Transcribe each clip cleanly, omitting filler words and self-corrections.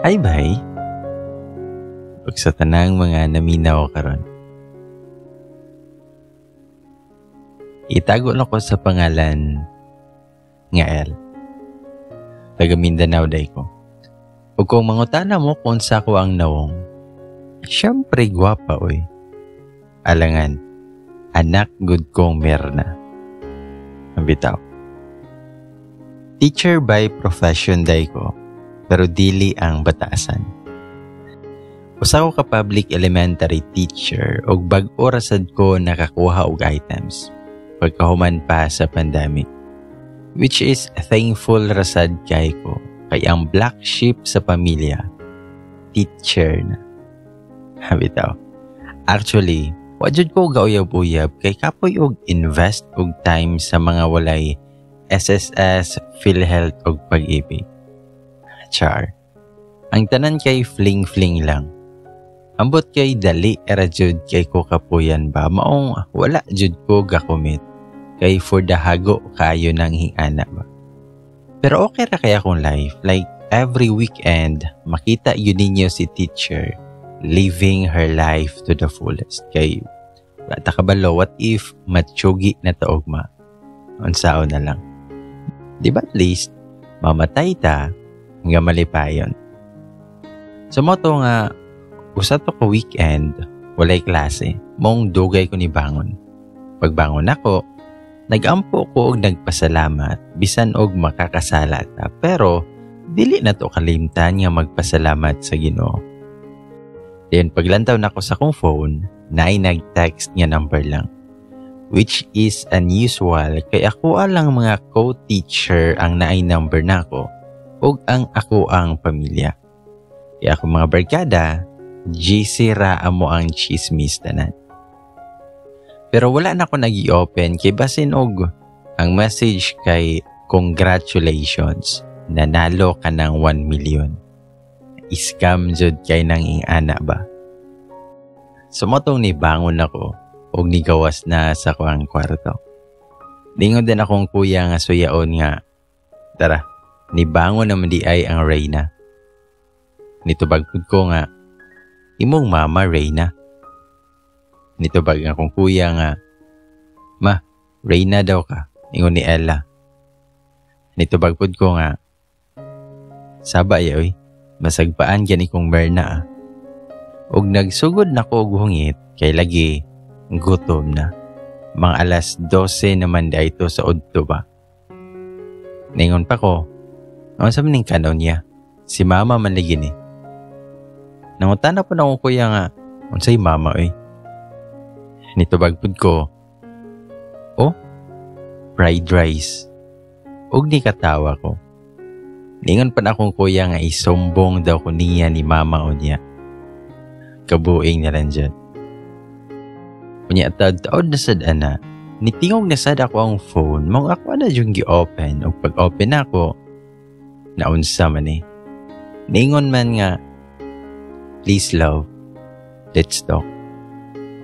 Hi, bay. Pag sa tanang mga naminaw karon. Itago lang ko sa pangalan nga El. Taga Mindanao day ko. Ug kung mangutana mo kung sa ko ang nawong, syempre gwapa oy. Alangan, anak good kong Merna. Ang bitaw. Teacher by profession day ko, pero dili ang batasan. Usa ko ka public elementary teacher ug bag-o rasad ko nakakuha og items pagkahuman pa sa pandemic. Which is thankful rasad kay ko kay ang black sheep sa pamilya, teacher na. Habitaw. Actually, wajud ko gauyab-uyab kay kapoy og invest og time sa mga walay SSS, PhilHealth og pag-ibig. Char. Ang tanan kay fling-fling lang. Ambot kay dali era jud kay ko kapuyan ba maong wala jud ko gakumit kay for the hago kayo nang hingana ba. Pero okay ra kaya akong life, like every weekend makita yun ninyo si teacher living her life to the fullest. Kay bata kabalo, what if matsugi na taogma? Unsao na lang. Di ba at least mamatay ta nga malipayon. So mo to nga usa to ka weekend walay klase, mong dugay ko ni bangon. Pagbangon ako, nagampo ko og nagpasalamat bisan og makakasala ta, pero dili na to kalimtan nga magpasalamat sa Ginoo. Then paglantaw nako sa akong phone, naay nag-text nga number lang, which is unusual kay ako lang mga co-teacher ang naay number nako ug ang ako ang pamilya. Kaya ako mga barkada, GC ra amo ang chismis tanan. Pero wala na ako nag-i-open kay basin og ang message kay congratulations, nanalo ka ng 1 million. Iskam jud kay nang ingana ba. Sumotong ni bangon ako og nigawas na sa kuang kwarto. Lingon din akong kuya nga suyaon nga, tara, nibangon naman di ay ang Reyna. Nitubagpud ko nga, imong mama Reyna. Nitubag akong kuya nga, ma, Reyna daw ka, ingon ni Ella. Nitubagpud ko nga, saba yaoy, masagpaan gani kong Merna ah. Og nagsugod na ko og hungit, kay lagi, gutom na. Mga alas 12 naman da ito sa udto ba. Ningon pa ko, ano sa maning kanaw niya? Si mama man lagi ni. Nangutan na po na akong kuya nga, unsay mama oy. Nitubagpud ko, oh, fried rice. Og ni katawa ko. Ningon pa na akong kuya nga isumbong daw ko niya ni mama o niya. Kabuing na lang dyan. Kunya taod na sad ana, nitingog na sad ako ang phone, mong ako na yung gi-open. O pag-open ako, naunsa man eh. Ningon man nga, please love, let's talk.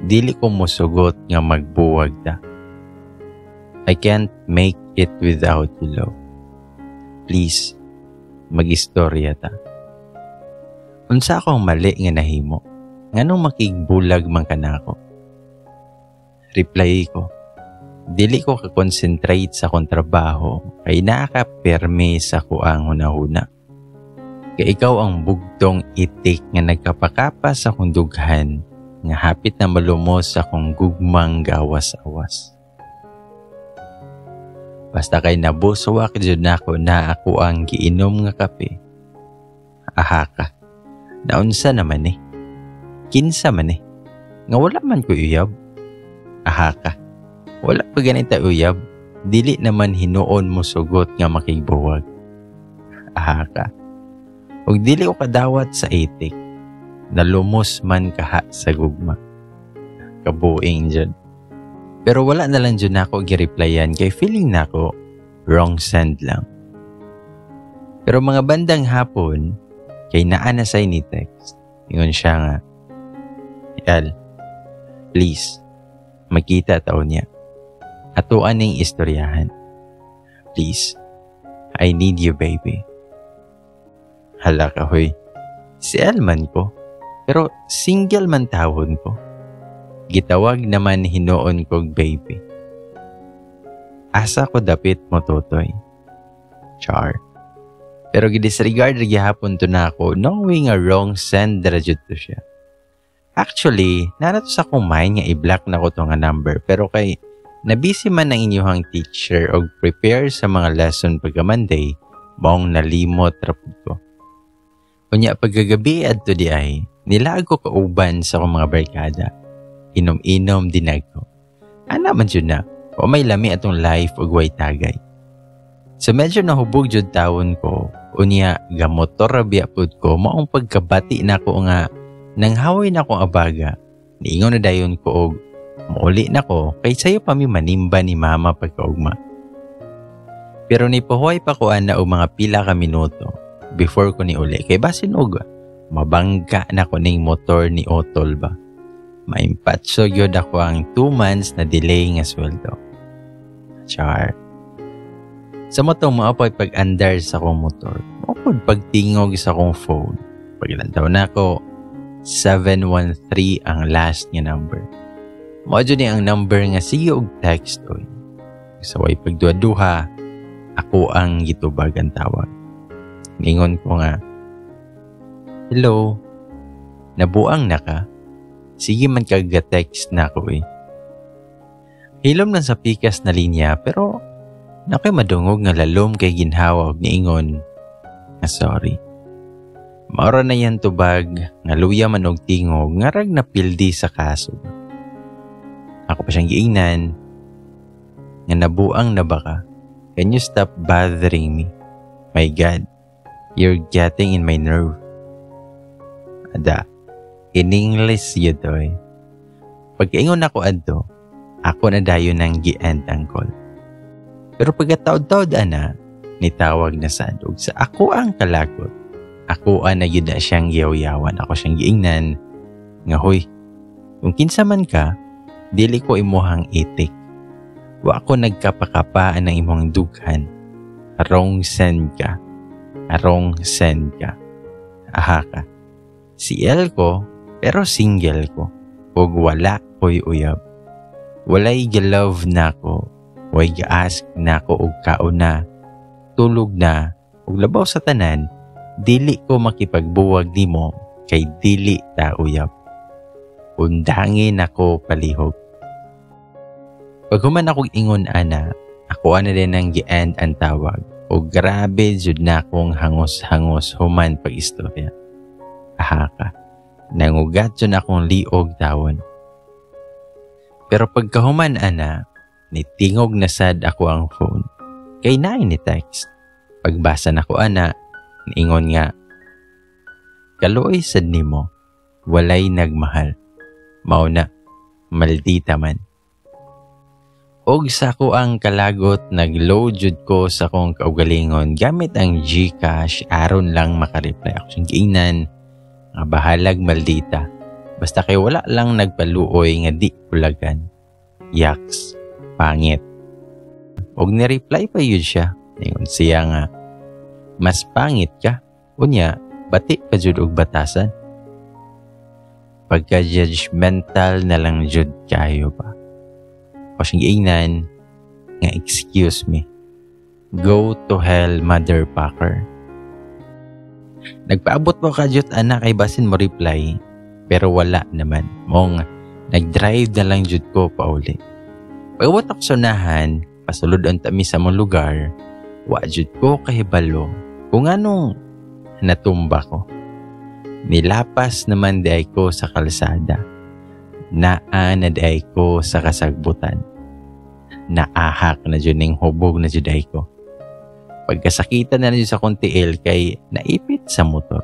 Dili ko musugot nga magbuwag ta. I can't make it without you, love. Please, mag-istorya ta. Unsa akong mali nga nahimo? Nganong makigbulag man kanako? Reply ko, dili ko ka-concentrate sa akong trabaho kay nakaka-perme sa kuang hunahuna. Kay ikaw ang bugtong itik nga nagkapakapa sa akong dughan nga hapit na malumos sa akong gugmang gawas-awas. Basta kay nabuswak jud nako na ako ang giinom nga kape. Aha ka. Naunsa naman eh. Kinsa man eh. Nga wala man ko uyab. Aha ka. Wala pa ganita uyab. Dili naman hinuon mo sugot nga makigbuwag. Aha ka. Ug dili ko kadawat sa itik. Nalumos man kaha sa gugma. Kabuing dyan. Pero wala na lang dyan ako gi-replyan kay feeling na ako wrong send lang. Pero mga bandang hapon, kay naanasay ni text. Ingon siya nga, El, please, magkita tao niya. Atuan ning istoryahan. Please, I need you, baby. Hala ka, hoy. Si Elman ko, pero single man tawon ko. Gitawag naman hinoon kog baby. Asa ko dapit mo totoy. Char. Pero gidisregard gihapon to na ako knowing a wrong send rajud to siya. Actually, narato sa akong mind nga i-block na ko to nga number pero kay nabisi man ang inyuhang teacher og prepare sa mga lesson pagka Monday, maong nalimot rapod ko. Unya pagkagabi adto di ay, nilaag ko kauban sa akong mga barkada. Inom-inom dinag ko. Ana man jud na, o may lami atong life og way tagay. So medyo nahubog jud tawon ko, unya gamotor rabiya pud ko, maong pagkabati na ko nga nanghawoy na akong abaga, niingon na dayon ko og mauli na ko kay sayo pa mi manimba ni mama pagkaugma. Pero nipahuay pa ko ana og mga pila ka minuto before ko ni uli kay basin og mabangga na ko ning motor ni Otol ba. Maimpatso gyud ako ang 2 months na delay nga sweldo. Char. Sa motong maapoy pag-andar sa akong motor, maupod pagtingog sa akong phone. Paglantaw na ako, 713 ang last nga number. Mao jud ni ang number nga sige og text oy. Sa way pagduha-duha, ako ang gitubag ang tawag. Ningon ko nga, hello, nabuang na ka? Sige man kag-text na ako eh. Hilom lang sa pikas na linya pero nakoy madungog nga lalom kay ginhawa og niingon nga sorry. Maura na yan tubag, nga luya man og tingog, nga rag na pildi sa kaso. Ako pa siyang giingnan, nga nabuang na baka. Can you stop bothering me? My God, you're getting in my nerve. Ada, in English yun to eh. Pagkaingon ako adto, ako na dayon ng gi-end ang call. Pero pagkataod-taod ana, nitawag na sa adog sa ako ang kalakot. Ako na yun na siyang yaw-yawan. Ako siyang giingnan. Nga hoy, kung kinsa man ka, dili ko imuhang itik. Wa ako nagkapakapaan ng imong dughan. Arong send ka. Arong send ka. Aha ka. Si El ko, pero single ko. Ug wala ko'y uyab. Walay ga-love na ko. Way ga-ask na ko og kauna. Tulog na. Ug labaw sa tanan, dili ko makipagbuwag nimo kay dili ta uyab. Undangin ako palihog. Pag human akong ingon ana, ako ana din ang gi-end ang tawag. O grabe jud na akong hangos-hangos human pag-istorya. Aha ka. Nangugat jud akong liog tawon. Pero pagkahuman ana, nitingog na sad ako ang phone. Kay naay ni text. Pagbasa na ko ana, niingon nga, kaluoy sad nimo, walay nagmahal. Mao na, maldita man. Og sa ko ang kalagot, nag-load jud ko sa kong kaugalingon gamit ang GCash aron lang makareply. Ako siyang giingnan, nga bahalag maldita. Basta kay wala lang nagpaluoy nga di kulagan. Yaks, pangit. Og ni-reply pa yun siya. Ingon siya nga, mas pangit ka. Unya, bati ka jud og batasan. Pagka-judgmental na lang jud kayo pa. O siyang giingnan, nga excuse me. Go to hell, motherfucker. Nagpaabot mo ka jud anak kay basin mo reply. Pero wala naman. Mong nag-drive na lang jud ko pauli. Pagabot ako sunahan, pasulod ang tami sa mong lugar, wa jud ko kahibalo kung anong natumba ko. Nilapas naman di ay ko sa kalsada. Naa na di ay ko sa kasagbutan. Naahak na dyan ng hubog na dyan ay ko. Pagkasakitan na dyan sa kontiil kay naipit sa motor.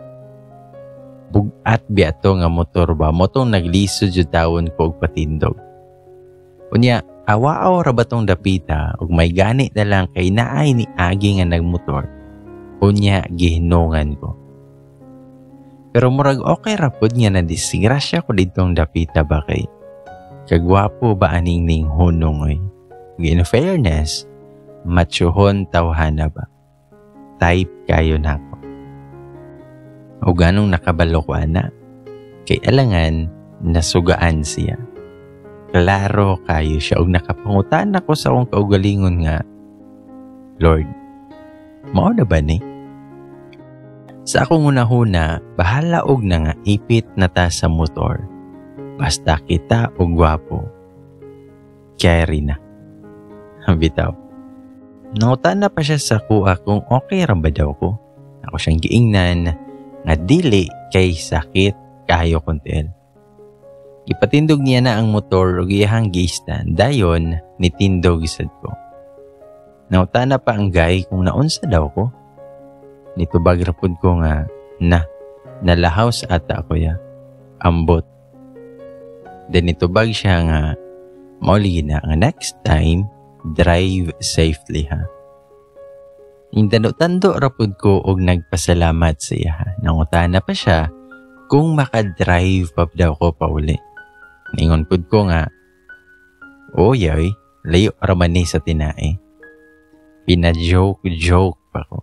Bugat biato nga motor ba? Motong nagliso dyan taon ko og patindog. Unya, awaaw rabatong dapita ug may gani na lang kay naay ni agi nga nagmotor. Unya, gihinungan ko. Pero murag okay rapod nga na disgrasya ko ditong dapita ba kay kagwapo ba aning ning hunong oy. In fairness, machuhon tawhana ba? Type kayo na ako. O ganong nakabalo ko ana. Kay alangan nasugaan siya. Klaro kayo siya og nakapangutan ako sa akong kaugalingon nga, Lord, mao na ba ni? Sa akong unahuna, bahala og na nga ipit na ta sa motor. Basta kita og gwapo. Carry na. Bitaw. Nangutan na pa siya sa kuha kung okay ra ba daw ko. Ako siyang giingnan nga dili kay sakit kayo kontel. Ipatindog niya na ang motor ug iyahang gistan dayon nitindog sad ko. Nangutan na pa ang guy kung naunsa daw ko. Nitubag rapod ko nga nalahaw sa ata ako ya. Ambot. Then nitubag siya nga mauli na nga next time drive safely ha. Indano-tando rapod ko og nagpasalamat sa iya ha. Nangutana pa siya kung makadrive pa daw ko pauli. Ningon pud ko nga, oy, layo raman ni sa tinae. Pina-joke pa ko.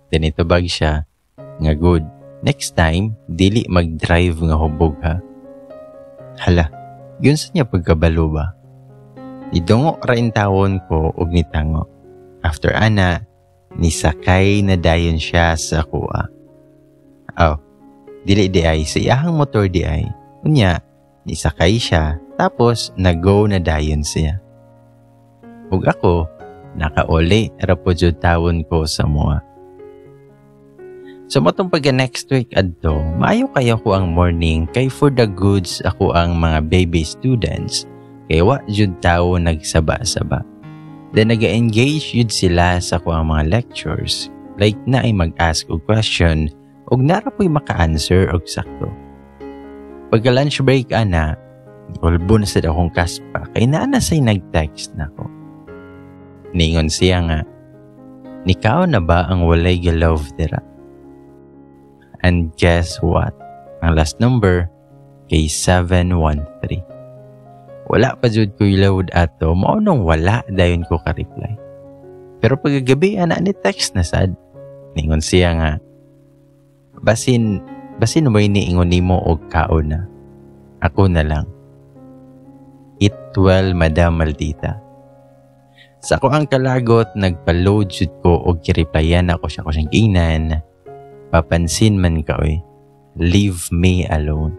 Then itubag siya nga good. Next time, dili mag-drive nga hubog ha. Hala, yun sa niya pagkabalo ba? Idungo rain tawon ko og nitango. After ana, nisakay na dayon siya sa kuha. Dili di ay, sa iyahang motor di ay. Unya, nisakay siya, tapos nag-go na dayon siya. Ug ako, nakauli rapod jud tawon ko sa mua. So matong pagka next week adto, maayo kayo ko ang morning kay for the goods ako ang mga baby students kay wa jud tawo nagsaba-saba. Then naga-engage jud sila sa ko ang mga lectures like na ay mag-ask og question ug nara po'y maka-answer og sakto. Pagka lunch break ana, ulbo na sad akong kaspa kay naana say nag-text nako. Ningon siya nga, nikaw na ba ang walay galove dira? And guess what? Ang last number kay 713. Wala pa jud ko load ato, mao nung wala dayon ko ka-reply. Pero paggabi ana ni text na sad. Ningon siya nga, basin mo iniingon nimo og kaon na. Ako na lang. Eat well, Madam Maldita. Sa ko ang kalagot, nagpa-load jud ko og kireplyan ako siya ko siyang giingnan. Papansin man ka oy, leave me alone.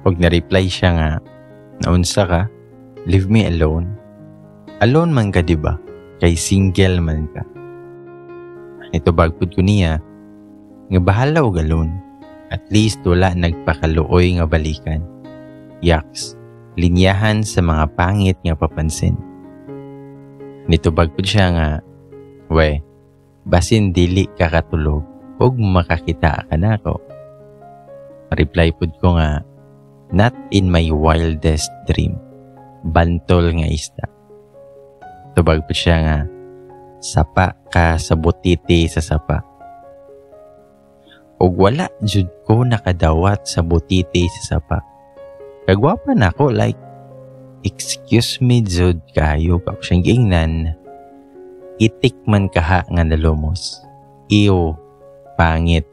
Og na-reply siya nga, naunsa ka, leave me alone. Alone man ka diba? Kay single man ka. Ito bagpod ko niya, nga bahala og alone. At least wala nagpakaluoy nga balikan. Yaks, linyahan sa mga pangit nga papansin. Nito bagpod siya nga, we, basin dili ka katulog, og makakita ka na ako. Reply pud ko nga, not in my wildest dream. Bantol nga ista. Tubag pud siya nga, sapa ka sa butiti sa sapa. Og wala jud ko nakadawat sa butiti sa sapa. Kagwapa na ako, like, excuse me jud kayo ka siyang giingnan. Itik man kaha nga nalumos. Iyo, pangit.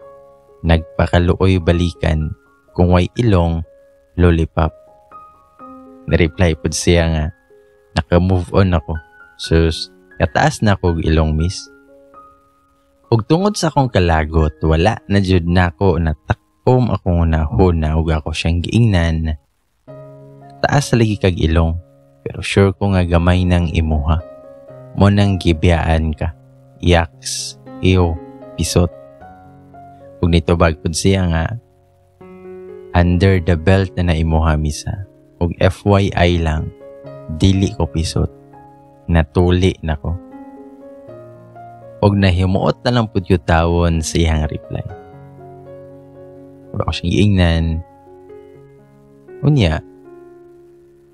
Nagpakaluoy balikan. Kung way ilong, lollipop. Na-reply pod siya nga, naka-move on ako. Sus, kataas na ako ilong miss. Ug tungod sa akong kalagot, wala na jud nako natakkom akong unahuna ug ako siyang giingnan. Taas lagi kag ilong, pero sure ko nga gamay nang imuha. Mo nang gibiyaan ka. Yaks, iyo, pisot. Ug nito bagpod siya nga, under the belt na naimuha misa. Ug FYI lang, dili ko pisot. Natuli na ko. Og nahimuot na lang pud yung tawon sa iyang reply. Ug ako siyang giingnan. Unya,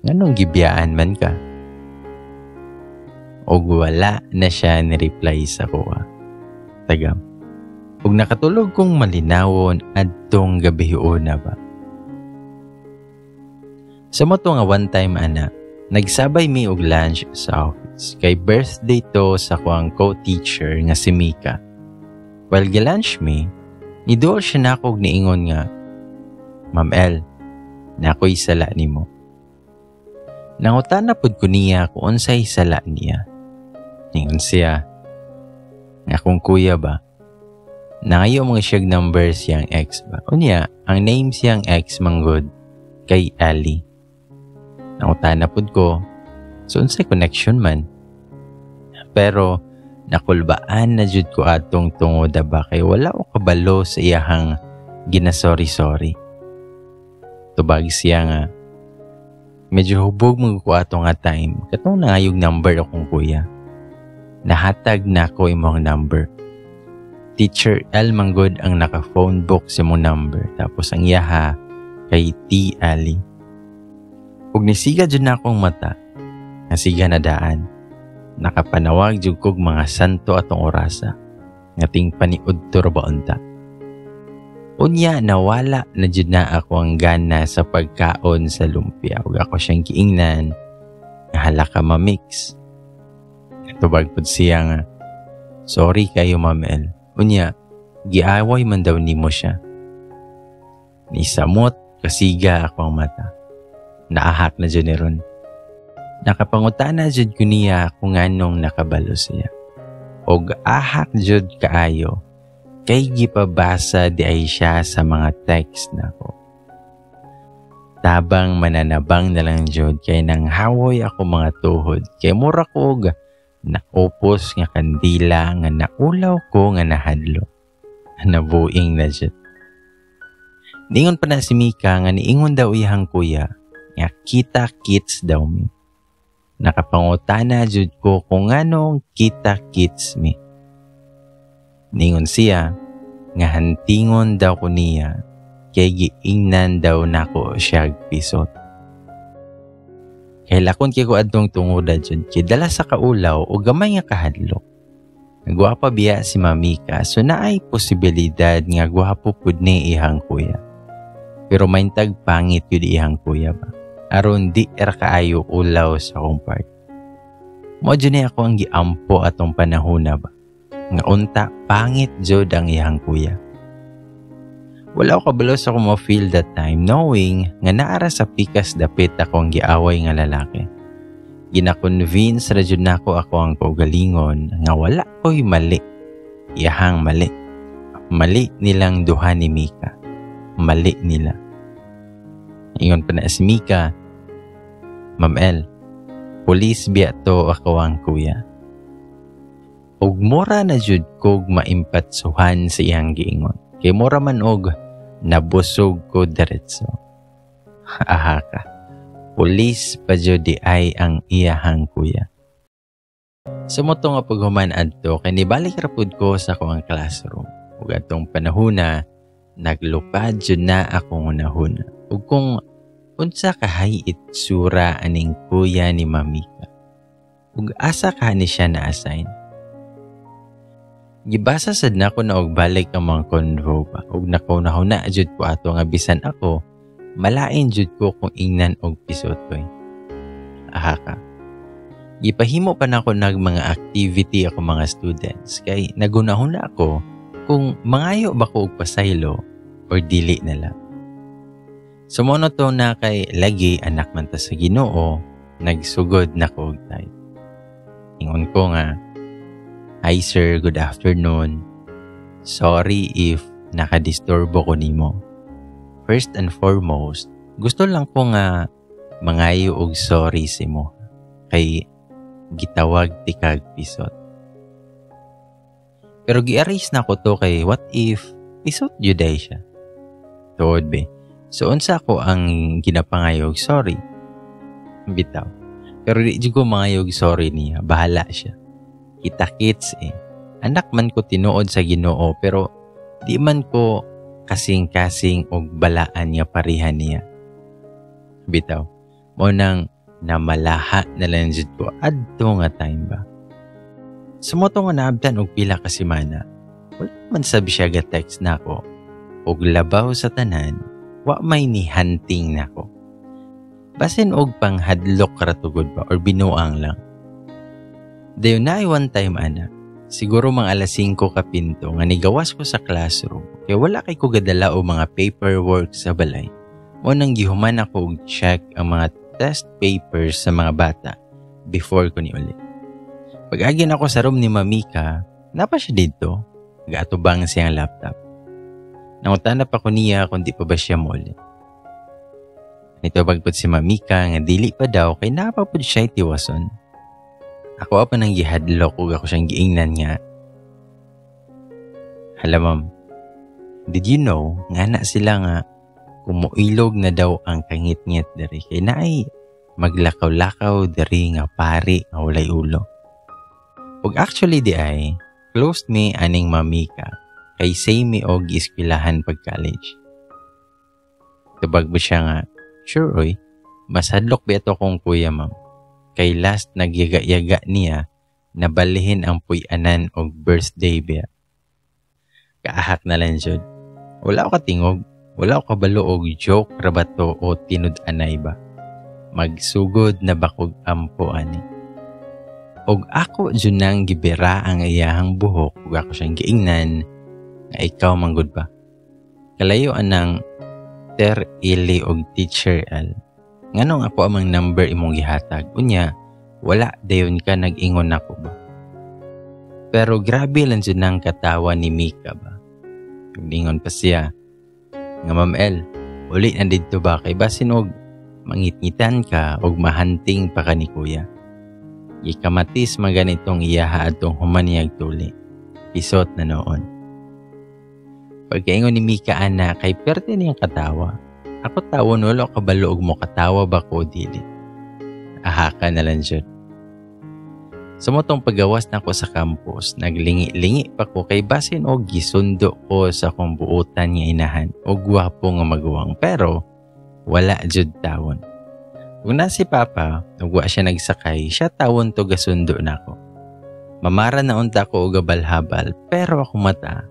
nganong gibiyaan man ka? Og wala na siya ni-reply sa kuha. Tagam. Og nakatulog kong malinawon adtong gabihiuna ba. Sa mo to nga one time ana, nagsabay mi og lunch sa office. Kay birthday to sa kuang co-teacher nga si Mika. While gilanch mi, niduol siya na ako niingon nga, Ma'am El, nako'y sala nimo. Nangutana pud ko niya kung unsay sala niya. Ningon siya, nga kung kuya ba, nangayo mga siyag number siyang ex ba? Unya, ang name siyang ex manggod kay Ali. Nangutana pud ko, so unsay connection man. Pero nakulbaan na jud ko atong tungod ba kay wala ko kabalo sa iyahang ginasorry-sorry. Tubag siya nga, medyo hubog mo ko atong nga time, katong nangayog number akong kuya. Nahatag na ko imong number. Teacher L manggod ang naka-phone book sa mong number, tapos ang iyaha kay T. Ali. Ug nisiga jud na akong mata, nasiga na daan. Nakapanawag jud kog mga santo atong orasa, ngating paniudto ra ba unta. Unya nawala na jud na ako ang gana sa pagkaon sa lumpia ug ako siyang giingnan nga hala ka ma-mix. Tubag pud siya nga, sorry kayo Ma'am El. Unya, giaway man daw nimo siya. Nisamot kasiga ako ang mata. Naahak na jud ni ron. Nakapangutana jud ko niya kung anong nakabalo siya. Og ahak jud kaayo kay gipabasa di ay siya sa mga text nako. Tabang mananabang na lang jud kay nang hawoy ako mga tuhod kay mura ko og naupos nga kandila nga naulaw ko nga nahadlo. Nabuing na jud. Ningon pa na si Mika nga niingon daw iyang kuya nga kita kits daw mi. Nakapangutana jud ko kung anong kita kits mi. Ningon siya nga hantingon daw ko niya kay giingnan daw nako siya pisot. Kay lakon kay ko adtong tungoda jud kay dala sa kaulaw o gamay nga kahadlok. Nagwapa biya si Mamika so naay posibilidad nga gwapo pud ni ihang kuya. Pero maintag pangit yun ihang kuya ba? Aron di kaayo ulaw sa akong part. Mo dyan ako ang giampo atong panahona ba? Nga unta, pangit jud ang iyang kuya. Wala ko kabalo sa akong ma-feel that time knowing nga naara sa pikas dapit akong giaway nga lalaki. Gina-convince ra jud nako ako ang kaugalingon nga wala ko'y mali. Iyahang mali. Mali nilang duha ni Mika. Mali nila. Ingon pa na si Mika, Ma'am El, pulis biya to ako ang kuya. Og mura na jud kog maimpatsuhan sa iyang giingon. Kay mura man og nabusog ko diretso. Aha ka. Pulis pa jud di ay ang iyahang kuya. Sumoto nga paghuman adto kay nibalik ra pud ko sa akong classroom. Ug atong panahona naglupad jud na akong unahuna. Ug kung unsa kahay itsura aning kuya ni Mamika. Ug asa ka ni siya na-assign. Gibasa sad na ko na og balik ang mga convo pa. Ug nakaunahuna jud ko ato nga bisan ako, malain jud ko kung ingnan og pisot ko. Aha ka. Gipahimo pa na ako nag mga activity ako mga students. Kay nagunahuna ako kung mangayo ba ko og pasaylo or dili na lang. Sumono to na kay lagi anak man ta sa Ginoo, nagsugod na ko og type. Ingon ko nga, hi sir, good afternoon. Sorry if nakadisturbo ko nimo. First and foremost, gusto lang ko nga mangayo og sorry si mo. Kay gitawag ti kag pisot. Pero gi-erase na ko to kay what if pisot juday siya. Tuod be. So unsa ko ang ginapangayog sorry. Bitaw. Pero di ko mangayog sorry niya. Bahala siya. Kita-kits eh. Anak man ko tinuod sa Ginoo pero di man ko kasing-kasing og balaan niya parihan niya. Bitaw. Mo nang namalaha na lang jud ko adto nga time ba. Sumoto nga naabdan og pila ka semana. Wala man sabi siya ga text na ako. Og labaw sa tanan, wa may ni hunting nako. Basin og panghadlok ratugod ba or binuang lang. Dayon na one time ana, siguro mga alas 5 ka pinto nga nigawas ko sa classroom kaya wala kay ko gadala o mga paperwork sa balay. O nang gihuman ako og check ang mga test papers sa mga bata before ko ni uli. Pag-agin ako sa room ni Mamika, napa siya dito. Nag-atubang siyang laptop. Nangutanap ako niya kung di pa ba siya muli. Nito bagpot si Mamika nga dili pa daw kay napapod siya itiwason. Ako pa nang gihadlok ug ako siyang giingnan nga. Hala ma'am, did you know nga na sila nga kumuilog na daw ang kangit-ngit dari kay naay maglakaw-lakaw dari nga pari nga walay ulo. Ug actually di ay closed me aning Mamika kay say mi og iskwilahan pag college. Tubag mo siya nga, sure oy, mas hadlok ba ito kong kuya ma'am. Kay last nagyaga-yaga niya na balihin ang puy-anan og birthday biya. Kaahak na lang jud. Wala ko katingog. Wala ko kabalo og joke, rabato o tinud-anay ba. Magsugod na bakog ampo ani. Og ako dyan nang gibira ang iyahang buhok ug ako siyang giingnan nga ikaw manggod ba. Kalayo anang Ter Ili og Teacher L. Nganong ako amang number imong gihatag. Unya, wala dayon ka nag-ingon ako ba. Pero grabe lang dyan nang katawa ni Mika ba. Ingon pa siya. Nga Ma'am El, uli na dito ba kay basin og mangitngitan ka og mahanting pa ka ni kuya. Ikamatis maganitong iyaha atong humaniyag tuli. Pisot na noon. Pagkaingon ni Mika ana kay perte niyang katawa. Ako tawon wala kabalo og mo katawa ba ko dili. Ahaka na lang jud. Sumotong paggawas na ko sa campus, naglingi-lingi pa ko kay basin og gisundo ko sa kong buutan nga inahan og gwapo nga maguwang pero wala jud tawon. Kung na si Papa, ug wa siya nagsakay, siya tawon to gasundo nako. Mamara na unta ko og gabalhabal pero ako mata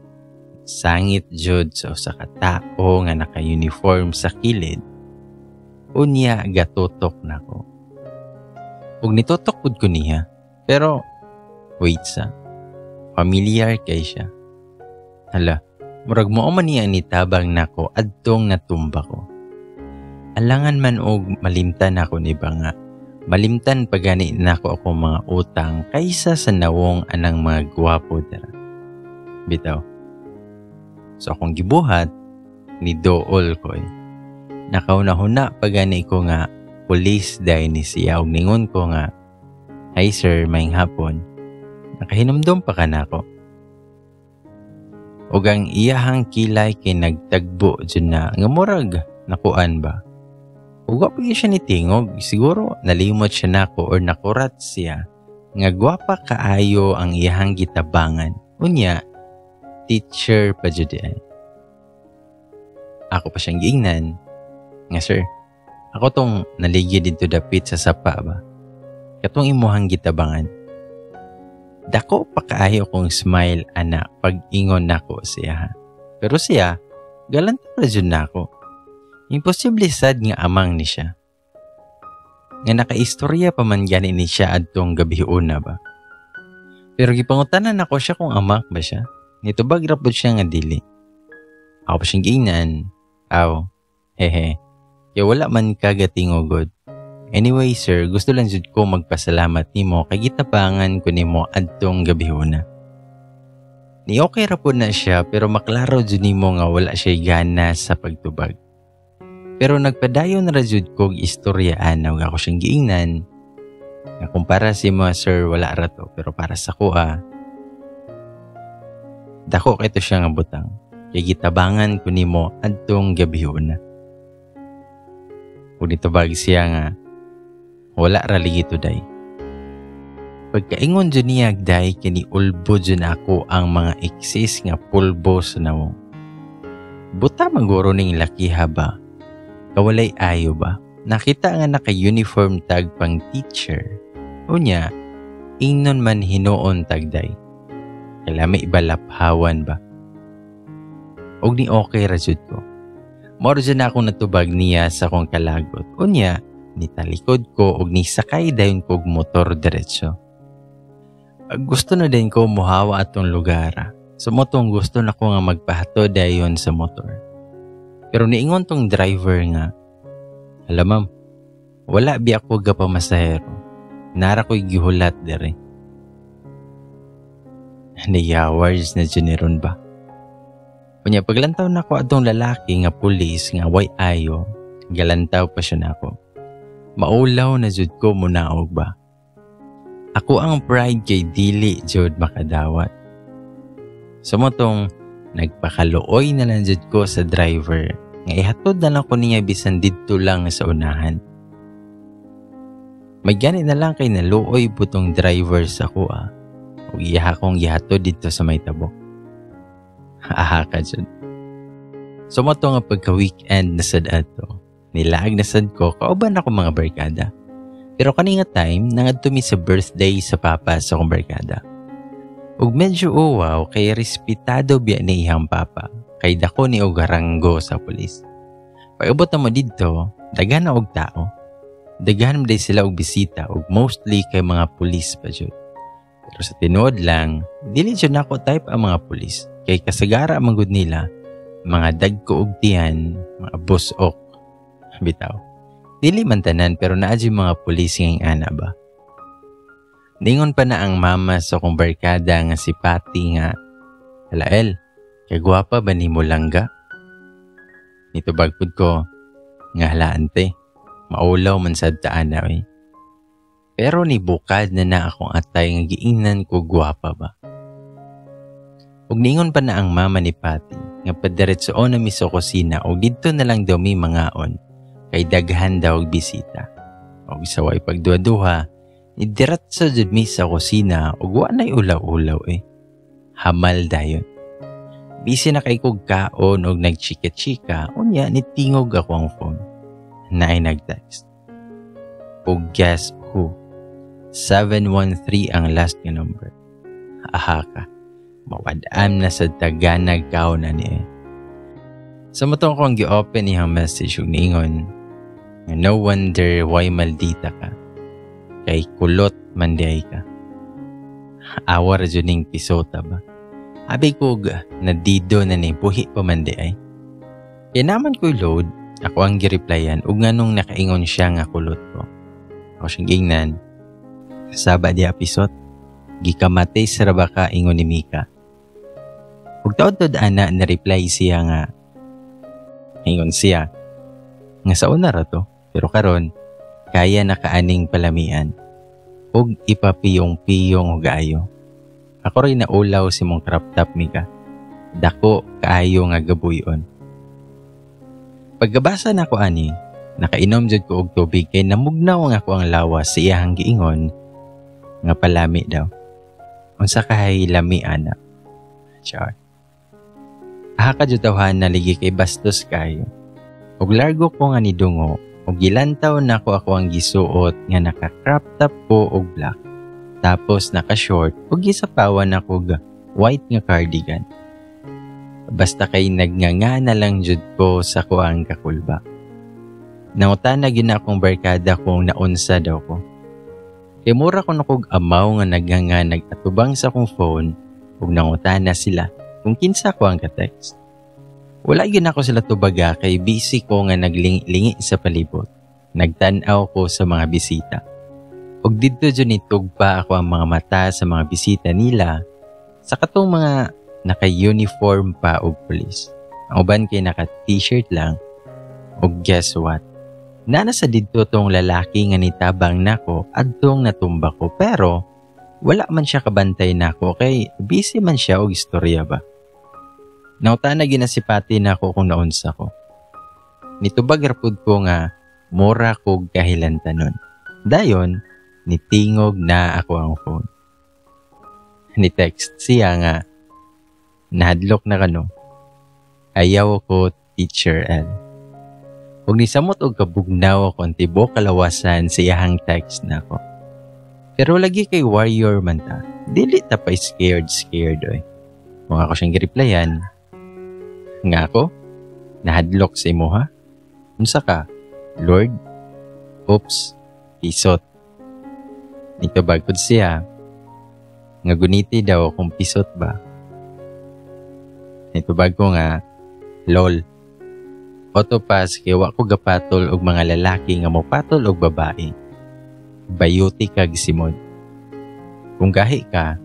sangit jud sa katao nga naka-uniform sa kilid. Unya gatutok nako. Ug nitutok pud ko niya. Pero, wait sa. Familiar kay siya. Hala, murag mo man niya ni tabang nako adtong natumba ko. Alangan man og malimtan ako ni banga. Malimtan pagani nako ako mga utang kaysa sa nawong anang mga gwapo dara. Bitaw. So akong gibuhat, ni dool ko eh. Nakauna-huna pagani ko nga police dahil ni siya og ningon ko nga, "Hi sir, maayong hapon. Nakahinumdum pa ka na ako." Ug ang iyahang kilay kay nagtagbo dyan na nga murag nakuan ba. Ug wa pa siya ni tingog, siguro nalimot siya nako or nakurat siya nga gwapa kaayo ang iyahang gitabangan. Unya, teacher pa jud ay. Ako pa siyang giingnan. Nga sir, ako tong naligid dito dapit sa sapa ba. Katong imuhang gitabangan. Dako pa kaayo kong smile ana pag ingon nako siya. Pero siya, galant pa jud nako. Imposible sad nga amang ni siya. Nga nakaistorya pa man gani ni siya adtong gabi una ba. Pero gipangutanan ako siya kung amak ba siya. Nitubag rapod siya nga dili. Ako pa siyang giingnan. Aw, hehe. Kaya wala man kagatingogod. Anyway sir, gusto lang jud ko magpasalamat nimo kay gitabangan ko nimo adtong gabihuna. Ni okay ra pud na siya pero maklaro jud nimo nga wala siya gana sa pagtubag. Pero nagpadayon ra jud kog istoryaan nga ako siyang giingnan. Nga kumpara si mo sir wala ra to pero para sa kuha. Dako kay to siya nga butang. Kay gitabangan ko nimo adtong gabihuna. Ug nitubag siya nga wala ra ligi today. Pagkaingon dyan niya agday, kini ulbo dyan ako ang mga eksis nga pulbo sa nawong. Buta maguro ning lakiha ba? Kawalay ayo ba? Nakita nga naka-uniform tag pang teacher. Unya, ingnon man hinoon tagday. Kalami ibalaphawan ba? Og ni okay ra jud ko. Moro dyan ako natubag niya sa kong kalagot. Unya, nitalikod ko og nisakay dayon kog motor diretso. Gusto na din ko muhawa atong lugar. Sumotong gusto na ko nga magpahato dayon sa motor. Pero niingon tong driver nga, alam ma'am, wala bi ako gapamasahero. Nara ko'y gihulat dere. Niyawars na juniron ba? Kunya paglantaw na ko atong lalaki nga pulis nga way ayo, galantaw pa siya na ako. Maulaw na jud ko munaog ba? Ako ang pride kay dili jud makadawat. Sumotong nagpakalooy na lang jud ko sa driver nga ihatod na lang ko niya bisan didto lang sa unahan. May gani na lang kay naluoy butong driver sa kuha. O iya akong ihatod dito sa may tabok. Aha ka dyan. Sumoto nga pagka-weekend na sad ato. Nilaag na sad ko, kauban ako mga barkada. Pero kaninga time, nangadto mi sa birthday sa papa sa akong barkada. Ug medyo uwaw kay respetado biya ni iyang papa. Kay dako ni ugaranggo sa pulis. Pag-abot na mo dito, daghan na og tao. Daghan day sila og bisita ug mostly kay mga pulis pa jud. Pero sa tinuod lang, dili jud nako type ang mga pulis. Kay kasagara manggod nila, mga dagko og tiyan, mga busok, bitaw. Dili man tanan pero naa jud mga pulis ngayong ana ba. Ningon pa na ang mama sa kong barkada nga si Patty nga, Halael, kay gwapa ba ni mo langga? Nito bagpud ko, nga halaante, maulaw man sad taana eh. Pero ni bukad na akong atay nga giingnan ko gwapa ba. Ug ningon pa na ang mama ni Patty nga padiretsoon na mi sa kusina ug didto na lang daw mi mangaon kay daghan daw og bisita. Ug sa way pagduha-duha, idiretso jud mi sa kusina ug wa nay ulaw-ulaw eh. Hamal dayon. Busy na kay kog kaon ug nagchika-chika, unya nitingog ako ang phone. Naay nag-text. Ug guess who? 713 ang last nga number. Aha ka. Mawadaan na sa taganag kao na niya. Sa matong kong gi-open niyang message ug niingon, no wonder why maldita ka. Kay kulot mandiay ka. Awar jud ning pisota ba? Abi kog nadido na ni buhi pa mandiay. Kaya naman ko'y load, ako ang gi-replyan ug nganong nakaingon siya nga kulot ko. Ako siyang gingnan. Saba di episode, gikamatay sa rabaka ingon ni Mika. Ug taod-taod ana na reply siya nga. Ingon siya nga sa una ra to, pero karon kaya nakaaning palamian. Ug ipapiyong-piyong og ayo. Ako rin naulaw si mong crop top Mika. Dako kaayo nga gabuyon. Pagkabasa na ko ani, nakainom jud ko og tubig kay namugnaw nga ako ang lawas sa iyang giingon nga palami daw. Unsa kahay lami ana? Char. Haka jud tawhan na ligi kay bastos kayo. Ug largo ko nga nidungo ug gilantaw na ako ang gisuot nga naka-crop top ko og black. Tapos naka-short ug gisapawan ako ga white nga cardigan. Basta kay nagnganga na lang jud ko sa kuang kakulba. Nangutana gyud akong barkada kung naunsa daw ko. Kay mura ko nakog amaw nga nagnganga nagatubang sa akong phone ug nangutana sila kung kinsa ko ang ka-text. Wala yun ako sila tubaga kay busy ko nga naglingi sa palibot. Nagtanaw ko sa mga bisita. Ug didto dyan nitugpa ako ang mga mata sa mga bisita nila sa katong mga naka-uniform pa og pulis. Ang uban kay naka-t-shirt lang. Ug guess what? Nasa didto tong lalaki nga nitabang nako adtong natumba ko pero wala man siya kabantay nako kay busy man siya og istorya ba. Nautana ginasipati na ako kung naunsa ko. Nitubag rapod ko nga mura kog kahilantanon. Dayon, nitingog na ako ang phone. Ni-text siya nga, nahadlok na kano. Ayaw ko, Teacher L. Huwag nisamot og kabugnaw ako ang tibok kalawasan sa iyahang text na ako. Pero lagi kay warrior man ta. Dili ta pa scared oy. Kung ako siyang gireplyan, nga ako, nahadlok sa imo ha? Unsa ka? Lord? Oops, isot. Nito bagkod siya. nga guniti daw kung pisot ba. Itubag ko nga, lol. Otopas kay wa ko gapatol og mga lalaki nga mopatol og babae. Bayuti kag simod. Kung gahi ka,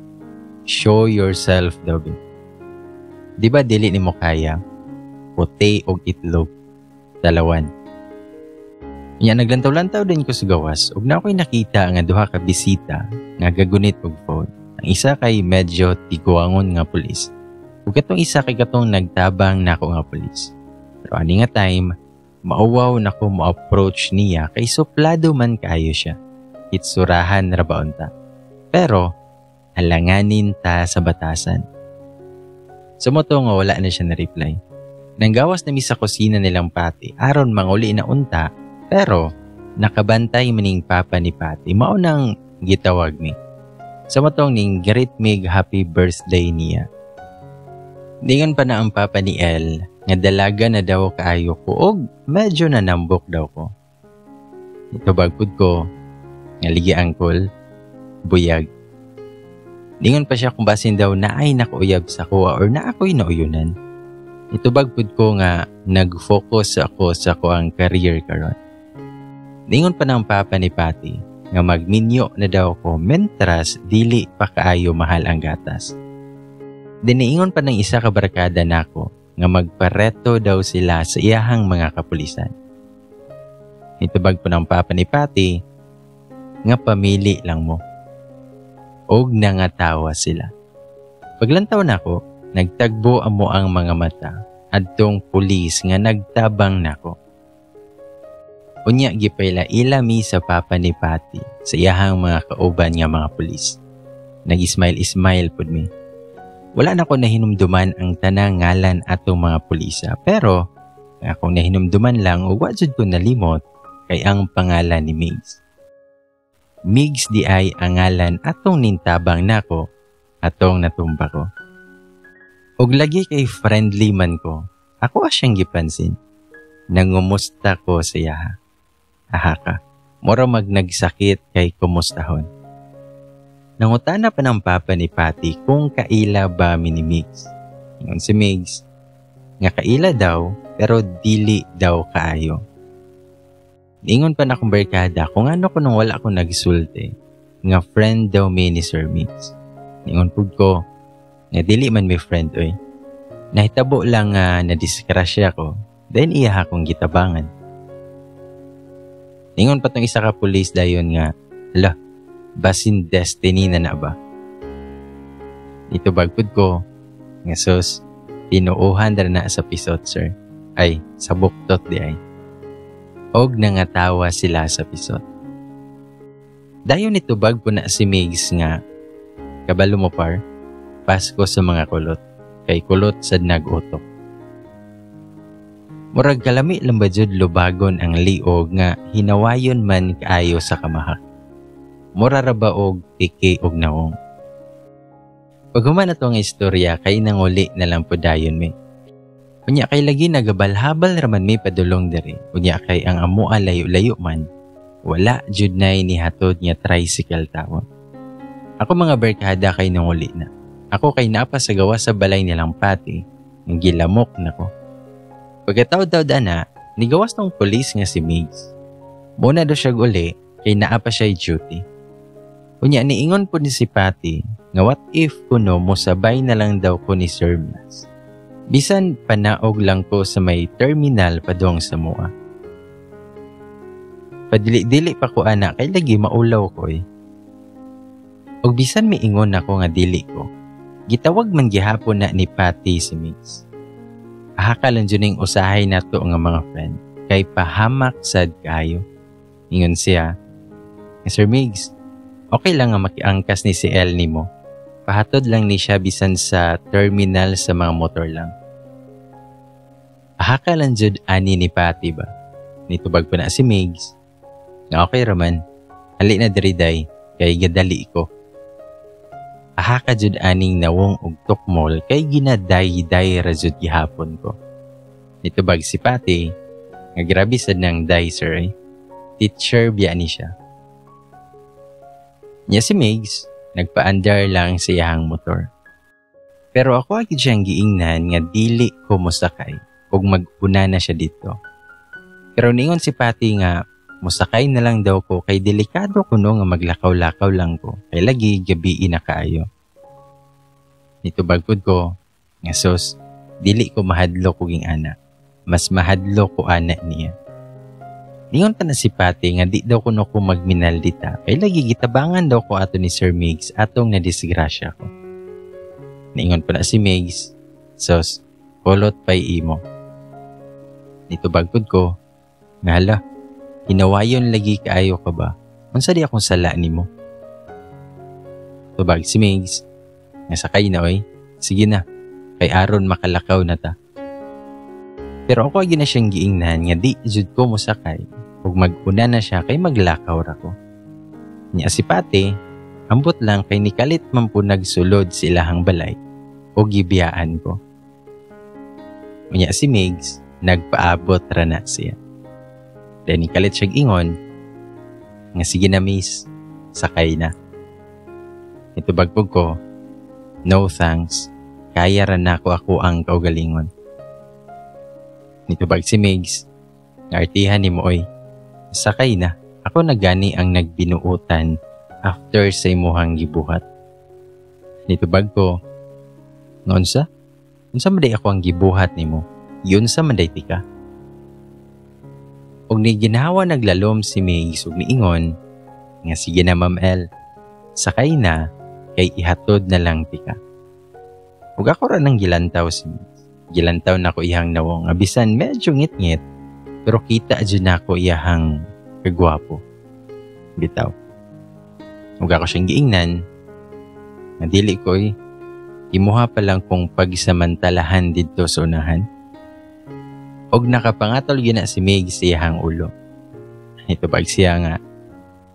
show yourself daw. Di ba dili nimo kaya? Puti og itlog. Dalawan. Nya naglantaw-lantaw din ko sa gawas ug na ako'y nakita nga duha ka bisita nga gagunit og phone. Ang isa kay medyo tiguangon nga pulis. Ug katong isa kay katong nagtabang nako nga pulis. Pero ani nga time, mauwaw nako mo-approach niya kay suplado man kaayo siya. Itsurahan ra ba unta. Pero alanganin ta sa batasan. Sumoto nga wala na siya na reply. Nanggawas na mi sa kusina nilang Pati aron manguli na unta, pero nakabantay maning papa ni Pati mao nang gitawag mi. Sumotong ning greet mig happy birthday niya. Dingon pa na ang papa ni El nga dalaga na daw kaayo ko og medyo nanambok daw ko. Ito bagpud ko nga ligi angkol buyag. Dingon pa siya kung basin daw na ay nakuuyab sa kuha or na ako'y nauyunan. Ito bagpud ko nga nag-focus ako sa kuang career karon. Dingon pa ng papa ni Pati nga magminyo na daw ko mentras dili pa kaayo mahal ang gatas. Diniingon pa ng isa ka barkada nako nga magpareto daw sila sa iyahang mga kapulisan. Ito bagpo ng papa ni Pati nga pamili lang mo. Og nangatawa sila. Paglantaw nako, nagtagbo amo ang mga mata adtong pulis nga nagtabang nako. Unya gipayla ilami sa papa ni Pati sa iyahang mga kauban nga mga pulis. Nag-smile pud mi. Wala na ko nahinumduman ang tanang ngalan atong mga pulisa, pero akong nahinumduman lang o wa jud ko nalimot kay ang pangalan ni Migs. Migs di ay ang ngalan atong nintabang nako atong natumba ko. Og lagi kay friendly man ko, ako asyang gipansin. Nangumusta ko sa iyaha. Ahaka, mura nagsakit kay kumustahon. Nangutana pa ng papa ni Pati kung kaila ba mi ni Migs. Ingon si Migs, nga kaila daw pero dili daw kaayo. Ingon pa na kong barkada kung ano ko nung wala ko nagsulti, nga friend daw mi ni Sir Migs. Ingon pud ko, nga dili man may friend oy. Nahitabo lang nga nadiskrasya ko, then iya akong gitabangan. Ingon pa tong isa ka pulis dayon nga, hala, basin destiny na ba? Ito bagpud ko, nga sus, tinuuhan na sa pisot sir. Ay, sa buktot di ay. Og nangatawa sila sa pisot. Dayon ito bagpo na si Migs nga, kabalo mo par, Pasko sa mga kulot, kay kulot sad nag-utok. Murag kalami lang ba jud lubagon ang liog nga hinawayon man kaayo sa kamahak. Mura ra ba og tiki og naong. Pag human ato nga istorya kay nanguli na lang po dayon mi. Unya kay lagi nagabalhabal raman mi padulong diri. Unya kay ang amoa layo-layo man, wala jud nay ni hatod nga tricycle tawon. Ako mga barkada kay nanguli na. Ako kay napa sa gawa sa balay nilang Pati, ng gilamok nako. Pagkataw-taw na, nigawas ng pulis nga si Migs. Muna do siya uli, kay naapa siya duty. Unya niingon po ni si Pati, nga what if kuno mo sabay na lang daw ko ni Sir Blas. Bisan panaog lang ko sa may terminal padong sa mua. Padili-dili pa ko ana, kay lagi maulaw ko eh. Og bisan miingon ako nga dili ko, gitawag man gihapon na ni Pati si Migs. Ahakalan dyan yung usahay na to nga mga friend, kay pahamak sad kayo. Ingon siya, Sir Migs, okay lang nga makiangkas ni si El ni mo. Pahatod lang ni siya bisan sa terminal sa mga motor lang. Ahakalan dyan ani ni Pati ba? Nitubag pa na si Migs. Nga okay raman, hali na diriday, kay gadali ko. Ahaka jud aning nawong og tukmol kay ginaday-day ra jud gihapon ko. Nitubag si Pati, nga grabe sad nang day sir eh. Teacher biya ni siya. Nya si Migs, nagpaandar lang sa iyahang motor. Pero ako agad siyang giingnan nga dili ko mosakay ug mag-una na siya dito. Pero ningon si Patty nga mosakay na lang daw ko kay delikado kuno nga maglakaw-lakaw lang ko kay lagi gabi na kaayo. Nito bagkod ko nga sus, dili ko mahadlo koging ana. Mas mahadlo ko ana niya. Ningon pa na si Patty nga di daw kuno ko magminaldita kay lagi gitabangan daw ko ato ni Sir Migs atong nadisgrasya ko. Ningon pa na si Migs, sus, kolot pa'y imo. Nito bagkod ko, nga hala, hinawayon lagi kaayo ka ba? Unsa di akong sala nimo? Tubag si Migs, nga sakay na oy, sige na, kay aron makalakaw na ta. Pero ako agi na siyang giingnan nga di jud ko mosakay ug mag-una na siya kay maglakaw ra ko. Nya si Patty, ambot lang kay nikalit man po nagsulod sa ilahang balay o gibiyaan ko. Unya si Migs, nagpaabot ra na siya. Then nikalit siya ingon, nga sige na miss, sakay na. Ito bagpog ko, no thanks, kaya ra na ako ang kaugalingon. Nito bag si Migs, nga artihan ni mo oy, sakay na, ako na gani ang nagbinuutan after sa imuhang gibuhat. Nito bag ko, ngonsa? Unsa maday ako ang gibuhat nimo? Yun sa maday tika. Og ni ginawa naglalom si Migs ug niingon, nga sige na Ma'am El, sakay na kay ihatod na lang tika. Ug ako ra nang gilantaw si Migs. Gilantaw na ko iyang nawong abisan medyo ngit-ngit pero kita jud nako iyahang kagwapo. Bitaw. Ug ako siyang giingnan, nga dili ko'y imuha pa lang kong pagsamantalahan dito sa unahan. Og nakapangatol gina si Migs sa iyahang ulo. Ito bag siya nga,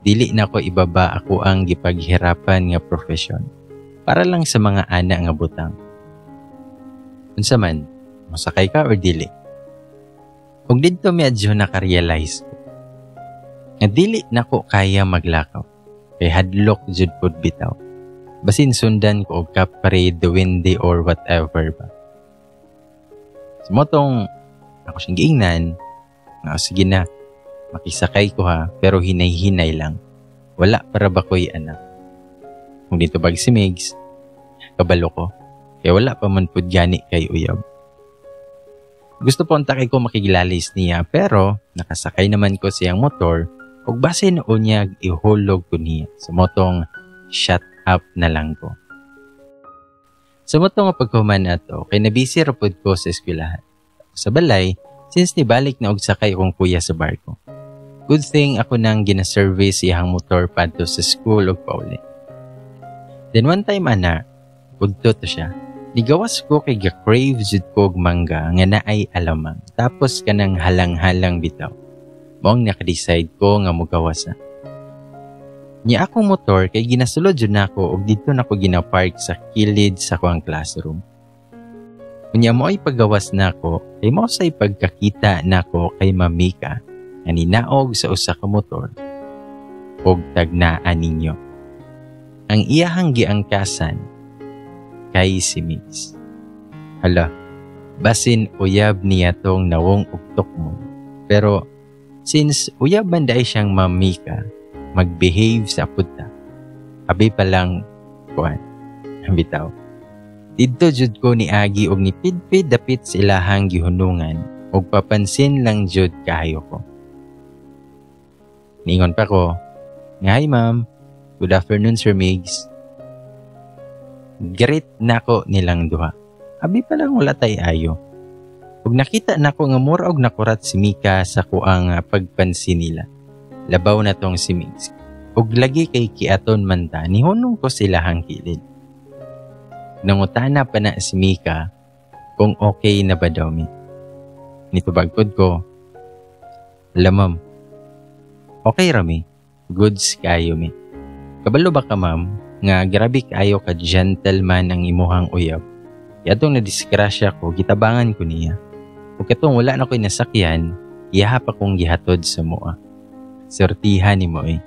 dili na ko ibaba ako ang gipaghirapan nga profesyon para lang sa mga ana nga butang. Unsa man, masakay ka or dili? Ug didto medyo nakarealize ko nga dili na ko kaya maglakaw kay hadlok jud pud bitaw. Basin sundan ko og kapare the windy or whatever ba. Sumotong ako siyang giingnan nga sige na, makisakay ko ha, pero hinay-hinay lang. Wala para ba ko'y anak. Kung dito bag si Migs, kabalo ko. Kaya wala pa man pud gani kay uyab. Gusto po ang takay ko makigilalis niya pero nakasakay naman ko siyang motor ug base noon niya ihulog ko niya sa motong shut up na lang ko. Sa motong pagkuman ato kay nabisi ra pud ko sa eskwelahan. Sa balay, since nibalik na og sakay akong kuya sa barko. Good thing ako nang gina-service iyang motor padto sa school ug pauli. Then one time ana, udto to siya. Nigawas ko kay ga-crave jud ko og mangga nga naay alamang. Tapos kanang halang-halang bitaw. Moong naka-decide ko nga mogawasa. Nya akong motor kay ginasulod jud nako og dito nako gina-park sa kilid sa kuang classroom. Unya mo ay paggawas nako kay mo say pagkakita nako kay Mamika nga ninaog sa usa ka motor og tagnaan ninyo. Ang iyahang giangkasan kay si Migs. Hala, basin uyab niya tong nawong uktok mo. Pero since uyab man dahi siyang Mamika, mag-behave sa puta. Abi pa lang, kuan, bitaw. Dito jud ko ni Agi og ni pidpid dapit sa ilahang gihunungan og papansin lang jud kaayo ko. Ningon pa ko, nga hi ma'am, good afternoon Sir Migs. Great nako nilang duha. Abi pa lang wala tay ayo. Ug nakita nako nga mura og nakurat si Mika sa kuang pagpansin nila. Labaw na tong si Migs. Ug lagi kay kiaton man ta nihunong ko sila hang kilid. Nangutana pa na si Mika kung okay na ba daw mi. Nitubagkod ko, ma'am, okay rami, goods kayo mi. Kabalo ba ka ma'am? Nga grabe kayo ka gentleman ang imuhang uyab. Yatong nadiskrasya ko, gitabangan ko niya. Kung katong wala na ko'y nasakyan, iyahap akong gihatod sa mua. Sortihan ni mo eh.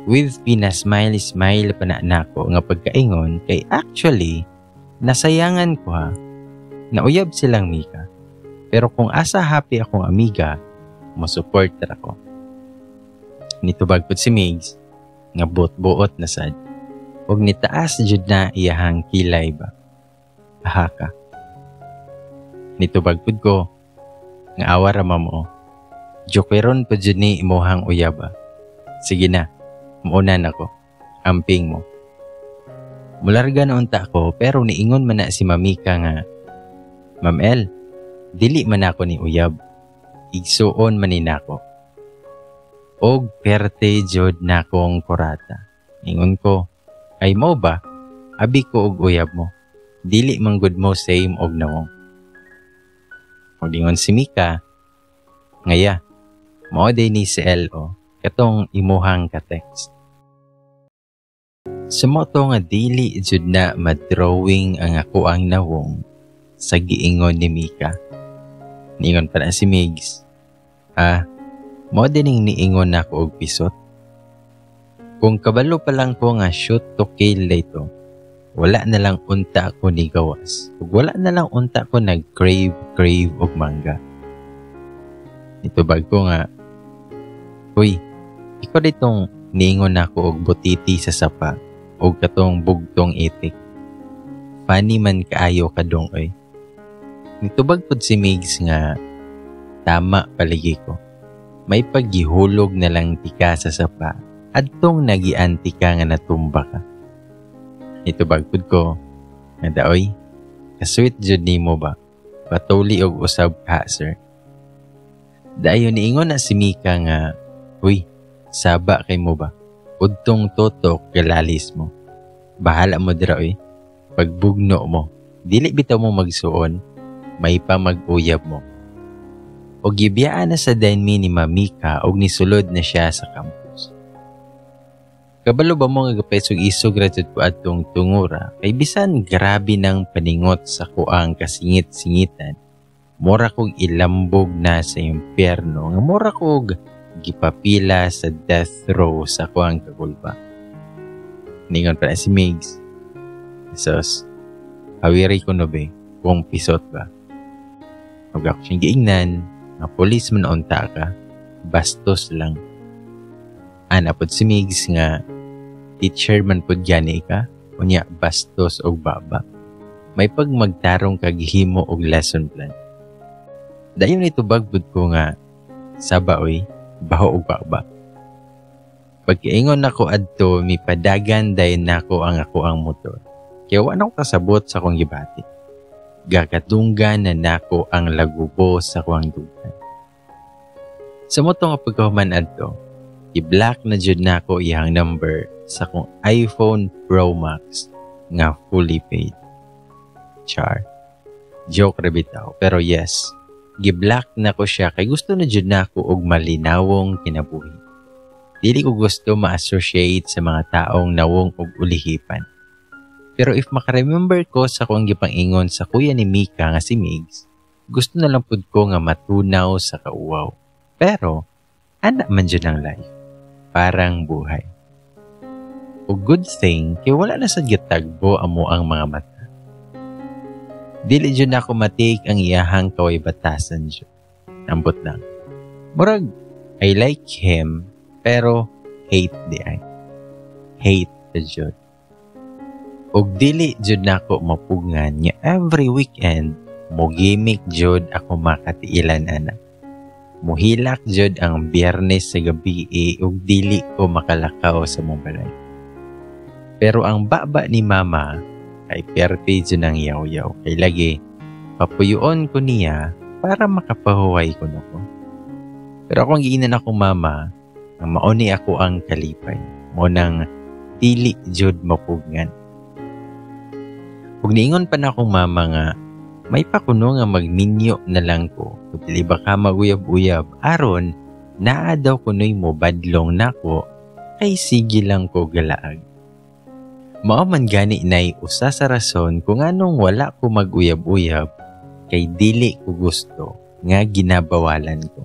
With pinasmile-smile pa na nako nga pagkaingon kay actually, nasayangan ko ha, nauyab silang Mika. Pero kung asa happy akong amiga, mo-support ako. Nitubag po si Migs, nga buot-buot na sad. Huwag nitaas jud na iyahang kilay ba. Ahaka. Nitubag po ko, nga awa rama mo. Jokeron po jud ni imohang uyaba. Sige na, mauna na ko. Amping mo. Mularga na unta ko, pero niingon man na si Mamika nga, Ma'am El, dili man ako ni uyab. Igsuon man ni nako. Og perte jud na kong kurata. Ingon ko, ay mo ba? Abi ko og uyab mo. Dili manggod mo same og nawong. Paglingon si Mika, ngaya, mao day ni si L.O. katong imuhang ka-text. Sumoto nga dili jud na madrawing ang ako ang nawong sa giingon ni Mika. Niingon pa na si Migs, mao dining niingon na ako og pisot. Kung kabalo pa lang ko nga shoot to kill dito, wala na lang unta ako ni gawas. Ug wala na lang unta ko nag-crave og mangga. Itubag ko nga, uy, ikaw ditong niingon ako og butiti sa sapa og katong bugtong itik. Funny man kaayo ka dong oy. Nitubag pod si Migs nga, tama paligi ko. May paggihulog na lang tika sa sapa adtong nagianti ka nga natumba ka. Nitubag pod ko, nga daoy, kasweet jud nimo ba? Patuli og usab ka, sir. Dayon niingon na si Mika nga, uy, saba kay mo ba? Udtong totok galalis mo. Bahala mo dira oy. Pagbugno mo, dili bitaw mo magsuon, may pa mag-uyab mo. O gibiyaan na sa dinmi ni Mamika og nisulod na siya sa campus. Kabalo ba mo nga gapesog isog ratud ko atong tungura, kay bisan grabe ng paningot sa kuang kasingit-singitan, mura kog ilambog na sa impyerno, nga mura kog gipapila sa death row sa kuang kagulba. Ningon pa na si Migs, sos, hawiri ko no be, kung pisot ba. Huwag ako siyang giingnan, nga polis man unta ka, bastos lang. Anapod si Migs nga, teacher man pod gani ka, unya bastos og baba. May pag magtarong kaghimo og lesson plan. Dayon ito bagbud ko nga, saba oy, baho og baba. Pagkaingon nako adto, mipadagan dayon nako ang ako ang motor. Kaya wala ko kasabot sa kong gibati. Gagatunggan na nako ang lagubo sa kuang dugan. Sa moto nga pagkahuman adto, i-block na jud nako iyang number sa kong iPhone Pro Max nga fully paid. Char. Joke ra bitaw, pero yes, gi-block na ko siya kay gusto na jud nako og malinawong kinabuhi. Dili ko gusto ma-associate sa mga taong nawong og ulihipan. Pero if makaremember ko sa kung gipangingon sa kuya ni Mika nga si Migs, gusto na lang pud ko nga matunaw sa kauwaw. Pero, anak man dyan ang life. Parang buhay. O good thing, kaya wala na sa gitagbo amo ang mga mata. Dili dyan ako matik ang iyahang kaway batasan dyan. Ambot lang. Murag, I like him, pero hate di ay. Hate the dyan. Og dili jud nako mapugngan nga every weekend mo gimmick jud ako makatiilan ana. Muhilak jud ang Biyernes sa gabi og dili ko makalakaw sa mong balay. Pero ang baba ni mama kay perte jud ang yaw-yaw kay lagi papuyon ko niya para makapahuway ko nako. Pero akong giinan akong mama nga mauni ako ang kalipay mo nang dili jud mapugngan. Ug niingon pa na akong mama nga, may pakuno nga magminyo na lang ko. Kung dili ba ka maguyab-uyab, aron, naa daw kuno'y mo badlong nako, kay sige lang ko galaag. Mao man gani nay usa sa rason kung anong wala ko maguyab-uyab, kay dili ko gusto nga ginabawalan ko.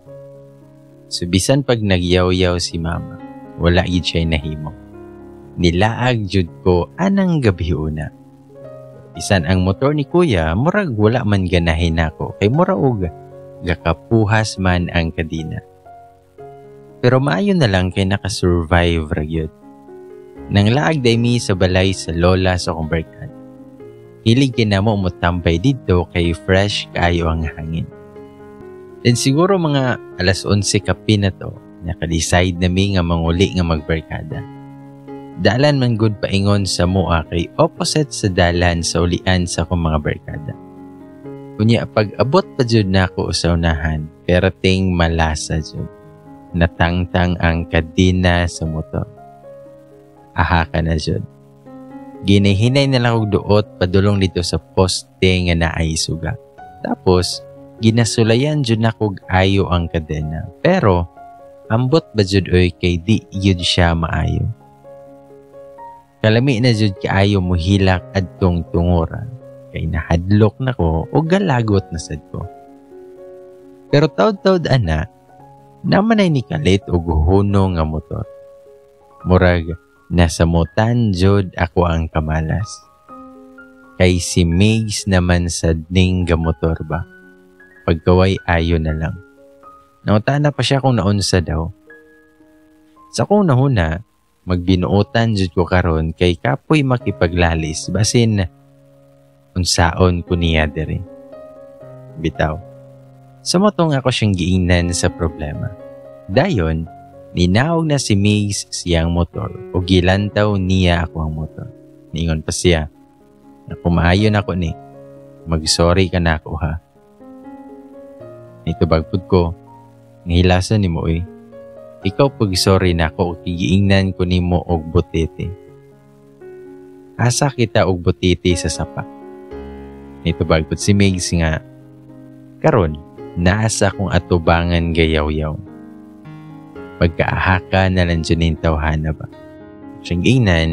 So bisan pag nagyaw-yaw si mama, wala gid siya nahimo. Nilaag jud ko anang gabi una. Bisan ang motor ni kuya, murag wala man ganahin ako kay murag gakapuhas man ang kadina. Pero maayo na lang kay nakasurvive ra gyud. Nang laag day mi sa balay sa lola sa akong barkada. Hilig kinamo umutambay dito kay fresh kaayo ang hangin. Then siguro mga alas 11 kapi na to, naka-decide na mi nga manguli nga magbarkada. Dalan man good paingon sa mua kay opposite sa dalan sa ulian sa akong mga barkada. Kunya pag abot pa jud nako sa unahan, perting malasa jud. Natangtang ang kadina sa motor. Aha ka na jud. Ginihinay na lang og duot padulong dito sa poste nga naay suga. Tapos ginasulayan jud nako ayo ang kadena. Pero ambot ba jud oy kay di yun siya maayo. Kalami na jud kaayo mo hilak adtong tunguran. Kay nahadlok nako o galagot na sad ko. Pero taud-taud ana, naman ay nikalit o guhuno nga motor. Murag nasa motan jud ako ang kamalas. Kay si Migs naman sad ning gamotor ba. Pagkaway ayo na lang. Nautana pa siya kung naunsa daw. Sa kong nahuna, magbinuotan jud ko karon kay kapoy makipaglalis basin unsaon ko niya diri. Bitaw. Sumotong ako siyang giingnan sa problema. Dayon, ninaog na si Migs siyang motor o gilantaw niya ako ang motor. Niingon pa siya, na kumaayon ako ni, mag-sorry ka na ako ha. Ito bagpud ko, ngahilasan ni mo eh. Ikaw pag-sorry na ako o kigiingnan ko ni mo og butete. Asa kita og butete sa sapa. Ito bagpud si Migs nga, karon, naasa kong atubangan gayaw-yaw. Pagkaahaka na lang dyan yung tawhana ba. Siyang ingnan,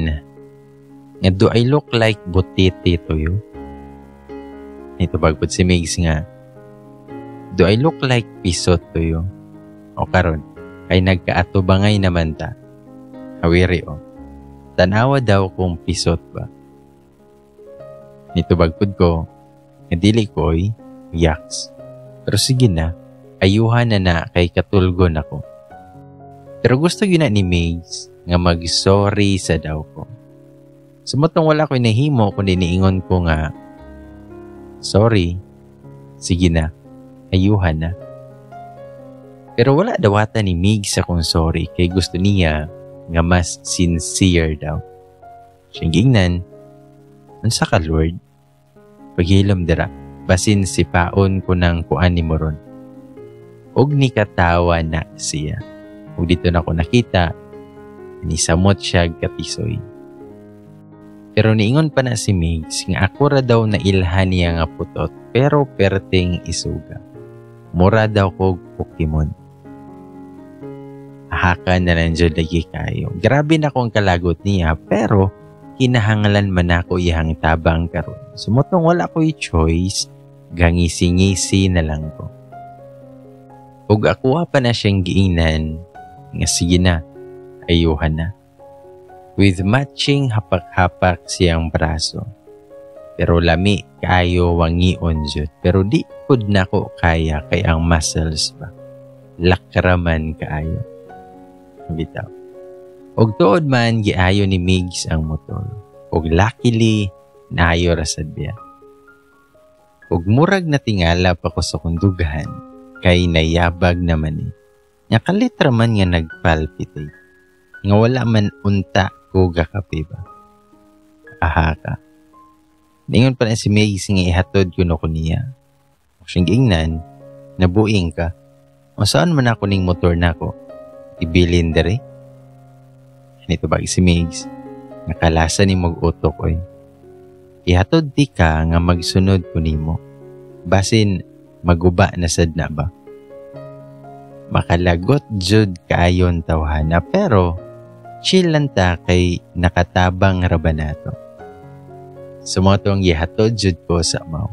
nga do I look like butete to you? Ito bagpud si Migs nga, do I look like pisot to you? O karon, ay nagkaatubangay naman ta. Hawiri o, tanawa daw kung pisot ba. Ito bagpud ko, nga dili ko ay yaks. Pero sige na, ayuhan na kay katulgon ako. Pero gusto yun na ni Migs nga mag-sorry sa daw ko. Sumutong wala ko inahimo kundi niingon ko nga, sorry, sige na, ayuhan na. Pero wala dawata ni Migs akong sorry kay gusto niya nga mas sincere daw. Siyang gingnan, unsa ka Lord? Paghilom dira. Basin si paon ko ng kuan ni Moron. Og ni katawa na siya. Og dito na ko nakita, nisamot siya katisoy. Pero niingon pa na si Migs nga ako ra daw na ilhan niya nga putot pero perting isuga. Mura daw kog Pokemon. Haka na lang dyan lagi kayo. Grabe na kong kalagot niya pero kinahangalan man ako ihang tabang karon. Sumutong wala ko'y choice, gangisi-ngisi na lang ko. Ug ako pa na siyang giingnan, nga sige na, ayuhan na. With matching hapak-hapak siyang braso. Pero lami kayo wangion jud. Pero di pud na ko kaya kay ang muscles ba. Lakraman kaayo. Bitaw. Og tuod man giayo ni Migs ang motor. Og luckily naayo ra sad biya. Og murag na tingala pa ko sa kundugahan kay nayabag naman eh. Nya kalitra man nga nagpalpitate. Nga wala man unta ko gakape ba. Aha ka. Ningon pa na si Migs nga ihatod ko no ko niya. O siyang ingnan, nabuing ka. O saan man ako ning motor na ko? Ibilin dere? Nito ba si Migs? Nakalasa ni mag-utok oy. Ihatod di ka nga magsunod ko nimo. Basin maguba na sad na ba? Makalagot jud kaayon tawhana pero chill lang ta kay nakatabang rabanato. Sumotong ihatod jud ko sa amaw.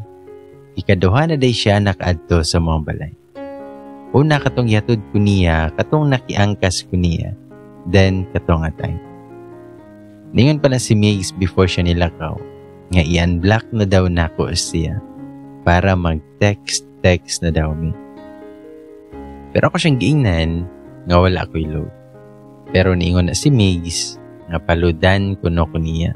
Ikaduha na day siya nakaadto sa mga balay. Una katong ihatod ko niya, katong nakiangkas ko niya. Then, kato nga time. Ningon pa na si Migs before siya nilakaw, nga i-unblock na daw nako siya para mag-text na daw mi. Pero ako siyang giingnan nga wala ako'y load. Pero niingon na si Migs nga paludan kuno ko niya.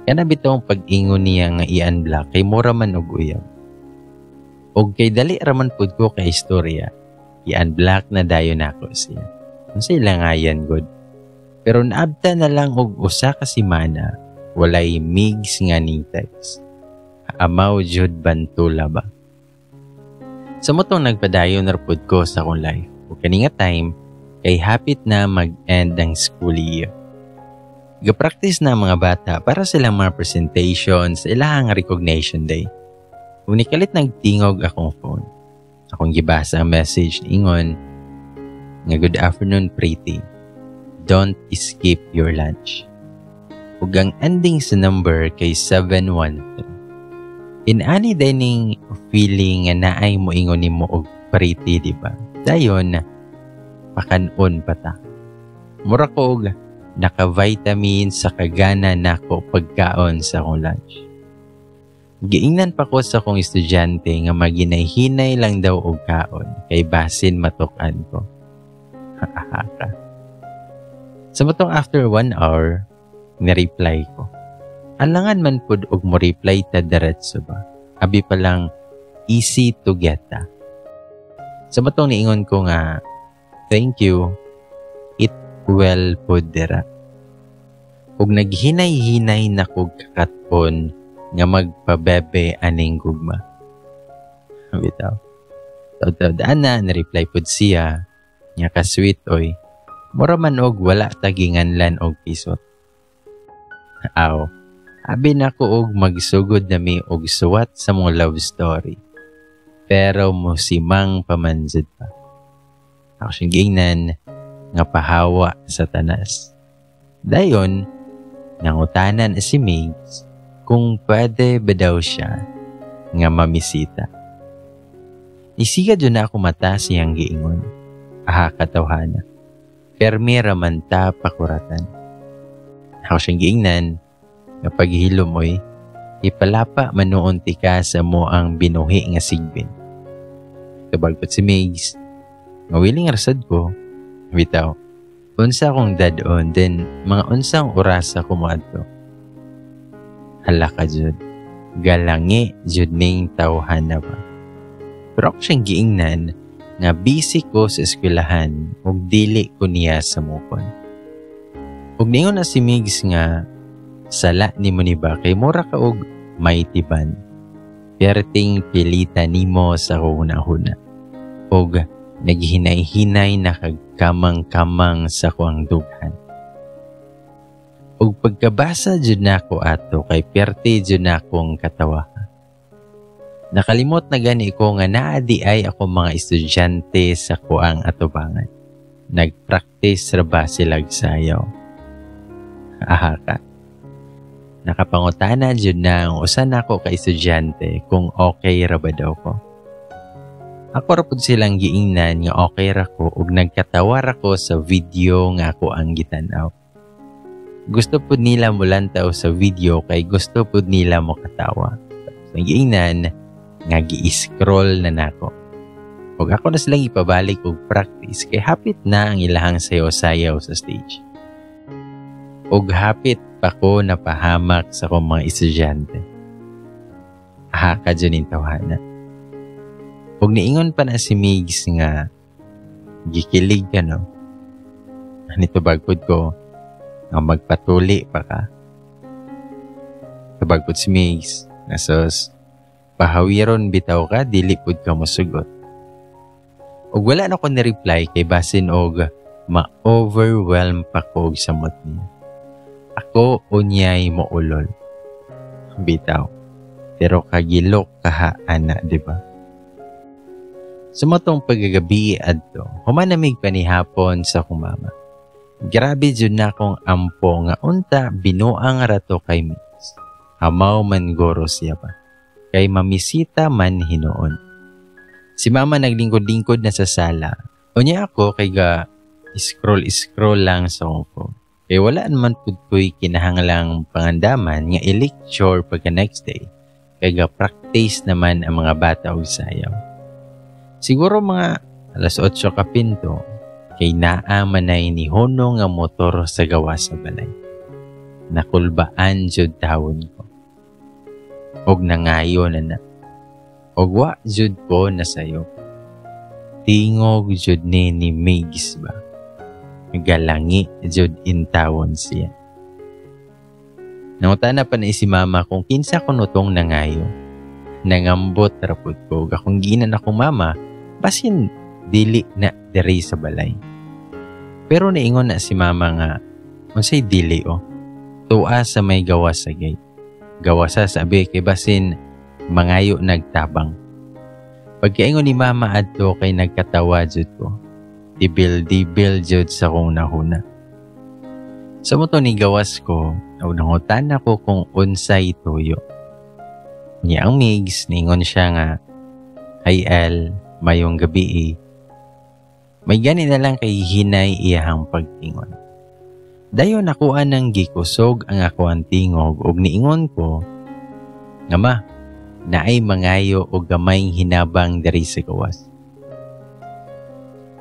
Kaya nabitong pag-ingon niya nga i-unblock kay mura man og uyab. Og kay dali raman pud ko kay istorya, i-unblock na dayon nako siya. Unsay langayan god. Pero naabta na lang og usa ka semana, walay Migs nga ning text. Amaw jud bantula ba. Sa motong nagpadayon na pud ko sa akong life. Ug kani nga time kay hapit na mag-end ang school year. Ga-practice na mga bata para silang mga presentation sa ilahang recognition day. Kung nikalit nagtingog akong phone, akong gibasa ang message ni Ingon nga good afternoon pretty. Don't skip your lunch. Ug ang ending sa number kay 713. Inani dining feeling nga naay mo ingon nimo og pretty, di ba? Dayon pakanon pa ta. Mura ko og naka-vitamin sa kagana nako pagkaon sa akong lunch. Giingnan pa ko sa akong estudyante nga maginay-hinay lang daw og kaon kay basin matukan ko. Sa matong after 1 hour, ni-reply ko. Alangan man pud og mo reply ta diretso ba? Abi pa lang easy to get ta. Sa matong niingon ko nga, thank you. Well po dira. Ug naghinay-hinay na kog kakatpon nga magpabebe aning gugma. Bitaw. Tawd-tawdaan na reply pod siya nga ka-sweet oy. Mura man og wala taginganlan og pisot. Aw. Abi na ko og magsugod na mi og suwat sa mong love story. Pero mo simang pamanjud pa. Ako siyang giingnan nga pahawa sa tanas. Dayon, nangutanan si Migs kung pwede ba daw siya nga mamisita. Isiga dyan na ako mata siyang giingon. Aha katawhana. Permi raman ta pakuratan. Ako siyang giingnan nga paghilom mo'y ipalapa manuon ti ka sa mo ang binuhi nga sigbin. Kabalpot si Migs, nga willing rasad ko, bitaw, unsa akong dadon, then mga unsang oras ako moadto. Hala ka jud, galangi jud ning tawhana ba. Pero ako siyang giingnan nga busy ko sa eskwelahan ug dili ko niya sa mukon. Ug ningon na si Migs nga sala nimo ni ba kay mura ka og may tiban. Perting pilita nimo sa hunahuna. Ug naghinay-hinay na kagkamang-kamang sa kuang dughan. Ug pagkabasa jud nako ato kay perte jud nakong katawa. Nakalimot na gani ko nga naadi ay ako mga estudyante sa kuang atubangan. Nagpractice ra ba sila sayaw? Aha ka. Nakapangutana jud na ang usa nako ka estudyante kung okay ra ba daw ko. Ako ra pud silang giingnan nga okay ra ko ug nagkatawa ra ko sa video nga ako ang gitanaw. Gusto pud nila mo lantaw sa video kay gusto pud nila mo katawa. So giingnan nga gi-scroll na nako. Ug ako na silang ipabalik og practice kay hapit na ang ilahang sayaw-sayaw sa stage. Ug hapit pa ko napahamak sa akong mga estudyante. Aha ka dyan yung tawhana. Ug niingon pa na si Migs nga gikilig ka no. Nito bagpod ko nga magpatuli pa ka. Kabagpod si Migs nga sos pahawiron bitaw ka dili pud ka mosugot. Ug wala na ko ni-reply kay basin og ma-overwhelm pa ko sa mot niya. Ako unyay mo ulol. Bitaw. Pero kagilok kaha ana, di ba? Sumotong pagagabi adto, humanamig pa ni hapon sa akong mama. Grabe jud na akong ampo nga unta binuang rato kay Migs. Hamaw man goro siya pa. Kay mamisita man hinuon. Si mama naglingkod-lingkod na sa sala. Unya ako kay ga scroll lang sa akong phone. Kaya wala naman pud ko'y kinahanglang pangandaman nga i-lecture pagka next day. Kaya practice naman ang mga bata og sayaw. Siguro mga alas 8 kapinto, kay naamanay ni Hono nga motor sa gawa sa balay. Nakulbaan jud tawon ko. Og nangayo na. Og wa jud ko nasayo. Tingog jud ni Migs ba? Galangi jud intawon siya. Nangutana pa na si mama kung kinsa ko nutong nangayo. Nangambot rapod ko. Akong ginan ako mama, basin dili na diri sa balay. Pero niingon na si mama nga, unsay dili o? Tuwa sa may gawas sa gate. Gawasa sabi kay basin mangayo nagtabang. Pagkaingon ni mama adto kay nagkatawa jud ko. Dibil jud sa kong nahuna. Sa mo to ni gawas ko, nangutan ako kung unsay tuyo. Niya ang Migs, ningon siya nga, "Ay El, mayong gabi May gani na lang kay hinay iyahang pagtingon. Dayon nakuha ng gikusog ang ako ang tingog ug niingon ko, nga ma, naay mangayo og gamay hinabang diri sa gawas.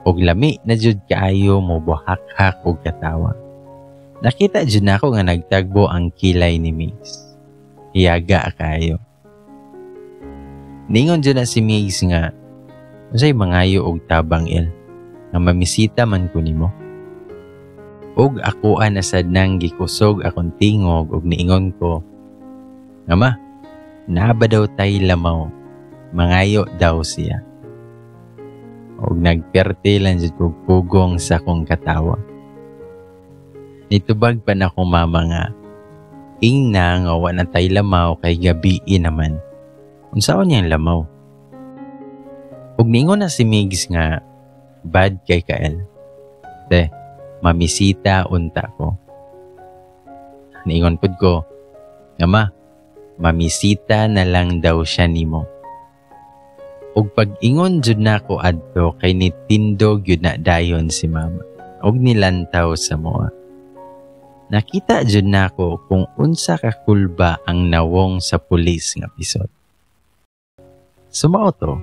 Og lami na jud kaayo mo buhak-hak og katawa. Nakita jud nako nga nagtagbo ang kilay ni Migs. Iyaga kayo. Ningon jud na si Migs nga, unsay mangayo og tabang El, nga mamisita man ko nimo. Og ako nasad nang gikusog akong tingog og niingon ko, nga ma, naaba daw tay lamaw, mangayo daw siya. Og nagperte lang jud kog pugong sa kong katawa. Nitubag pa na kong mama nga, ingna nga wala tay lamaw kay gabi naman. Unsaon niyang lamaw? Og ningon na si Migs nga, bad kay Kael. De, mamisita unta ko. Ningon pud ko, nga ma, mamisita na lang daw siya nimo. Og pag-ingon jud nako adto kay nitindog yun na dayon si mama. Og nilantaw sa moa. Nakita jud nako kung unsa ka kulba ang nawong sa pulis nga pisot. Sumao to,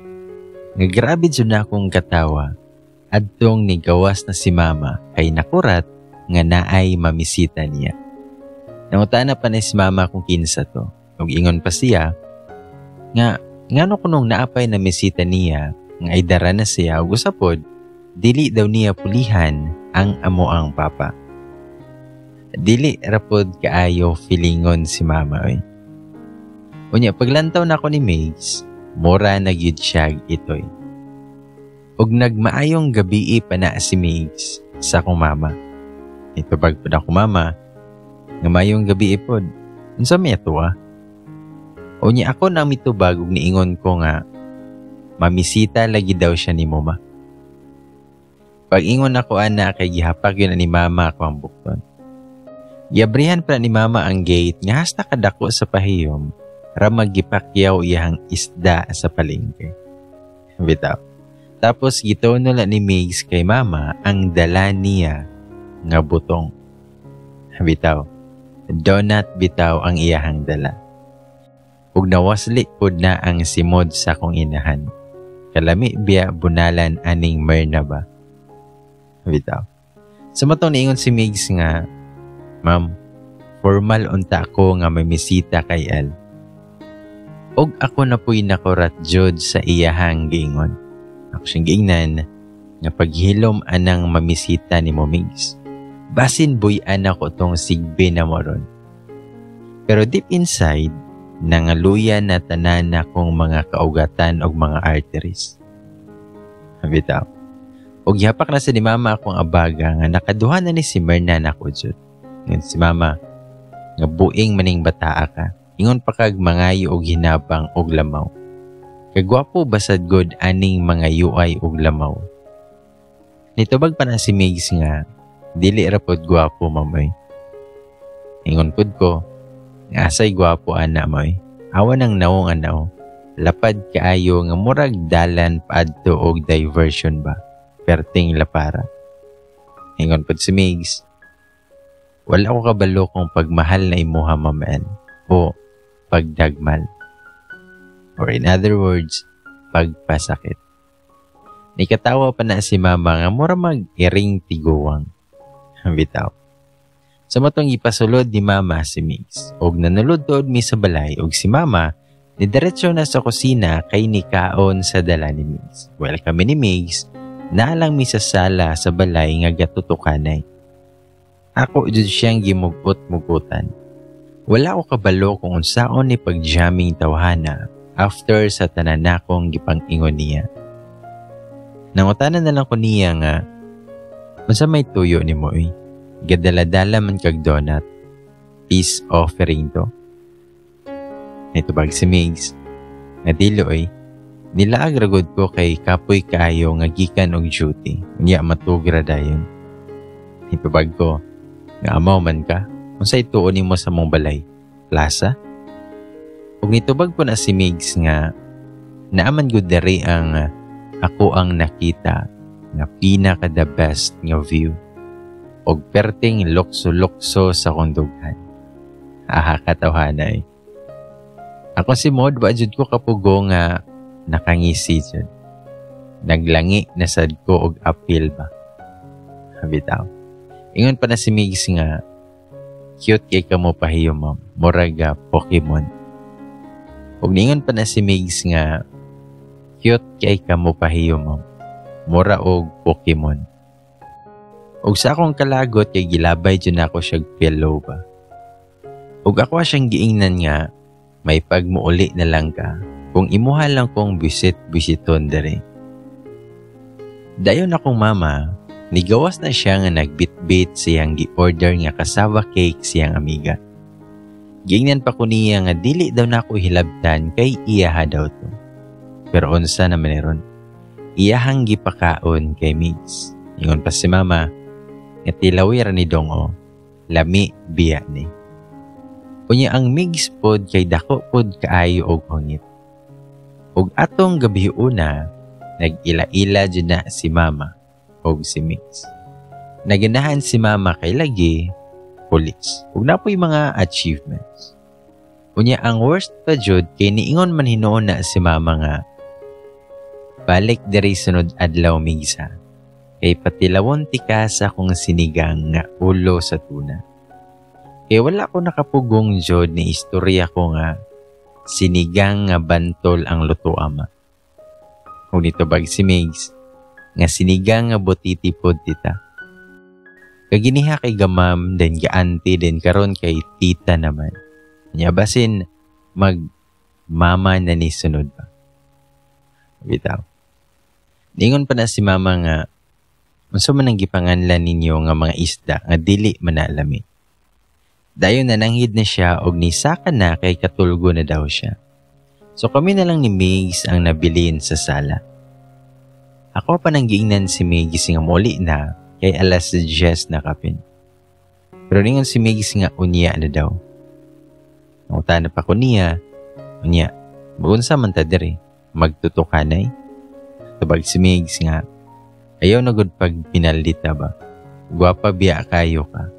nga grabe jud nakong katawa adtong nigawas na si mama kay nakurat nga naay mamisita niya. Nangutana pa na si mama kung kinsa to. Og ingon pa siya nga ngano kunong naapay na misita niya nga ay dara na siya ug usapod dili daw niya pulihan ang amo ang papa. Dili rapod kaayo feelingon si mama oy. Unya paglantaw na ako ni Migs, mura na gyud siya itoy. Og nagmaayong gabi pa na si Migs sa akong mama. Itubag pud ako mama, nga mayong gabi pod. Unsa may atuwa? Unya ako nang mitubag ug niingon ko nga mamisita lagi daw siya ni mama. Pag-ingon ako ana kay gihapag yun ni mama ako ang bukton. Giabrihan pa ni mama ang gate nga hasta kadako sa pahiyom ra magipakyaw iyang isda sa palengke. Bitaw. Tapos gitono la ni Migs kay mama ang dala niya nga butong. Bitaw. Donut bitaw ang iyahang dala. Ug nawasli pud na ang simod sa kong inahan. Kalami biya bunalan aning Myrna ba? Bitaw. Sa matong niingon si Migs nga, Ma'am, formal unta ako nga may misita kay El. Og ako na po'y nakurat jud sa iyahang giingon. Ako siyang giingnan nga paghilom anang mamisita ni mo Migs. Basin boy anak ko tong sigbe na moron. Pero deep inside, nangaluyan na tanan akong mga kaugatan og mga arteries. Bitaw. Og gihapak na sa ni mama akong abaga nga nakaduha na ni si Myrna nako jud. Ngan si mama nga buing maning bataa ka. Ingon pa kag mangayo og hinabang og lamaw. Kagwapo basad god aning mga UI og lamaw. Nitubag pa na si Migs nga dili ra pod gwapo mamay. Ingon pud ko nga asay gwapo ana moy. Awan ang nawong anaw. Lapad kaayo nga murag dalan paadto og diversion ba. Perting lapara. Ingon pod si Migs, wala ko kabalo kung pagmahal na imuha mamael o pagdagmal. Or in other words, pagpasakit. Nikatawa pa na si mama nga mura mag-iring tiguwang. Bitaw. Sa matong ipasulod ni mama si Migs, og nanulod mi sa balay, og si mama nidiretso na sa kusina kay nikaon sa dala ni Migs. Well, kami ni Migs, naalang mi sa sala sa balay nga gatutukanay. Ako jud siyang gimugot-mugutan. Wala ko kabalo kung unsaon ni pag-jamming tawhana after sa tanan akong gipang-ingon niya. Nangutanan na lang ko niya nga, unsa may tuyo ni mo eh? Gadala-dala man kag donut. Peace offering to. Ito bag si Migs. Nga dilo eh. Nilaag ragod ko kay kapoy kaayo nga gikan og duty. Niya matugra dayon. Ito bag ko. Nga amaw man ka. Unsay tuon nimo sa mong balay? Plaza? Ug nitubag ko na si Migs nga naaman gud diri ang ako ang nakita nga pinaka the best nga view. Og perting lukso-lukso sa kondughan. Katawhanay. Ako si Mod, wajud ko kapugo nga nakangisi dyan. Naglangi na sad ko og apil ba. Habitaw. Ingon pa na si Migs nga, cute kay ka mo pahiyo ma'am. Moraga Pokemon. Og ningon pa na si Migs nga, cute kay ka mo pahiyo ma'am. Mura og Pokemon. Og sa akong kalagot kay gilabay dyan ako siyag pillow ba. Og ako siyang giingnan nga, may pagmuuli na lang ka kung imuha lang kong bisit-bisiton dere. Dayon akong mama, nigawas na siya nga nagbit-bit siyang gi-order nga cassava cake siyang amiga. Giingnan pa ko niya nga dili daw na ako hilabtan kay iyaha daw to. Pero unsa naman ron, iyahang gipakaon kay Migs. Ingon pa si mama, nga tilawira ni Dongo, lami biya ni. Unya ang Migs pod kay dako pod kaayo og hungit. Og atong gabi una, nag-ila-ila dyan na si mama og si Migs. Naganahan si mama kay lagi, pulis. Ug napoy mga achievements. Unya ang worst pa jud kay niingon man hinuon na si mama nga, balik diri sunod adlaw Migsa. Kay patilawon ti ka sa kong sinigang nga ulo sa tuna. Kay wala ko nakapugong jod ni istorya ko nga sinigang nga bantol ang luto ama. Kung nito bag si Migs, nga sinigang nga butiti pod tita. Kaginiha kay gamam, den ga-auntie, den karon kay tita naman. Nya basin mag-mama na ni sunod pa. Bitaw. Ningon pa na si mama nga, unsa man ang gipanganlan ninyo nga mga isda nga dili manalami. Dayon na nanghid na siya og nisaka na kay katulgo na daw siya. So kami na lang ni Migs ang nabilin sa sala. Ako pa nang giingnan si Migs nga muli na kay alas 10 na kapin. Pero ningon si Migs nga unya na daw. Nangutan na pa ko niya, unya, magunsa man ta diri, magtutukanay. Tabag si Migs nga, ayaw na gud pag pinaldita ba? Guwapa biya kayo ka.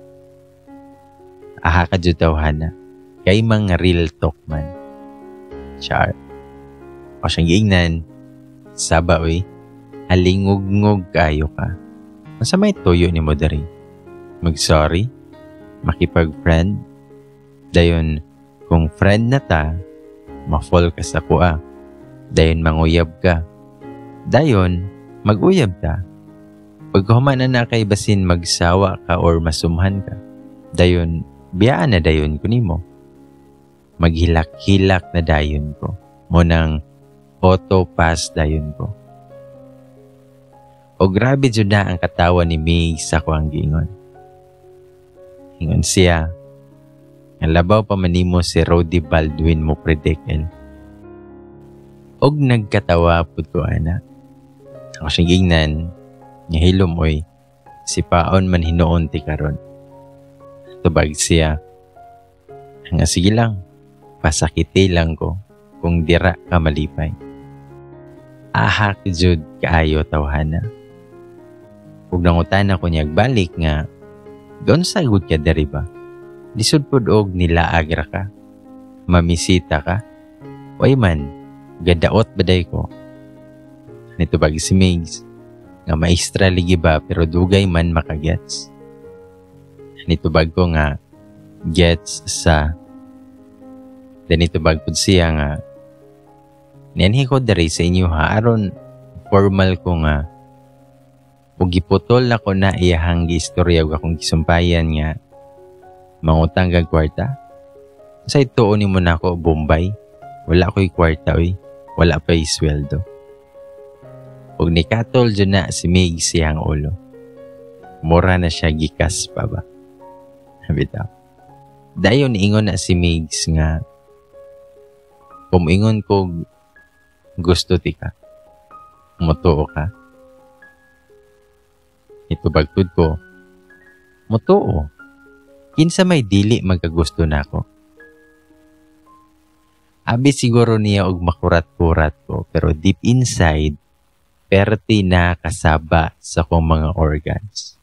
Ka jud tawhana. Kay mga real talk man. Char. O siyang giingnan. Saba oy. Halingog-ngog kayo ka. Masa may tuyo ni mo dari? Mag-sorry? Makipag-friend? Dayon, kung friend na ta, ma-fall ka sa kuha. Dayon, manguyab ka. Dayon, mag-uyab ta. Pag humanan na kay basin magsawa ka or masumhan ka, dayon, biyaan na dayon ko nimo. Maghilak-hilak na dayon ko. Mo nang auto-pass dayon ko. O grabe dyan na ang katawa ni Migs sa kuang gingon. Ingon siya, ang labaw pa manimo si Rody Baldwin mo predikel. Og nagkatawa pud ko ana. Ako siyang gingnan, nga hilom oy, si paon man hinuon ti karon. Tubag siya, nga sige lang, pasakiti lang ko kung dira ka malipay. Ahak jud kaayo tawhana. Ug nangutan ako niya balik nga, doon sa good ka dari ba? Lisod pod og nilaag ra ka. Mamisita ka. Way man, gadaot baday ko. Nito bagi si Migs, nga maestra ligi ba pero dugay man makagets. Nito bag ko nga, gets sa. Danito bag pod siya nga, nenhi ko dari sa inyo ha, aron formal ko nga, ug giputol na ko na iyahang gistorya ug akong gisumpayan nga, mangutang kag kwarta. Sa ituon mo na ako, Bombay. Wala ko'y kwarta, oy. Wala pa'y sweldo. Ug nikatol dyan na si Mig siyang ulo. Mura na siya gikas pa ba? Bitaw. Dayon ingon na si Migs nga, kung ingon ko gusto ti ka, mutuo ka. Ito bagtod ko, mutuo. Kinsa may dili magkagusto na ako. Abi siguro niya og makurat-kurat ko, pero deep inside, perti na kasaba sa kong mga organs.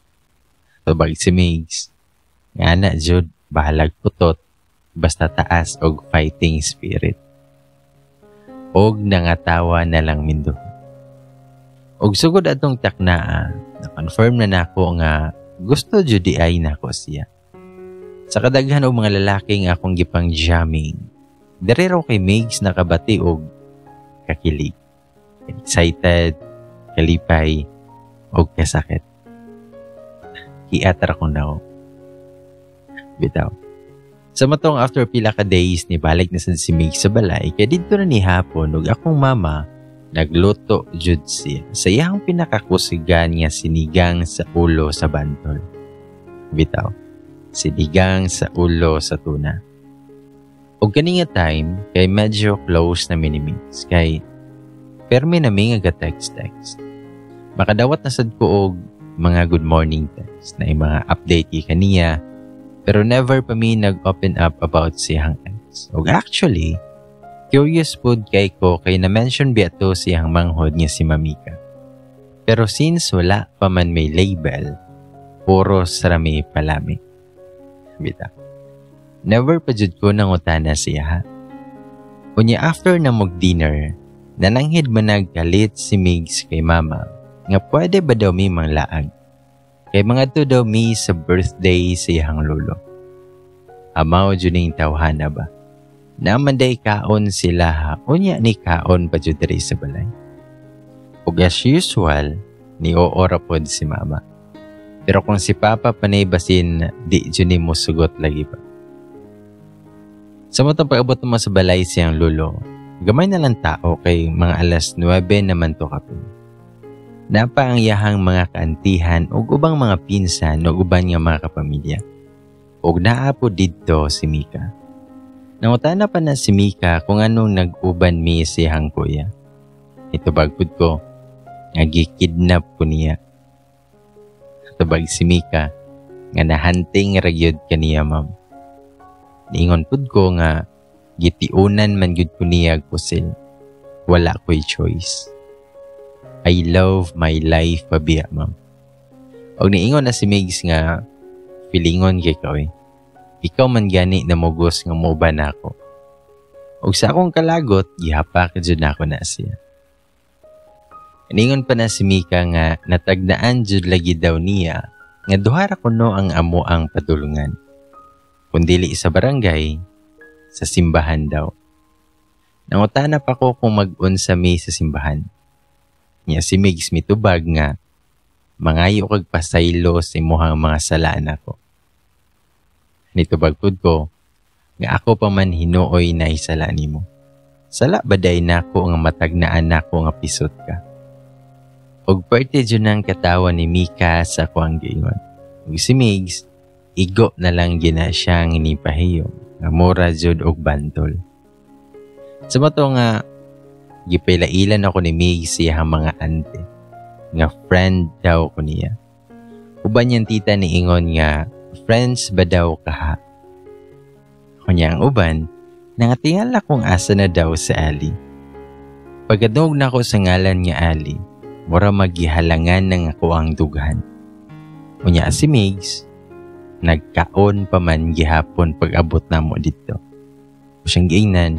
So bag si Migs, nga na jud bahalag putot, basta taas og fighting spirit. Og nangatawa na lang mindo. Og sugod atong taknaa, na-confirm na nako nga gusto jud di ay nako siya. Sa kadaghan og mga lalaki nga akong gipang jamming, dere raw kay Migs nakabati og kakilig, excited, kalipay, og kasakit. Hiatra ko na. Bitaw. Sa matong after pila ka days ni balik na si Migs sa balay, kaya dito na ni hapon ug akong mama nagluto jud siya sa iyang pinakakusigan nga sinigang sa ulo sa bantol. Bitaw. Sinigang sa ulo sa tuna. Og kani nga time kay medyo close na mini-Migs kay permi na mi nga text. Makadawat na sad ko og mga good morning text na mga update kaniya, pero never pa mi nag-open up about siyang ex. Og actually, curious pod kay ko kay na-mention biato siyang manghod niya si Mamika. Pero since wala pa man may label, puro sarami palami. Bita. Never pa jud ko nangutana siya ha. Unya after na mag-dinner, nananghid man nagkalit si Migs kay mama nga pwede ba daw mi manglaag. Kay mga to daw mi sa birthday sa iyang lolo. Amaw juning tawhana ba? Naman day kaon sila ha. Unya ni kaon pa jud diri sa balay. Ug as usual, ni oora pod si mama. Pero kung si papa panay basin, di jud ni mo sugot lagi pa. Sa matang pag-abot naman sa balay siyang lolo, gamay na lang tao kay mga alas 9 naman to kapin. Napa ang iyahang mga kaantihan o ubang mga pinsan o uban nga mga kapamilya. O naapo dito si Mika. Nangutana pa na si Mika kung anong nag-uban mi siyang kuya. Ito bagpud ko, nagikidnap ko niya. Ito bag si Mika, nga nahanting ragyod kaniya ma'am. Niingon pud ko nga, gitiunan man gyud ko niya pusil. Wala ko'y choice. I love my life pabiya, ma'am. Og niingon na si Migs nga, pilingon kay ko eh. Ikaw man gani na mugos nga moba na ako. Og sa akong kalagot, gihapak jud na ako na siya. Niingon pa na si Mika nga, natagnaan jud lagi daw niya, nga duhara ko no ang amo ang padulungan. Kundili sa barangay, sa simbahan daw. Nangutana pa ko kung mag-unsa mi sa simbahan. Nya si Migs mitubag nga, mangayo kag pasaylo sa imuhang mga salaan ako. Nitubag pud ko, nga ako pa man hinuoy na isala nimo. Sala baday nako nga matagnaan nako nga pisot ka. Og parte dyan ang katawan ni Mika sa kuang giingon. Ug si Migs, igo na lang gina siyang inipahiyo, nga mura jud og bantol. Sa mato nga, gipailailan ako ni Migs siyang mga ante, nga friend daw ko niya. Uban niyang tita ni ingon nga, friends ba daw kaha? Kunya ang uban, nangatingala kong asa na daw sa Ali. Pagkadungog na ko sa ngalan niya Ali, mura maghihalangan ng ako ang dughan. Unya si Migs, nagkaon pa man gihapon pag-abot na mo dito. O siyang giingnan,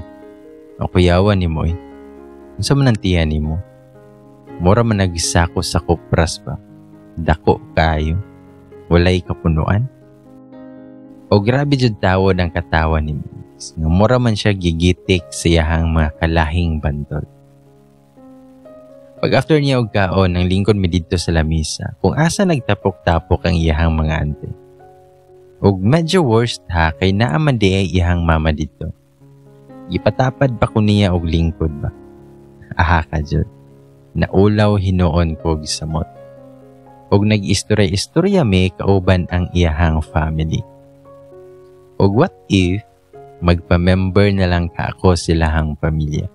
o kuyawan ni mo eh. Unsa man ang tiyan ni mo? Mura man nagisako sa kopras ba? Dako kayo. Walay kapunuan. O grabe jud tawod ang katawan ni Migs. Nga mura man siya gigitik sa iyahang mga kalahing bantol. Pag after niya og kaon, ang lingkod mi dito sa lamisa, kung asa nagtapok-tapok ang iyahang mga ante. Og medyo worst ha, kay naaman di ay iyahang mama dito. Ipatapad pa ko niya og lingkod ba? Aha ka jud. Naulaw hinoon ko gisamot. Og nag-istorya-istorya mi kauban ang iyahang family. Og what if magpa-member na lang ka ako silahang pamilya?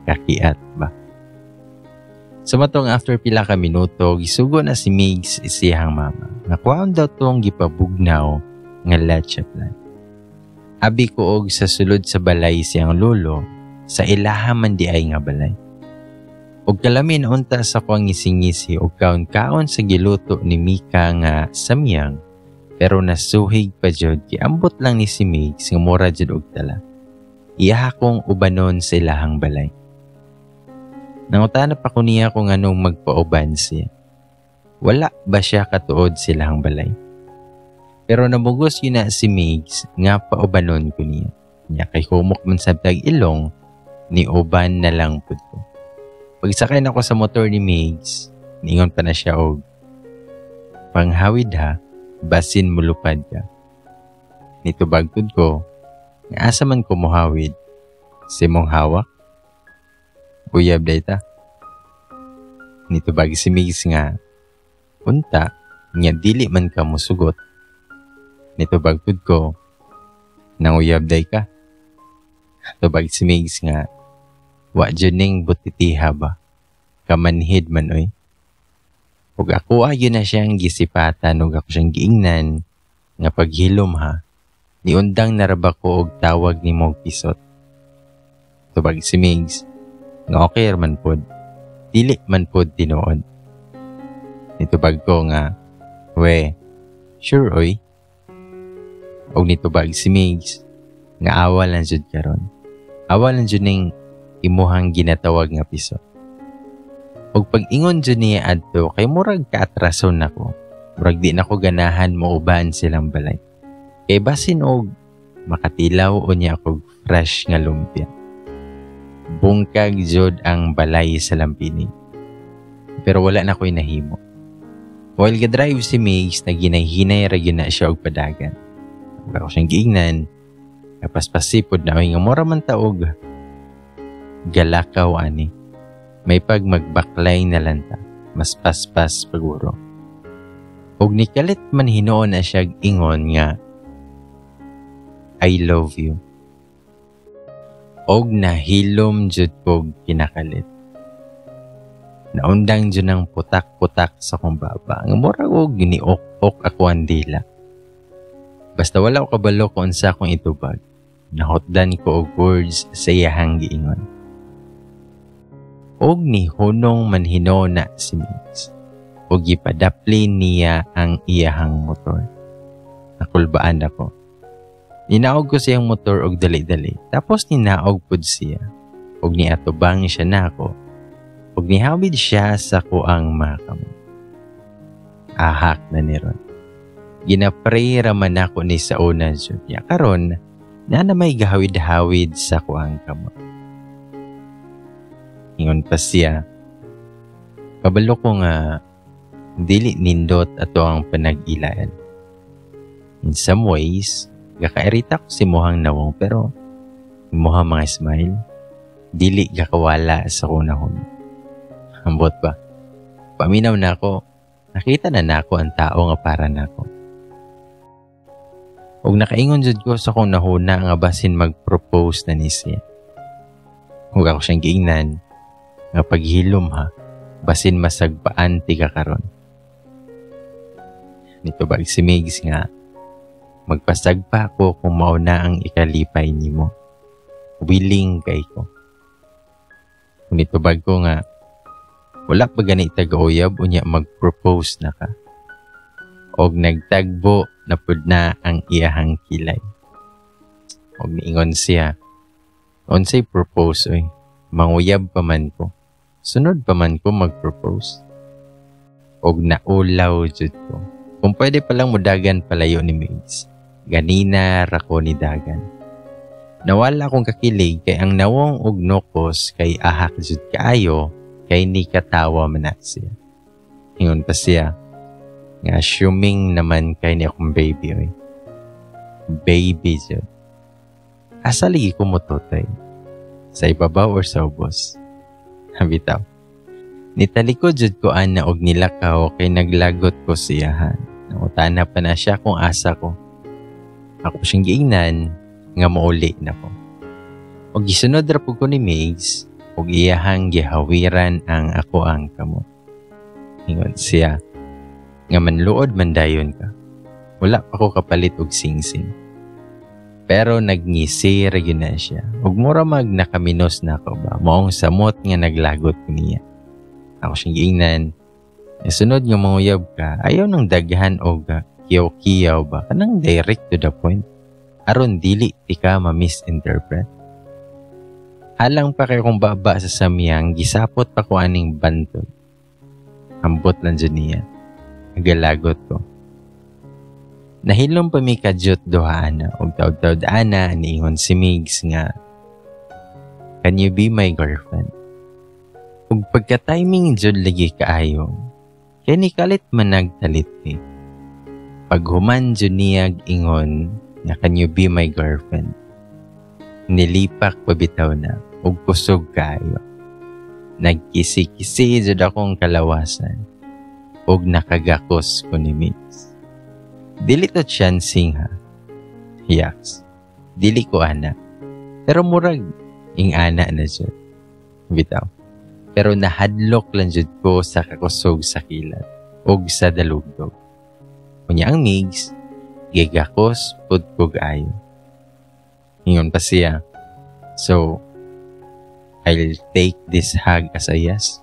Kakiat ba? Sumatong after pila ka minuto, gisugo na si Migs isiyang mama. Nakuhaan daw tong gipabugnaw nga leche plan. Abi ko og sa sulod sa balay siyang lolo, sa ilaha man di ay nga balay. Og kalamin unta sa kuang ngisi-ngisi og kaon-kaon sa giluto ni Mika nga samyang, pero nasuhig pa jud kiambot lang ni si Migs nga mura jud og tala. Iyaha kong ubanon sa ilahang balay. Nangutana pa ko niya kung anong magpauban siya. Wala ba siya katuod silang balay? Pero namugos yun na si Migs nga paubanon ko niya. Niya kay humok man sa ilong, ni uban na lang po ko. Pagsakay na ko sa motor ni Migs, ningon pa na siya og, panghawid ha, basin mulupad ka. Nitubag ko, nga asa man ko muhawid, si mong hawak? Uyab dayta. Nitubag si Migs nga, unta, nga dili man ka musugot. Nitubag ko, nang uyab day ka. Tubag si Migs nga, wa dyan butitiha ba? Kamanhid man oy. Ug ako ayon na siyang gisipatan ug ako siyang giingnan nga paghilom ha. Niundang naraba ko og tawag ni mong pisot. Tubag si Migs, nga okay man pod, dili man pod tinuod. Nitubag ko nga, we, sure oy. Og nitubag si Migs, nga awal lang jud karon. Awal lang jud ning imuhang ginatawag nga piso. Og pag-ingon jud niya adto, kay murag kaatrason nako. Murag di nako ganahan mo uban silang balay. Kay basin og makatilaw o niya ako fresh nga lumpia. Bungkag jud ang balay sa lampinig. Pero wala na ko'y nahimo. While ga-drive si Migs, naghinay-hinay ra gyud na siya og padagan. Ako siyang giingnan, kapaspasipod na nga mura man taog. Galakaw ani. May pag magbaklay na lanta, mas paspas paguro. Og nikalit man hinoon na siya ingon nga, I love you. Og nahilom jud kog kinakalit. Naundang jud ng putak-putak sa kong baba. Ang mura og giniok-ok ako ang dila. Basta wala ko kabalo kung unsa kong itubag. Nahotdan ko og words sa iyahang giingon. Og ni hunong manhino na si Migs. Og gipadapli niya ang iyahang motor. Nakulbaan ako. Ninaog ko siyang motor og dali-dali. Tapos ninaog pud siya. Og niatubang siya na ako. Og nihawid siya sa kuang makam. Ahak na ni Ron. Ginapray raman ako ni sa una jud niya. Karon, na may gahawid-hawid sa kuang kamo. Ingon pa siya. Kabalo ko nga dili nindot ato ang panag-ilaan. In some ways, gakairita ko si Mohang nawong pero Mohang mga smile, dili gakawala sa kunahon. Ambot ba? Paminaw na ako, nakita na nako ang tao nga para nako. Og nakaingon jud ko sa kong nahuna nga basin mag-propose na ni siya. Ug ako siyang giingnan nga paghilom ha, basin masagpaan ti ka karon. Nitubag si Migs nga, magpasagpa ko kung mauna ang ikalipay nimo. Willing kay ko. Kung nitubag ko nga, wala pa gani taga-uyab unya mag-propose na ka. og nagtagbo na pud na ang iyahang kilay. Og niingon siya, unsay propose oy, manguyab pa man ko. Sunod pa man ko mag-propose. Og naulaw jud ko. Kung pwede palang mudagan palayo ni Migs, ganina rako ni dagan. Nawala akong kakilig kay ang nawong og nokos kay ahak jud kaayo kay ni katawa man na siya. Ingon pa siya, nga assuming naman kay ni akong baby oy. Baby jud. Asa lagi ko mototoy? Sa ibabaw or sa ubos? Habitaw. Nitalikod jud ko ana og nilakaw kay naglagot ko siyahan. Nangutana pa na siya kung asa ko. Ako siyang giingnan nga mauli na ko. Og gisunod ra pud ko ni Migs og iyahang gihawiran ang ako ang kamot. Ingon siya nga manluod man dayon ka. Wala pa ko kapalit og singsing. Pero nagngisi ra gyud na siya. Ug mura mag nakaminos na ko ba maong samot nga naglagot ko niya. Ako siyang giingnan. Sunod nga manguyab ka, ayaw nang daghan o kiyaw-kiyaw ba? Kanang direct to the point. Aron dili ti ka ma-misinterpret. Halang pa kay kung baba sa samyang, gisapot pa ko aning bantod. Ambot lang dyan niya. Nagalagot ko. Nahilom pa mi kadyot dohaana o taud-taud ana niingon si Migs nga, can you be my girlfriend? Ug pagka-timing jud lagi kaayo, kaya ni kalit man nagtalit eh. Paghuman jud niyag ingon na can you be my girlfriend? Nilipak pabitaw na ug kusog kaayo. Nagkisi-kisi jud akong kalawasan ug nakagakos ko ni Migs. Dili to chancing ha. Yaks. Dili ko ana. Pero murag ing ana na jud. Bitaw. Pero nahadlok lang jud ko sa kakusog sa kilat ug sa dalugdog. Kunya ang Migs, gigakos pud kog ayo. Ingon pa siya, so, I'll take this hug as a yes.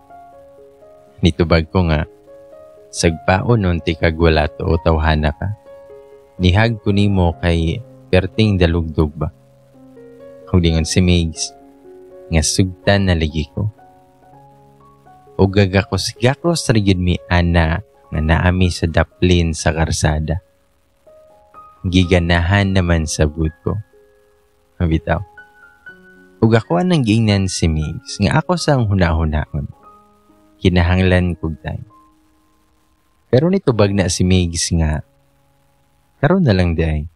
Nitubag ko nga, sagpaon nun ti kagwala to o tawhana ka. Nihag ko nimo kay perting dalugdog ba? Hulingon si Migs, nga sugtan na lagi ko. O gagakos-gakos rigid mi ana nga naami sa daplin sa karsada. Giganahan naman sa bud ko. Mabitaw. Ug ako anang giingnan si Migs nga ako sang hunahunahon. Kinahanglan kog time. Pero nitubag na si Migs nga karon na lang day.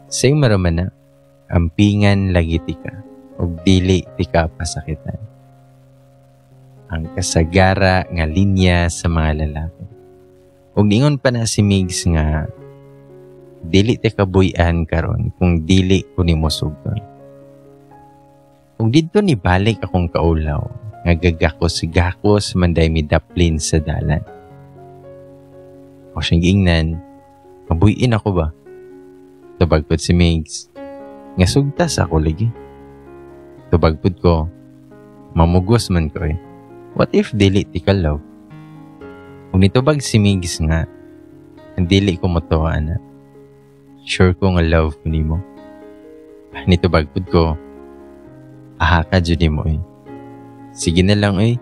Say maraman na ampingan lagi tika ug dili tika pasakitan. Ang kasagara nga linya sa mga lalaki. Ug ningon pa na si Migs nga dili te kabuy-an karon kung dili ko nimo sugton. Ug didto ni balik akong kaulaw nga gagakos-gakos manday mi daplin sa dalan. O siyang giingnan, mabuyin ako ba? Tubagpod si Migs, nga sugtas ako lagi. Tubagpod ko, mamugos man ko eh. What if dili ti ka love? Kung nitubag si Migs nga, ang dili ko motoa na. Sure ko nga love ko nimo. Nitubagpod ko, aha ka jud nimo eh. Sige na lang eh.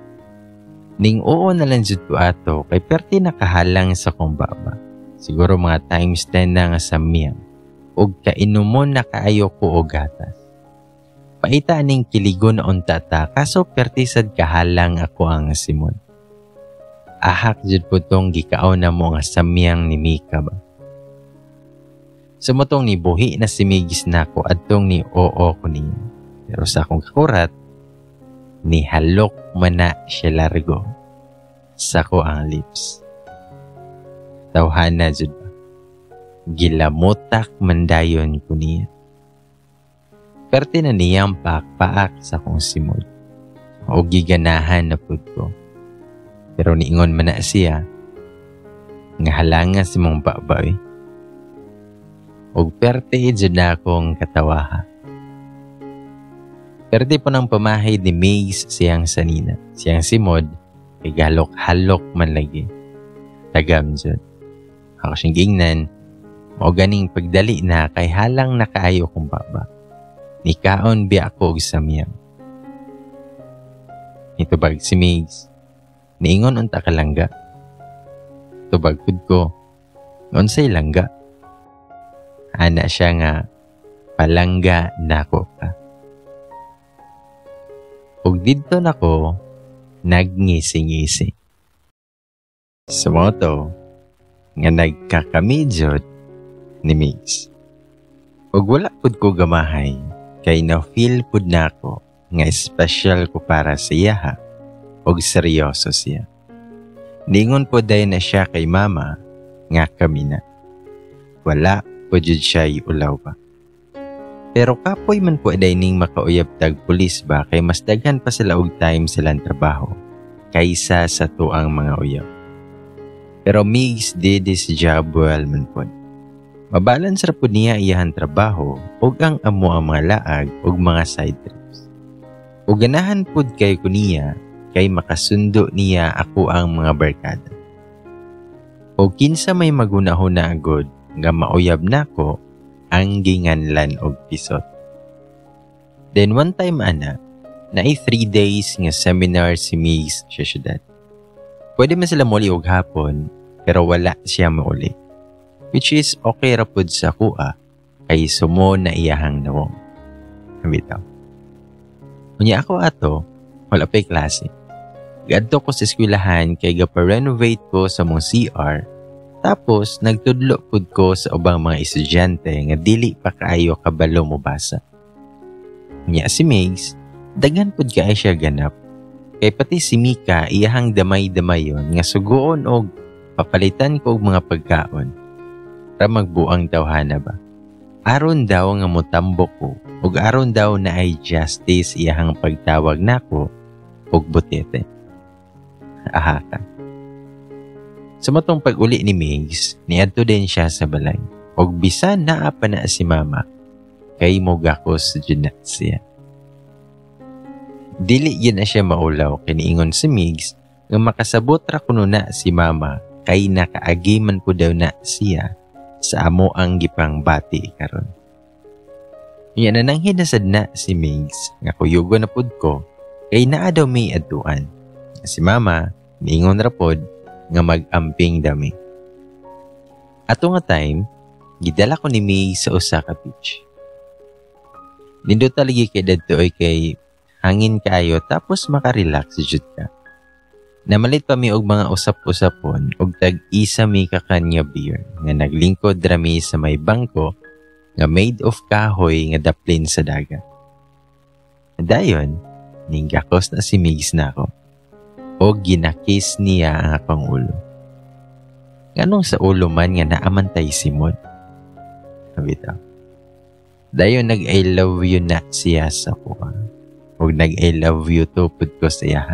Ning oo na lang jud ko ato, kay perti nakahalang sa kong baba. Siguro mga times 10 na nga sa miyang. Ug kainumon na kaayo ko og gatas. Paita ning kiligon unta ta, kaso pertisad kahalang ako ang simon. Ahak jud po tong gikaaw na mo nga samyang ni Mika ba. Sumutong ni buhi na si Migs nako adtong ni oo ko niya. Pero sa akong kakurat, ni halok man na siya largo sa ko ang lips. Tawhana jud ba. Gilamotak mandayon ko niya. Perte na niyang paak sa kong simod. O giganahan na pud ko. Pero niingon man na siya, nga halanga si mong babaw. Og perte jud na akong katawaha. Perte po ng pamahay ni Migs siyang sanina. Siyang simod, kay galok-halok man lagi. Tagam jud. Ako siyang gingnan, mao ganing pagdali na kay halang nakaayo kong baba. Nikaon biya ako og samyang. Itubag si Migs, niingon unta ka langga. Tubag pud ko, unsay langga? Ana siya nga, palangga nako ka. Ug didto nako, nagngisi-ngisi. Sumoto, nga nagkakamidyot ni Migs. Ug wala pud ko gamahay, kay na-feel pud nako nga special ko para sa iya ug seryoso siya. Ningon po dayon na siya kay mama nga kami na. Wala po jud siya iulaw pa. Pero kapoy man po ning makauyab tag pulis ba kay mas daghan pa sila og time silang trabaho kaysa sa tuang mga uyab. Pero Migs did his job well man po. Mabalance ra po niya iyang trabaho ug ang amo ang mga laag ug mga side trips. Ug ganahan pud kay ko niya kay makasundo niya ako ang mga barkada. O kinsa may magunahuna agod nga mauyab nako ang ginganlan og pisot. Then one time naay 3 days nga seminar si Migs sa syudad. Pwede man sila muli og hapon pero wala siya mauli. Which is okay ra pud sa kuha kay sumo na iyahang nawong. Bitaw. Unya ako ato, wala pa'y klase. Gadto ko sa eskwelahan kay gapa-renovate ko sa mong CR. Tapos, nagtudlo pud ko sa ubang mga estudyante nga dili pa kaayo kabalo mo basa. Nya si Migs, daghan pud kaay siya ganap. Kay pati si Mika iyahang damay-damayon nga sugoon og papalitan ko og mga pagkaon. Para magbuang tawhana ba? Aron daw nga motambok ko ug aron daw na ay justice iyahang pagtawag nako og butete. Aha ka. Sa matong pag-uli ni Migs, niadto din siya sa balay. Og bisan naa pa na si mama, kay mogakos jud na siya. Dili yun na siya maulaw kiniingon si Migs nga makasabot ra kuno na si mama kay nakaagi man po daw na siya sa amo ang gipang bati karon. Yan na nang hinasad na si Migs nga kuyugo na pud ko kay naa daw may aduan. Si mama, niingon ra pod nga mag-amping dami. Ato nga time, gidala ko ni Migs sa usa ka beach. Nindot taligi kay dadto ay kay hangin kayo tapos makarelax jud ka. Namalit pa mi og mga usap-usapon og tag-isa mi ka kanya beer nga naglingkod rami sa may bangko nga made of kahoy nga daplin sa dagat. Dayon, ninggakos na si Migs nako. O ginakis niya ang akong ulo. Nganong sa ulo man nga naamantay si Mod? Bitaw. Dayon nag-I love you na siya sa kuha. Huwag nag-I love you to pud ko sa iya.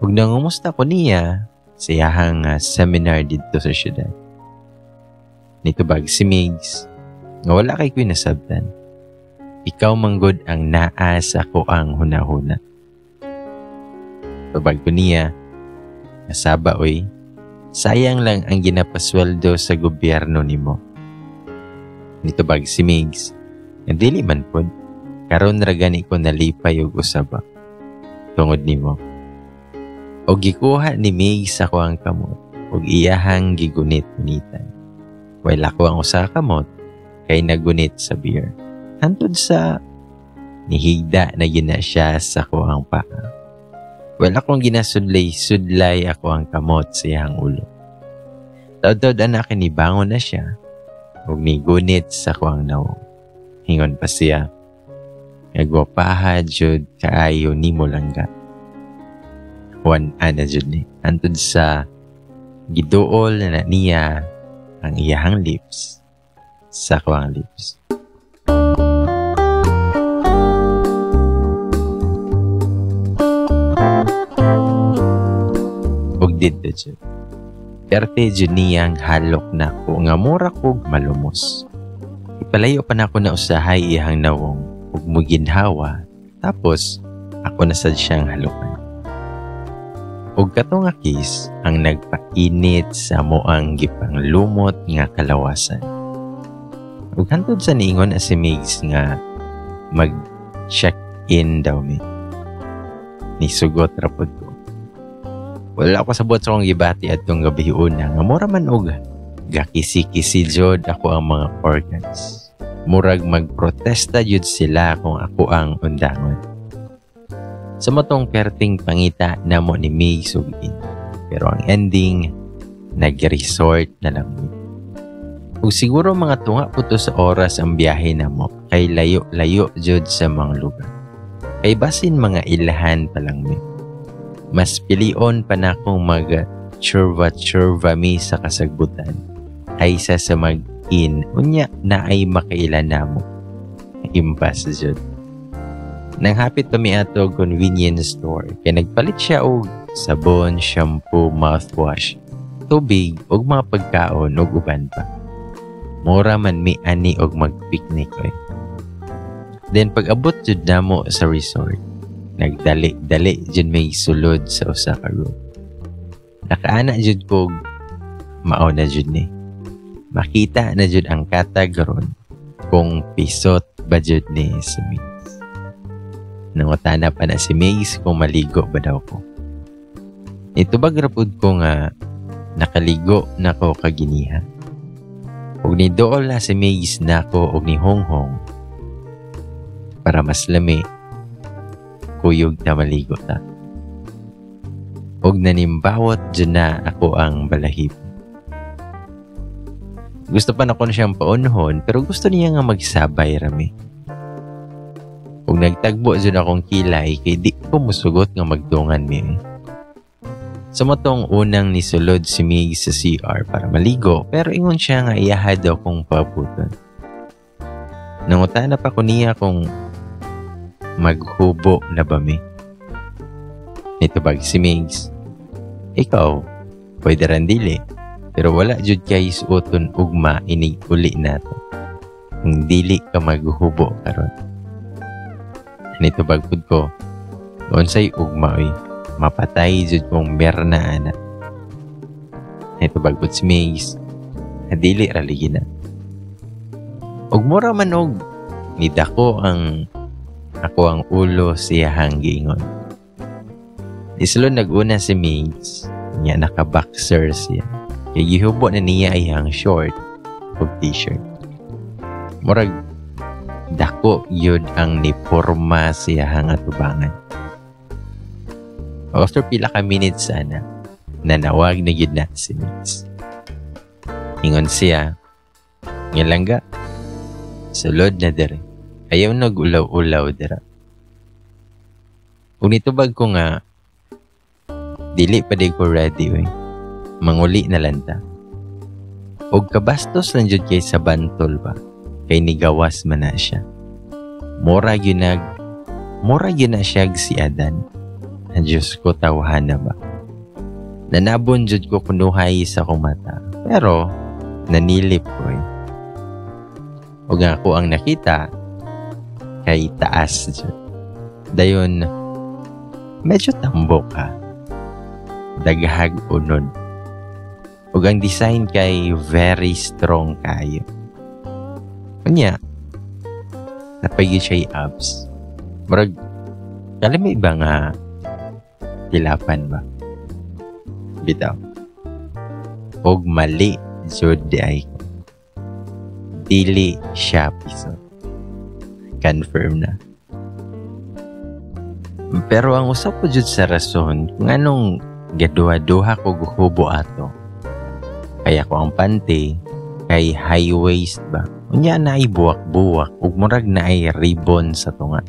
Huwag nangumusta ko niya sa iyahang seminar dito sa syudad. Nitubag si Migs, nga wala kay ko'y nasabtan. Ikaw manggod ang naasa ko ang hunahuna. Tubag ko niya, nasaba oy, sayang lang ang ginapasweldo sa gobyerno nimo. Nitubag si Migs, nga dili man pod, karon ra gani ko nalipay og usaba. Tungod nimo. O gikuha ni Migs ako ang kamot, og iyahang gigunit-gunitan. While ako ang usa ka kamot, kay nagunit sa beer. Hantod sa nihigda na gina siya sa kuang paa. Well, akong ginasudlay ako ang kamot sa iyang ulo. Taod-taod anak inibangon na siya ug migunit sa kuang nawong. Hingon pa siya, nagwapaha jud kaayo nimo langga. Juan ana jud ni. Antod sa giduol na niya ang iyahang lips sa kuang lips. Og dito jud. Perte jud niyang halok na ko nga mura kog malumos. Ipalayo pa na ako na usahay iyang nawong ug muginhawa tapos ako na sad siyang halukan. Ug kato nga case ang nagpainit sa moang gipanglumot nga kalawasan. Ug hantod sa niingon si Migs nga mag-check-in daw mi. Nisugot ra pud ko. Wala ako sabot sa akong gibati adtong gabi una nga mura man og gakisi-kisi jud ako ang mga organs. Murag magprotesta jud sila kung ako ang undangon. Sa matong perting pangita na mo ni Mig sugin. Pero ang ending, nag-resort na lang mi. Kung siguro mga tunga po to sa oras ang biyahe na mo, kay layo-layo jud sa mga lugar. Kay basin mga ilahan pa lang mi. Mas pilion pa na akong mag-churva-churva mi sa kasagbutan. Kaysa sa mag-in, unya na ay makailan na mo. Impas jud. Nang hapit kami ato convenience store, kaya nagpalit siya og sabon, shampoo, mouthwash, tubig, og mga pagkaon, og uban pa. Mura man mi ani og mag-picnic oy. Then pag abot jud namo sa resort, nagdali jud may sulod sa usa ka room. Nakaana jud ko mao na jud ni. Makita na jud ang katag ron kung pisot ba jud ni sa mi. Nangutana pa na si Maze kung maligo ba daw ko. Itubag rapod ko nga nakaligo na ko kaginiha. Ug ni dool na si Maze na ko ug ni Honghong para mas lami kuyog ta maligo ta. Ug nanimbawot dyan na ako ang balahib. Gusto pa na ko na siyang paunhon pero gusto niya nga magsabay rami. Kung nagtagbo dyan akong kilay, kay di ko musugot nga magdungan mi. Sa matong unang nisulod si Mig sa CR para maligo, pero ingon siya nga iyahad daw kong paputon. Nangutana pa ko niya kung maghubo na ba mi. Nitubag si Migs, ikaw, pwede ran dili, pero wala jud kay suoton ugma inig uli nato. Kung dili ka maghubo karon. Nito bagpud ko, unsay ugma oy, mapatay jud kong merna ana. Nito bagpud si Maze, dili ra ligi na. Ug mura man og nidako ako ang ulo siya hanggingon. Isulod naguna si Maze, niya naka-boxer siya. Kaya gihubo na niya ay ang short o t-shirt. Murag dako yun ang niporma siya hang atubangan. After pila ka minutes sana, nanawag na yun na si Migs. Ingon siya, nga langga, sulod na dere. Ayaw nag-ulaw-ulaw dere. Kung nitubag ko nga, dili pa di ko ready we. Manguli na lanta. Og kabastos lang jud kay sa bantol ba. Kay nigawas man na siya. Mora yun na siya si Adan. Ang Diyos ko tawhan na ba. Nanabon jud ko kunuhay sa kong mata. Pero, nanilip ko eh. O nga ako ang nakita, kay taas jud. Dayon, medyo tambok ha. Daghag unod. O ang design kay very strong kayo. Kanya, napagin siya yung abs. Marag, kala may iba nga tilapan ba? Bitaw. Og mali, jud di ay ko. Dili siya piso. Confirm na. Pero ang usap ko jud sa rason, kung anong gaduha-duha ko guhubo ato. Kaya ko ang panty, kay high waist ba? Unya na ay buwak-buwak ug murag na ay ribbon sa tunga.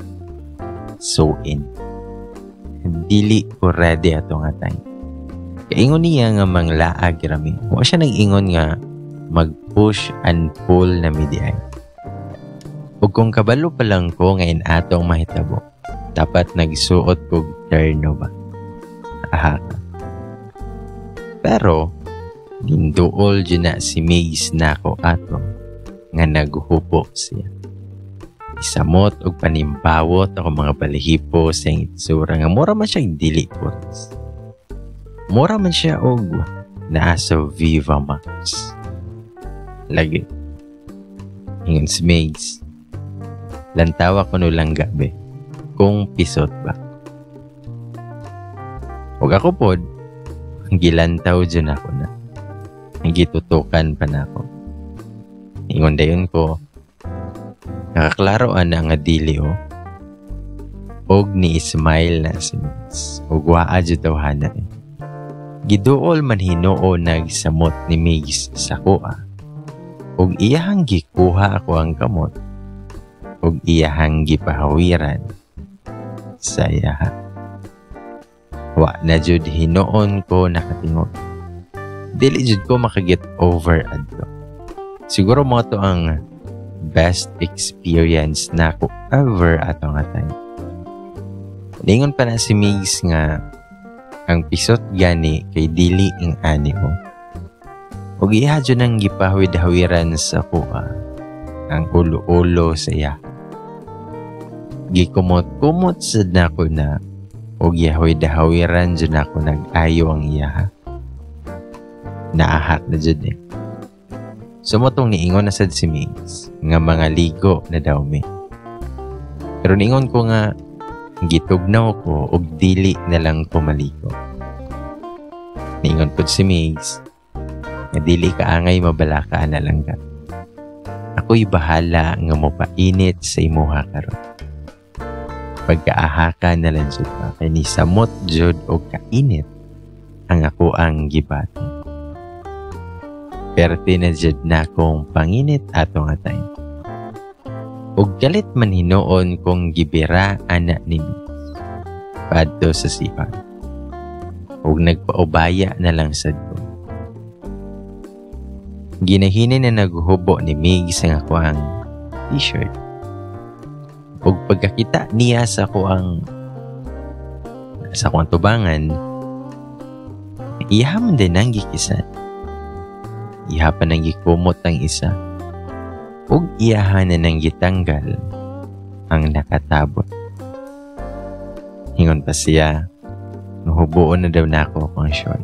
So in. Dili ko ready ato nga time. Kaingon niya nga manglaag rami. Wa siya nag-ingon nga mag-push and pull na midiay. Ug kung kabalo pa lang ko ngayon atong mahitabo, dapat nagsuot kog terno ba? Aha. Pero ginduol dyan na si Maze na ko ato nga naghupo siya. Isamot og panimbawot ako mga balahipo sa itsura nga mura man siyang dili puros. Mura man siya og naa sa Viva Max. Lagi. Ingon si Migs. Lantawa ko no lang gabi. Kung pisot ba. Huwag ako pod. Gilantaw dyan ako na. Gitutukan pa na ako. Ingon dayon ko. Nakaklaroan na nga dili o. Og ni Ismail na si Migs. Og waa dyan tawhana eh. Giduol man hinoo nagsamot ni Migs sa kuha. Og iyahang gikuha ako ang kamot. Og iyahang gipahawiran sa iyaha. Wa na jud hinoon ko nakatingog. Dili jud ko makaget over adto. Siguro mo to ang best experience na ako ever ato nga time. Lingon pa na si Migs nga ang pisot gani kay dili ing animo. Og iya jud nang gipahawid-hawiran sa kuha ang ulo-ulo sa iya. Gikumot-kumot sad nako na og yahoy-dahawiran dyan ako nag-ayo ang iya. Naahat na dyan eh. Sumotong niingon na sad si Migs nga mga ligo na daw mi. Pero niingon ko nga gitugnaw ko og dili na lang ko maligo. Niingon po si Migs nga dili kaangay mabalaka na lang ka. Ako'y bahala nga mopainit sa imuha karon. Pagkaahaka na lang jud pa kay ni samot jud og kainit ang ako ang gibaton. Pero tinadjud na akong panginit ato nga time. Og galit man hinoon kong gibira ana ni Migs padto sa sipa. Og nagpaubaya na lang sad ko. Ginahini na naghubo ni Migs ang ako ang t-shirt. Og pagkakita niya sa ko ang tubangan, iha man din ang gikisan. Iha pa nang gikumot ang isa. Og iyahan na nang gitanggal ang nakatabot. Hingon pa siya, nahubuon na daw na ako ang short.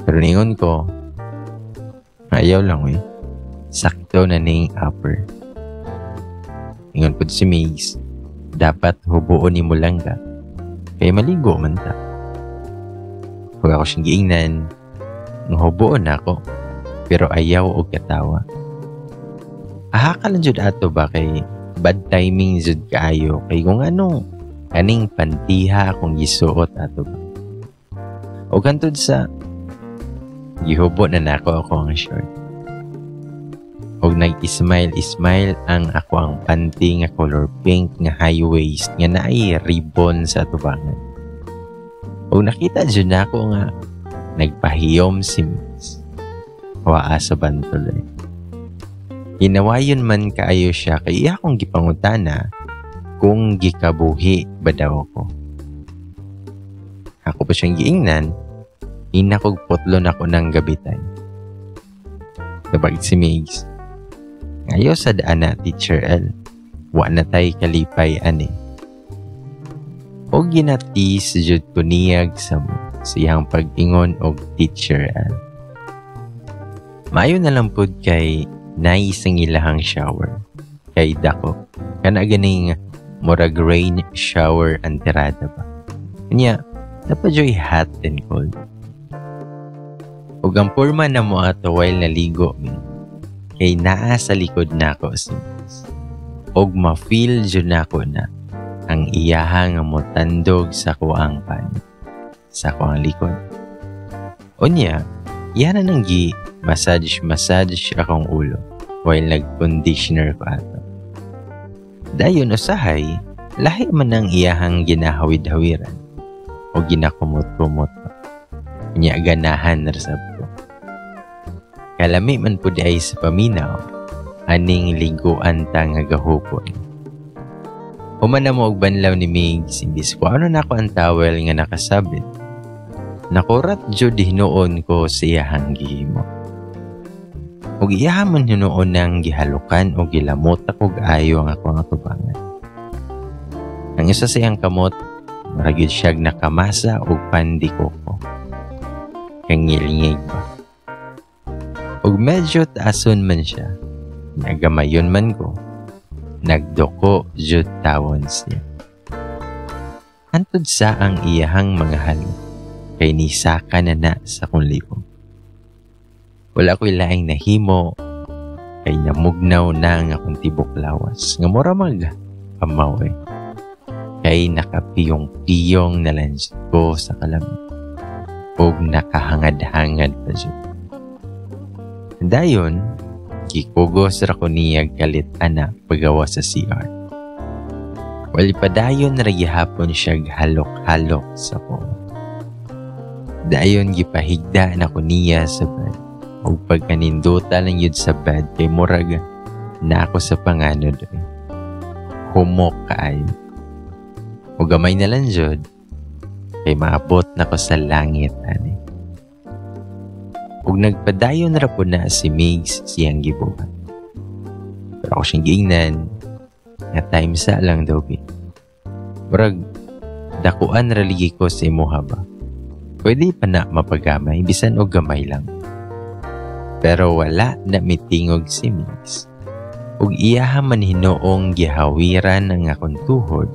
Pero ningon ko, ayaw lang eh. Sakto na ning upper. Ingon po si Migs, dapat hubuon ni mo lang ka. Kaya maligo man ta. Huwag ako siyang giingnan, hubuon ako, pero ayaw o katawa. Ahaka lang jud ato ba kay bad timing jud kaayo kay kung ano, kaning pantiha kung gisuot ato ba. O kantod sa, gihubo na nako ako ang short. Og nag-smile ang ako ang panty nga color pink nga high waist nga naay ribbon sa tubangan. Og nakita dyan ako nga nagpahiyom si Migs. Waa sa bantol eh. Hinawayon man kaayo siya kay iya akong gipangutana kung gikabuhi ba daw ako. Ako pa siyang giingnan, inakog putlon ako ng gabitan. Nabagit si Migs, ngayon sa daan na, Teacher L. Wa na tay kalipay, ani. O ginatis jud ko niyag sa siyang pag-ingon og Teacher L. Maayo na lang pod kay naisang ilahang shower. Kay dako. Kana ganing murag rain shower ang tirada ba. Kanya, napajoy hot and cold. Og ang porma na mo ato while naligo mi. Kay naa sa likod na ako si Migs. Og ma-feel dyan ako na ang iyahang motandog sa kuang pan. Sa kuang likod. O niya, iya na nang massage akong ulo while nag-conditioner ko ato. Dayon usahay, lahi man ang iyahang ginahawid-hawiran o ginakumot-kumot ko. Niya ganahan narsab ko. Kalami man po di ay sa paminaw, aning liguan ta nga gahupon. Human na mo og banlaw ni Migs, imbis ko ano na ako ang towel nga nakasabit. Nakurat jud hinoon ko sa iyahang gihimo. Og iyahamon hinoon nang gihalukan o gilamot ako ayo ang ako nga tubangan. Ang isa sa iyang kamot, Murag yun siyag nakamasa o pandiko ko. Kangilingig ba? Og medyo taason man siya. Nagamayon man ko. Nagdoko jud tawon siya. Hantod sa ang iyahang mga halo. Kay nisaka na sa kong liog. Wala ko'y laing nahimo. Kay namugnaw na ang akong tibok lawas. Nga mura mag amaw eh. Kay nakapiyong-piyong na lansit ko sa kalamit. Og nakahangad-hangad pa siya. Dayon, kikugos ra ko niyag kalit ana pagawa sa CR. Wali pa dayon ragihapon siya halok-halok sa ko. Dayon gipahigda na ko niya sa bed. Og pagkaninduta lang yun sa bed kay murag na ako sa panganod eh. Humok kaayo. O gamay na lang jud kay maabot na ko sa langit ani. Ug nagpadayon ra po na si Migs siyang gibuhat. Pero ako siyang giingnan nga time sa lang daw bi. Murag dakuan ra ligi ko sa imuha ba. Pwede pa na mapagamay bisan og gamay lang. Pero wala na mitingog si Migs. Ug iyaha man hinoong gihawiran ang akong tuhod.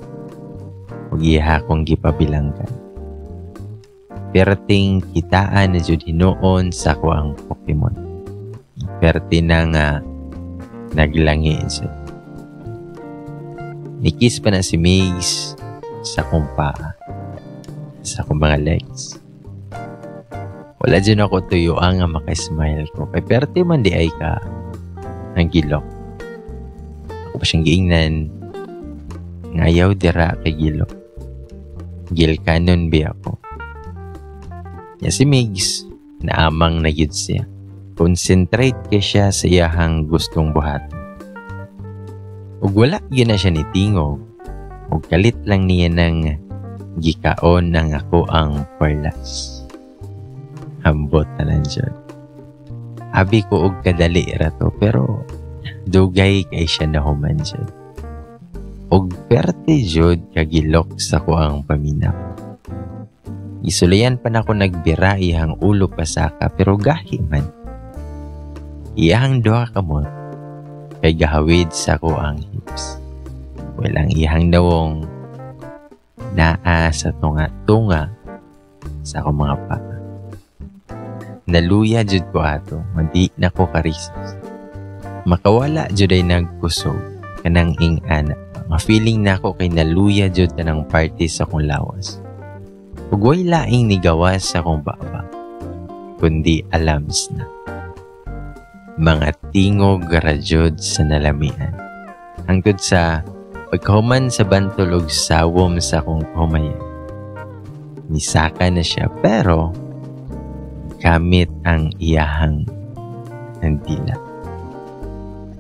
Ug iyaha kong gipabilanggan. Perting kitaan na jud hinoon sa ko ang Pokemon. Perti na nga naglangi siya. Nikis pa na si Migs sa kong paa. Sa kong mga legs. Wala dyan ako tuyuan nga makasmile ko. Kay perti man di ay ka ang gilok. Ako pa siyang giingnan. Ngayaw dira kay gilok. Gilkanon bi ako. Ya si Migs, naamang na yun siya. Concentrate kay siya sa iyahang gustong buhaton. Ug wala yun na siya ni Tingog. Ug kalit lang niya ng gikaon ng ako ang perlas. Hambot na lang siya. Abi ko og kadali rato pero dugay kay siya na human siya. Og perte jud kagilok sa ko ang paminap. Isulayan pa na ako nagbira iyang ulo pasaka pero gahi man. Iyang doha kamot kay gahawid sa ko ang hips. Walang iyang dawong naa sa tunga-tunga sa ko mga paa. Naluya jud ko ato, madi na ko karisas. Makawala jud ay nagkusog kanang ing-ana. Ma-feeling na ako kay naluya jud kanang party sa kong lawas. Ug way laing nigawas sa akong baba, kundi alams na. Mga tingog garajod sa nalamian. Hangtod sa pagkahuman sa bantol og sawom sa akong humayan. Nisaka na siya pero gamit ang iyahang dila.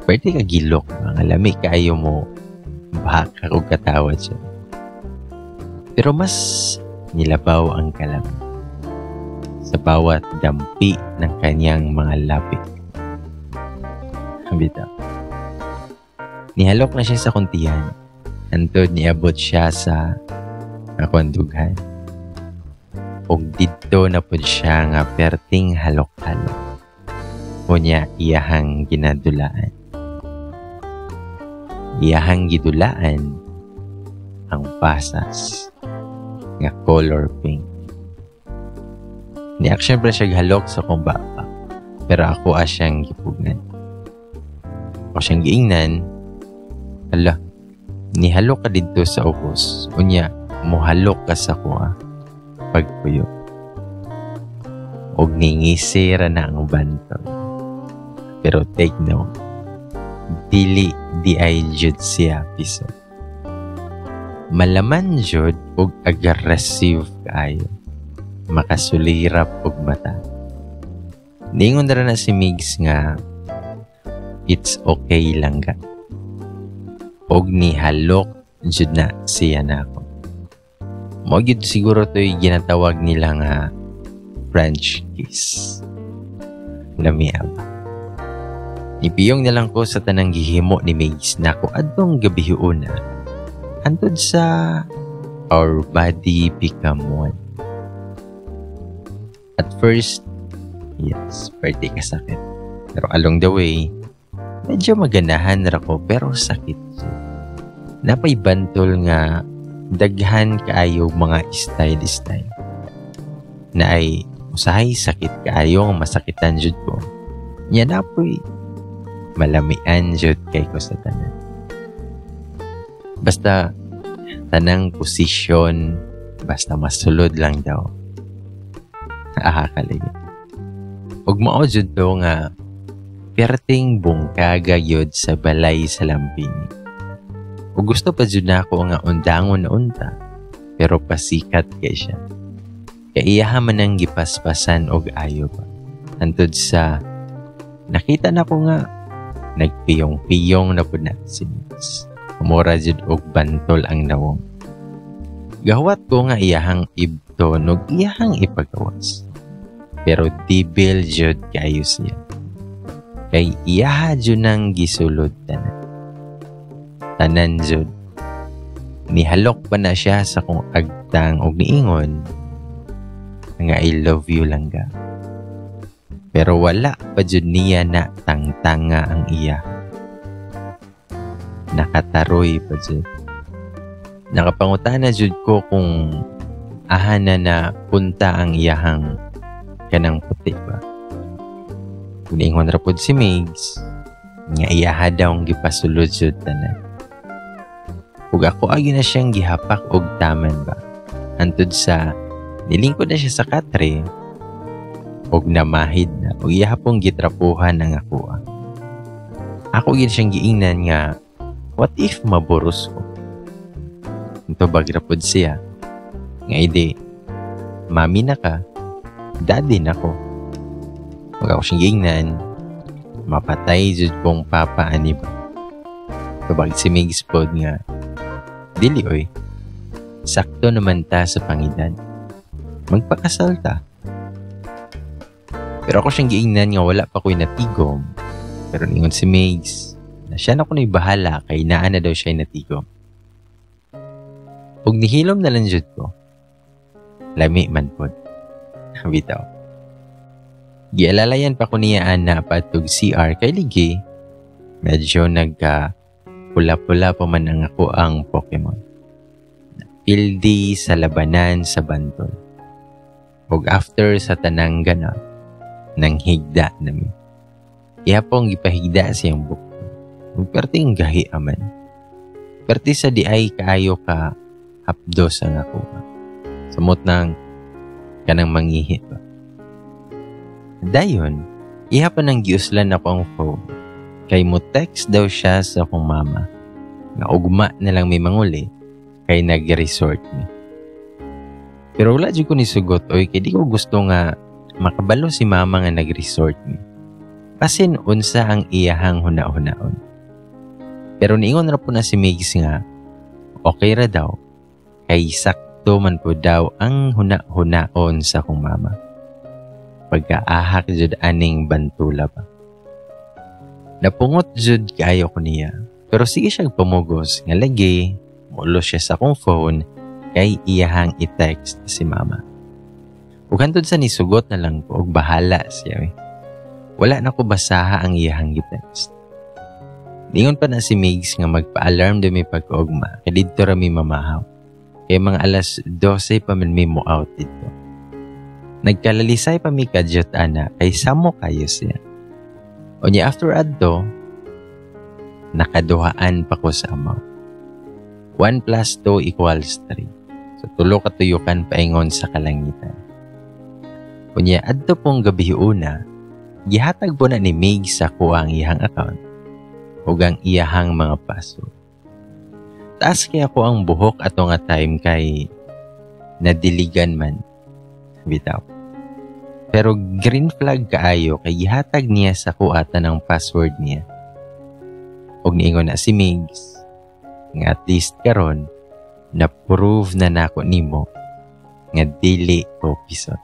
Pwede ka gilok, mga lami kaayo mo baka o katawad siya. Pero mas nilabaw ang kalam sa bawat dampi ng kanyang mga lapik. Bitaw. Nihalok na siya sa kuntihan. Antod niabot siya sa akong dughan. Og dito na po siya nga perting halok-halok. Kunya iyahang ginadulaan. Iyahang gidulaan ang pasas nga color pink. Niyak syempre siya halok sa kong baba. Pero ako asyang gipugnan. Ako siyang giingnan. Hala, nihalok ka dito sa ukos. Unya, muhalok ka sa kuha. Pagpuyo. Og ningisira na ang bantol. Pero take note. Dili di ay jud siya piso. Malaman jud og aggressive kaayo. Makasulirap og mata. Ningon dara na si Migs nga it's okay lang ka. Og nihalok jud na siya na ako. Mo gid siguro to'y ginatawag nila nga French kiss. Lamiab. Ipiyong na lang ko sa tanang gihimo ni Migs na ko adtong gabi una. Hantod sa our body become one. At first, yes, parte kasakit. Pero along the way, medyo maganahan ra ko pero sakit. Napay bantol nga daghan kaayo mga style na ay usahay sakit kaayo nga masakitan jud ko. Nya napoy malamian jud kay ko sa tanan. Basta tanang posisyon, basta masulod lang daw. Kalig. Ug mao jud do nga perting bungkaga yod sa balay sa lampini. Ug gusto pa jud nako nga undangon na unta, pero pasikat kay siya. Kaya man ang gipaspasan og ayo pa. Antud sa nakita na ko nga nagpiyong-piyong na pud na si Migs. Umura jud og bantol ang nawong. Gahwat ko nga iyahang ibton og iyahang ipagawas. Pero dibil jud kayo siya. Kay iyaha jud nang gisulod tanan. Tanan jud. Nihalok pa na siya sa kong agtang og niingon nga I love you lang ga. Pero wala pa jud niya na tangtanga ang iya. Nakataroy pa jud. Nakapangutana jud ko kung ahana na punta ang iyahang kanang puti ba. Niingon ra pud si Migs nga iyaha daw ang gipasulod jud tanan. Ug ako agi na siyang gihapak og taman ba. Antud sa nilingkod na siya sa katre og namahid na og iya pong gitrapuhan ang ako. Ako gid siyang giingnan nga what if maboros ko? Ito bagrapod siya. Nga ide, mami na ka, daddy na ko. Huwag ako siyang giingnan, mapatay jud kong papa ani ba. Ito bag si Migs pod nga, dili oy, sakto naman ta sa pangidan. Magpakasal ta. Pero ako siyang giingnan nga wala pa ko'y natigom. Pero ningon si Migs, na siya na ko na'y bahala kay naan na daw siya'y natigom. Ug nihilom na lang jud ko. Lami man pod. Bitaw. Gialalayan pa ko niya na patug CR kay ligi. Medyo pula-pula pa man ang ako ang Pokemon. Pildi sa labanan sa bantol. Ug after sa tanang gana, nang higda namin. Iya pong gipahigda siyang buko. Ug perting gahi aman. Perti sa di ay kaayo ka hapdos ang ako. Samot ng kanang mangihit ba. Dayon, iha pa nang giuslan ako ang phone. Kay mo text daw siya sa akong mama. Na ugma na lang may manguli kay nag-resort mi. Pero wala dyan ko nisugot oy kay di ko gusto nga makabalo si mama nga nag-resort mi. Pasin unsa ang iyahang huna-hunaon. Pero niingon ra po na si Migs nga okay ra daw. Kay sakto man po daw ang huna-hunaon sa akong mama. Pagkaahak jud aning bantula pa. Napungot jud kaayo ko niya. Pero sige siya pumugos nga lagi, mulo siya sa akong phone kay iyahang i-text si mama. Ug hantod sa nisugot na lang ko og bahala siya. Wala na ko basaha ang iyahang i-text. Ningon pa na si Migs nga magpa-alarm do may pag-ugma kay didto ra mi mamahaw. Kaya mga alas 12 pa man may mo out dito. Nagkalalisay pa mi kadyot ana kay samo kayo siya. O niya after adto, nakaduhaan pa ko sa amaw. 1 plus 2 equals 3. So tulo katuyukan paingon sa kalangitan. O niya adto pong gabi una, gihatag po na ni Migs sa kuha ang iyahang account ug ang iyahang mga password. Taas kaya ko ang buhok ato nga time kay nadiligan man. Bitaw. Pero green flag kaayo kay gihatag niya sa kuata ng password niya. Ug niingon na si Migs nga at least karon na-prove na nako nimo nga dili ko pisot.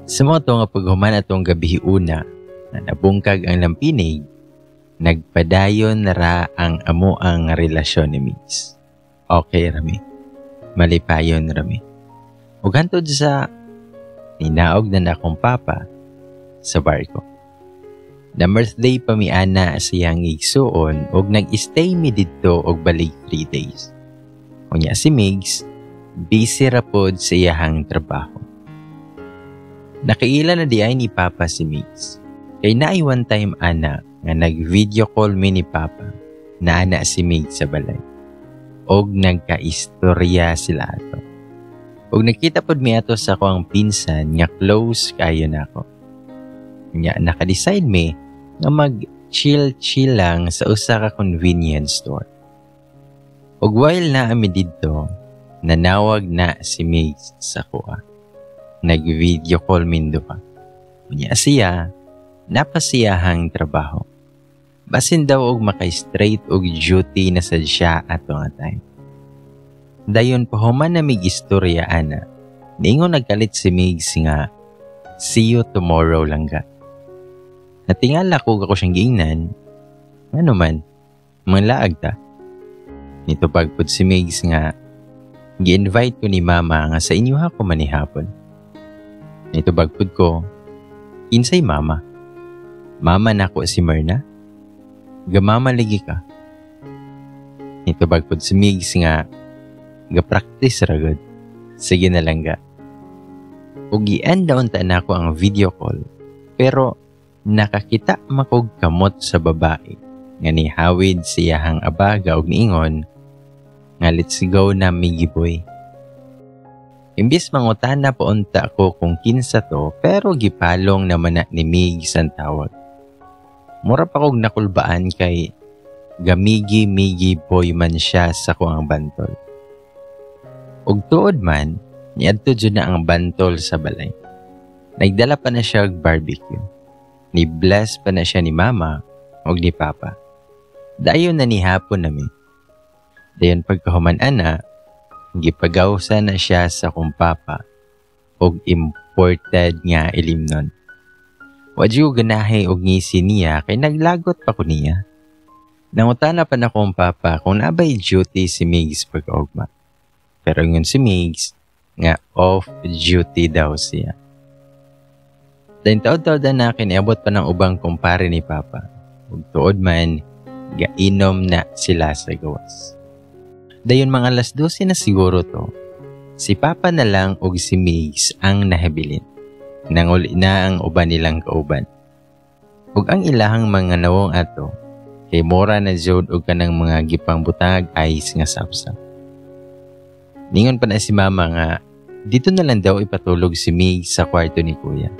Sa mga nga paghuman atong gabi una na nabungkag ang lampinig, nagpadayon na ra ang amo ang relasyon ni Migs. Okay rami. Malipayon rami. Ug hantod sa ninaog na akong papa sa barko. Na birthday pa mi ana siyang igsuon ug nag-stay mi didto og balik 3 days. Unya si Migs, busy ra pod sa iyahang trabaho. Nakaila na di ay ni Papa si Migs. Kay naay one time ana nga nag-video call mi ni Papa na ana si Migs sa balay. Og nagka-istorya sila ato. Og nakita pod mi ato sa akong pinsan nga close kayo na ako. Nya naka-decide mi nga mag-chill lang sa usa ka convenience store. Og while na ami didto, nanawag na si Migs sa kuha. Nag-video call mindo pa. Unya siya, napasiyahang trabaho. Basin daw og maka-straight og duty na sad siya ato nga time. Dayon pahuman na mig istorya ana. Ningon nagkalit si Migs nga, see you tomorrow lang ga. Natingala ko ako siyang giingnan. Ano man, manlaag ta. Nito pagpud si Migs nga, gi-invite ko ni Mama nga sa inyo ako manihapon. Nito pagpud ko, insay Mama? Mama nako si Myrna? Gamama lagi ka. Nito pagpud si Migs nga, ga-practice ragod. Sige na lang ga. Ug i-end down ta na ko ang video call, pero nakakita makog kamot sa babae nga nihawid siyahang abaga og niingon nga let's go na migiboy. Imbis mangutana po unta ko kung kinsa to, pero gipalong naman na ni Migs ang tawag. Mura pa kog nakulbaan kay gamigi-migi boy man siya sa kuang bantol. Ug tuod man, niadto jud na ang bantol sa balay. Nagdala pa na siya og barbecue. Ni-bless pa na siya ni Mama og ni Papa. Dayon na ni hapon nami. Dayon pagkahuman ana, gipagawsa na siya sa kong Papa og imported nga ilimnon. Wadyo ganahe og ngisi niya kay naglagot pa ko niya. Nangutana pa na kong Papa kung nabay duty si Migs pagkaugma. Pero yun si Migs, nga off-duty daw siya. Dahil taod-taod na kiniabot pa ng ubang kumpare ni Papa. Ug tuod man, gainom na sila sa gawas. Dayon mga alas 12 na siguro to, si Papa na lang ug si Migs ang nahabilin. Nanguli na ang uban nilang kauban. Ug ang ilahang mga nawong ato, kay mora na jud og kanang mga gipang butang ice nga sapsap. Ningon pa na si Mama nga, dito na lang daw ipatulog si Migs sa kwarto ni Kuya.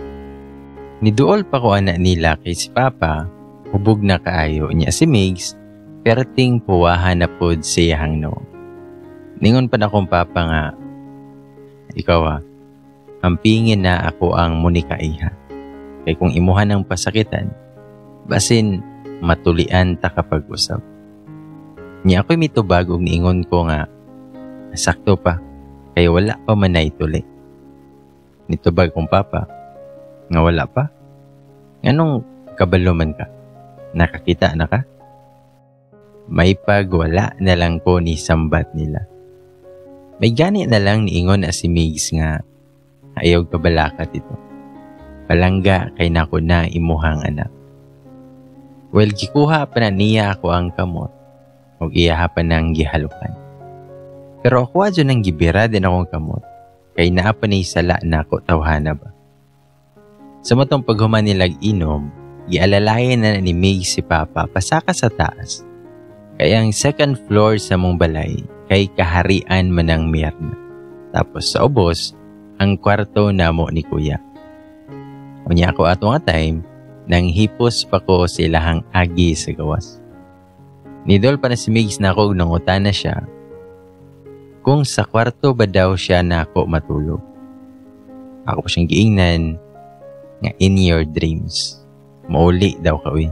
Niduol pa ko anak nila kay si Papa, hubog na kaayo niya si Migs, perting puwahan na pod siyahang no. Ningon pa na kong Papa nga, ikaw ampingin na ako ang munikaiha. Kay kung imuhan ng pasakitan, basin matulian ta kapag usap. Niya ako'y mitubag og niingon ko nga, sakto pa, kaya wala pa man na ituli. Nitubag kong Papa, nga wala pa? Anong kabalo man ka? Nakakita na ka? May pagwala na lang ko ni sambat nila. May gani na lang niingon na si Migs nga, ayaw kabalakat ito. Palangga kay nako na imuhang anak. Well, gikuha pa na niya ako ang kamot, o iyahapan ng gihalukan. Pero ako adyo nang gibira din akong kamot, kay naapa ni sala na ako tawhana ba. Sa matong paghuman nilag inom, gialalayan na ni Migs si Papa pasaka sa taas. Kaya ang second floor sa mong balay, kay kaharian man ang Myrna. Tapos sa ubos, ang kwarto namo ni Kuya. Unya ako ato nga time, nang hipos pa ko silahang agi sa gawas. Nidol pa na si Migs na ako nangutan na siya, kung sa kwarto ba daw siya na ako matulog. Ako pa siyang giingnan nga in your dreams. Mauli daw ka uy.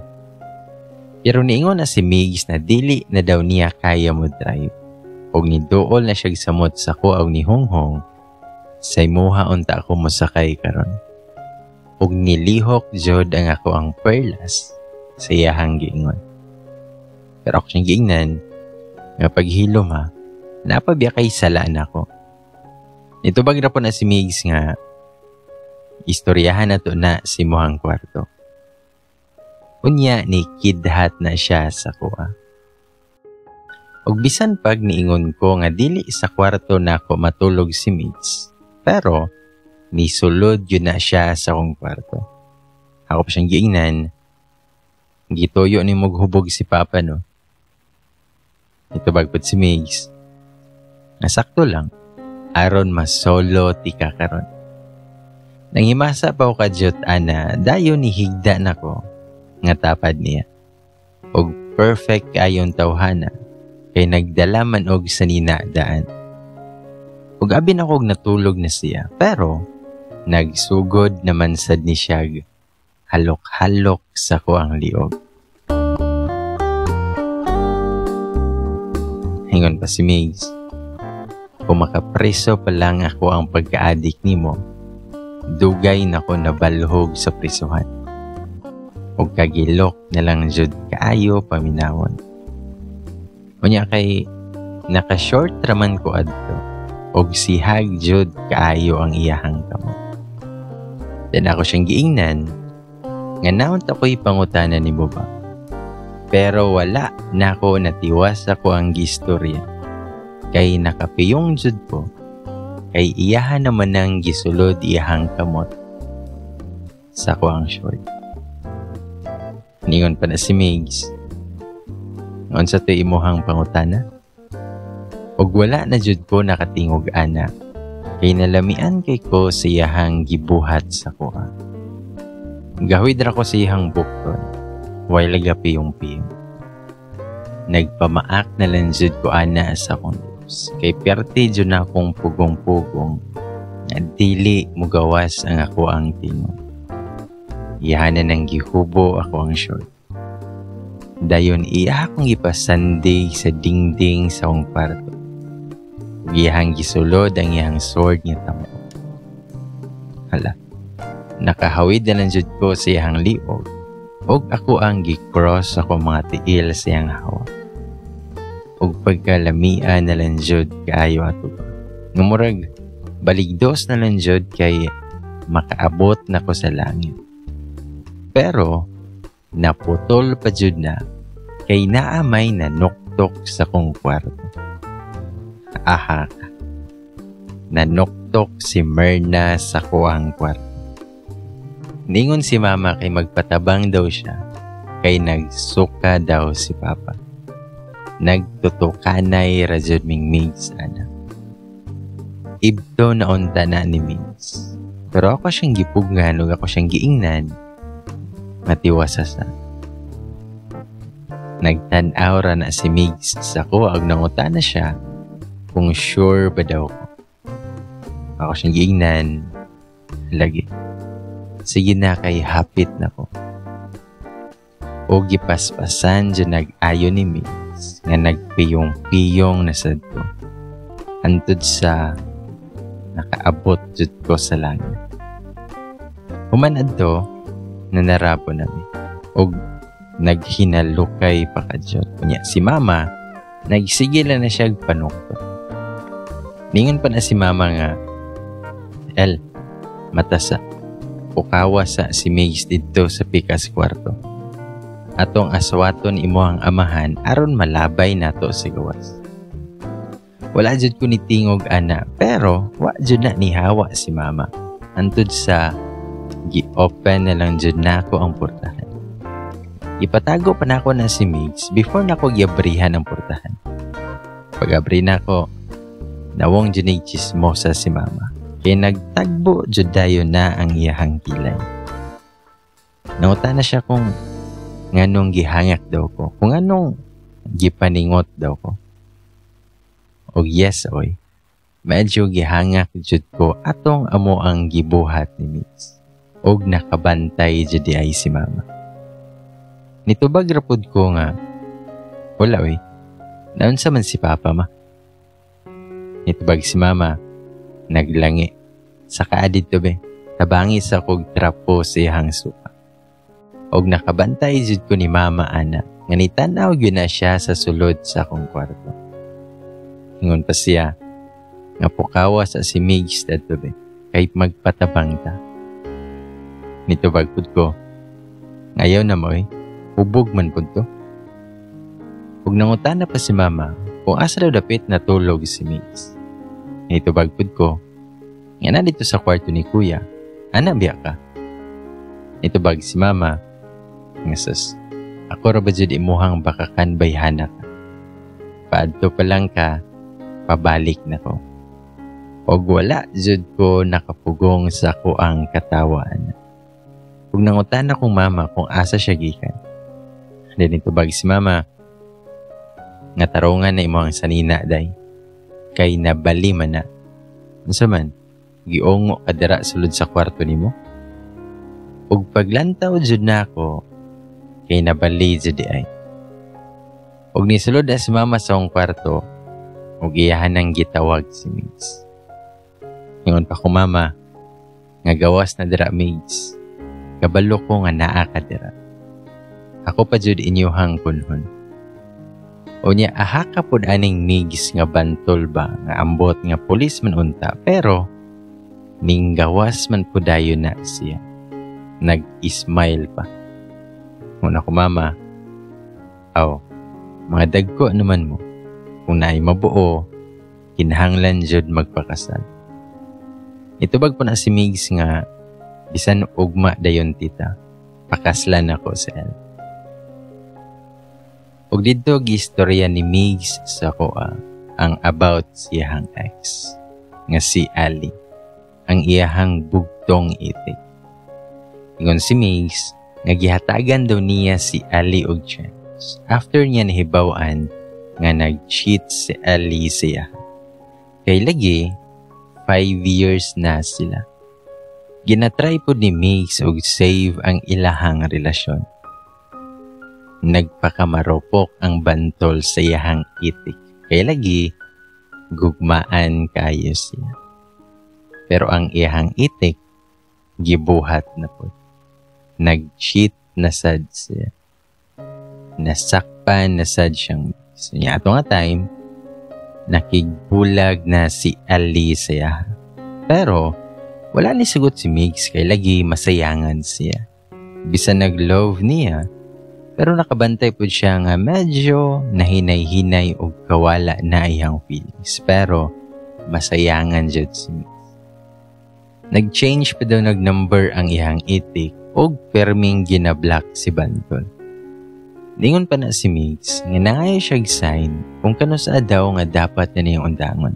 Pero niingon na si Migs na dili na daw niya kaya mo drive. Og niduol na siya samot sa kuaw ni Honghong sa imuha unta ako mosakay karon. Og nilihok jud ang ako ang perlas sa iyahang giingon. Pero ako siyang giingnan nga paghilom Napabiya kay salaan ako. Nitubag na po na si Migs nga istoryahan na to na si mohang kwarto. Unya ni kidhat na siya sa kuha. Og bisan pag niingon ko nga dili sa kwarto na ako matulog si Migs, pero nisulod yun na siya sa akong kwarto. Ako pa siyang giingnan, gitoyo ni maghubog si Papa, no? Ito bagpot si Migs. Nasakto lang, aron mas solo ti kakaron. Nanghimasa pa ko kadyot ana, dayo ni higda na ko, nga tapad niya. Og perfect ayon tawhana, kay nagdala man og sa ninadaan. Og abin ako natulog na siya, pero nagsugod naman sad ni siya halok-halok sa kuang liog. Hingon pa si Migs, kung makapreso pa lang ako ang pagka-adik nimo, dugay na ko nabalhog sa prisuhan. Og kagilok na lang jud kaayo paminawon. Unya kay naka-short raman ko adto, og sihag jud kaayo ang iyahang kamot. Dan ako siyang giingnan, nga naon ako'y pangutana ni mo ba? Pero wala na ako natiwas ako ang gistorya. Kay nakapiyong jud ko, kay iyahan naman ang gisulod iyahang kamot sa ko ang short. Ningon pa na si Migs, ngon sa to imuhang pangutana? Og wala na jud ko nakatingog ana, kay nalamian kay ko sa iyahang gibuhat sa kuha. Gahwid ra ko sa iyahang bukton, way lagapi yung piyong. Nagpamaak na lang jud ko ana sa akong Diyos, kay perte jud na akong pugong-pugong, na dili mo gawas ang ako ang tingog. Iyahanan ng gihubo ako ang short. Dayon iya akong ipasandig sa dingding sa akong kwarto. Iyahang gisulod ang iyahang sword niya tamo. Hala, nakahawid na lang jud ko sa iyahang liog, og ako ang gikross ako mga tiil sa iyang hawak. Og pagkalamian na lang jud kaayo ato. Ngumurag, baligdos na lang jud kay makaabot na ko sa langit. Pero, naputol pa jud na kay naamay na nuktok sa kong kwarto. Aha, nanuktok si Myrna sa kuang kwarto. Ningon si Mama kay magpatabang daw siya, kay nagsuka daw si Papa. Nagtutukanay rajud ming Migs ana. Ibto na unta na ni Migs. Pero ako siyang gipugngan ug ako siyang giingnan, matiwasas na. Nagtan-aw ra na si Migs sa ko ag nangutana siya kung sure ba daw ko. Ako siyang giingnan, lagi. Sige na kay hapit na ko. O gipaspasan dyan nag-ayo ni Migs nga nagpiyong-piyong na sad ko. Antod sa nakaabot jud ko sa langit. Humanad to, nanarapo namin. O naghinalukay pa kadyot. Kunya, si Mama, nagsigila na siya panukto. Ningon pa na si Mama nga, El, matasa, ukawa sa si Migs dito sa pikas kwarto. Atong aswaton imo ang amahan aron malabay nato sa gawas. Wala jud ko ni tingog ana, pero wa jud na ni hawa si Mama. Antud sa gi-open na lang jud nako ang portahan. Ipatago pa nako na si Migs before nako giabrihan ang portahan. Pag-abri nako, nawong jud ni chismosa si Mama. Kaya nagtagbo jud dayon na ang iyahang kilay. Nanguta na siya kung nganong gihangak daw ko, kung anong gipaningot daw ko. Og yes, oy, medyo gihangak jud ko atong amo ang gibuhat ni Migs. Og nakabantay jud ay si Mama. Nitubag rapod ko nga, wala oy, naunsa man si Papa ma. Nitubag si Mama, naglangi. Saka adid to be, tabangi sa kog trapo sa iyang suka. Og nakabantay jud ko ni Mama ana, nga nitanaw gyud na siya sa sulod sa akong kwarto. Ingon pa siya, nga pukawa sa si Migs dito be, kahit magpatabang ta. Nitubag pud ko, ngayaw na mo hubog man pud to. Ug nangutana pa si mama, kung asa daw dapit natulog si Migs. Nitubag pud ko, nga na dito sa kwarto ni kuya, ana biya ka. Nitubag si mama, nga sus, ako ra ba jud imuhang bakakan bayhana ka. Paadto pa lang ka, pabalik na ko. Og wala jud ko nakapugong sa ko ang katawaan. Ug nangutan akong mama kung asa siya gikan. Dinito bag si mama, nga tarungan na imo ang sanina day. Kay nabali man na. Unsa man, giongo ka dira sulod sa kwarto nimo? Ug paglantaw jud nako, kay nabali jud ay. Ug nisulod na si mama sa akong kwarto, ug iyahan nang gitawag si Migs. Ingon pa ko mama, nga gawas na dira Migs. Kabalo ko nga naa ka dira. Ako pa jud inyuhang kunhon. O niya aha ka pod aning Migs nga bantol ba nga ambot nga pulis man unta, pero ning gawas man pudayon na siya. Nag-smile pa. Una ko mama, mga dagko naman mo. Kung naay mabuo, kinahanglan jud magpakasal. Itubag po na si Migs nga, bisan ugma dayon tita, pakaslan ako sa el. Ug dito gistorya ni Migs sa koa ang about siyahang ex, nga si Ali, ang iyahang bugtong itik. Ingon si Migs, nga gihatagan daw niya si Ali og chance after niya nahibawan nga nag-cheat si Ali siya. Kay lagi, 5 years na sila. Ginatry po ni Migs og save ang ilahang relasyon. Nagpakamarupok ang bantol sa iyahang itik. Kay lagi, gugmaan kayo siya. Pero ang iyahang itik, gibuhat na po. Nag-cheat na sad siya. Nasakpan na sad siyang Migs. Niya ato nga time, nakigbulag na si Ali siya. Pero, wala ni sugot si Migs kay lagi masayangan siya. Bisa nag-love niya, pero nakabantay po siya nga medyo nahinay-hinay o kawala na iyang feelings. Pero, masayangan jud si Migs. Nag-change pa daw nag-number ang iyang itik o perming ginablock si Bantol. Lingon pa na si Migs nga nangayo siya sign kung kano sa daw nga dapat na niyang undangon.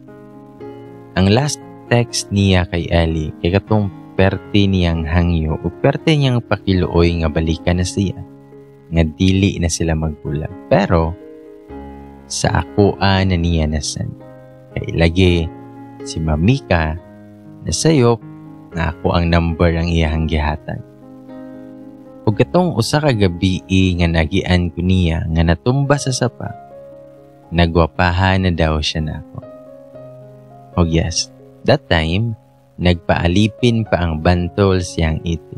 Ang last text niya kay Ali kay katong perte niyang hangyo o perte niyang pakiluoy nga balikan na siya nga dili na sila magbulag. Pero sa akoa na niya nasan. Kay lagi si Mamika nasayop nga ako ang number ang iyang gihatag. Ug katong usa ka gabi nga nagian ko niya nga natumba sa sapa, nagwapahan na daw siya nako. Og yes, that time, nagpaalipin pa ang bantol siyang itik.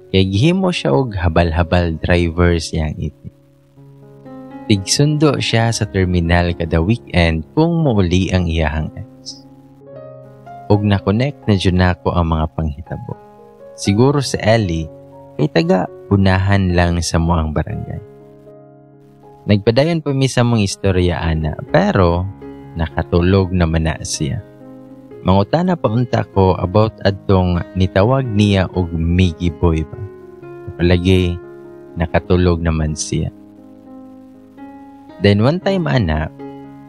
Kaya gihimo siya og habal-habal driver siyang itik. Tigsundo siya sa terminal kada weekend kung muuli ang iyahang ex. Og na-connect na dyan ako ang mga panghitabo. Siguro sa Ellie, ay taga-unahan lang sa muang barangay. Nagpadayon pa mi sa mong istorya ana, pero nakatulog naman na siya. Mangutana pa unta ko about adtong nitawag niya og Miggy Boy ba. Palagi, nakatulog naman siya. Then one time ana,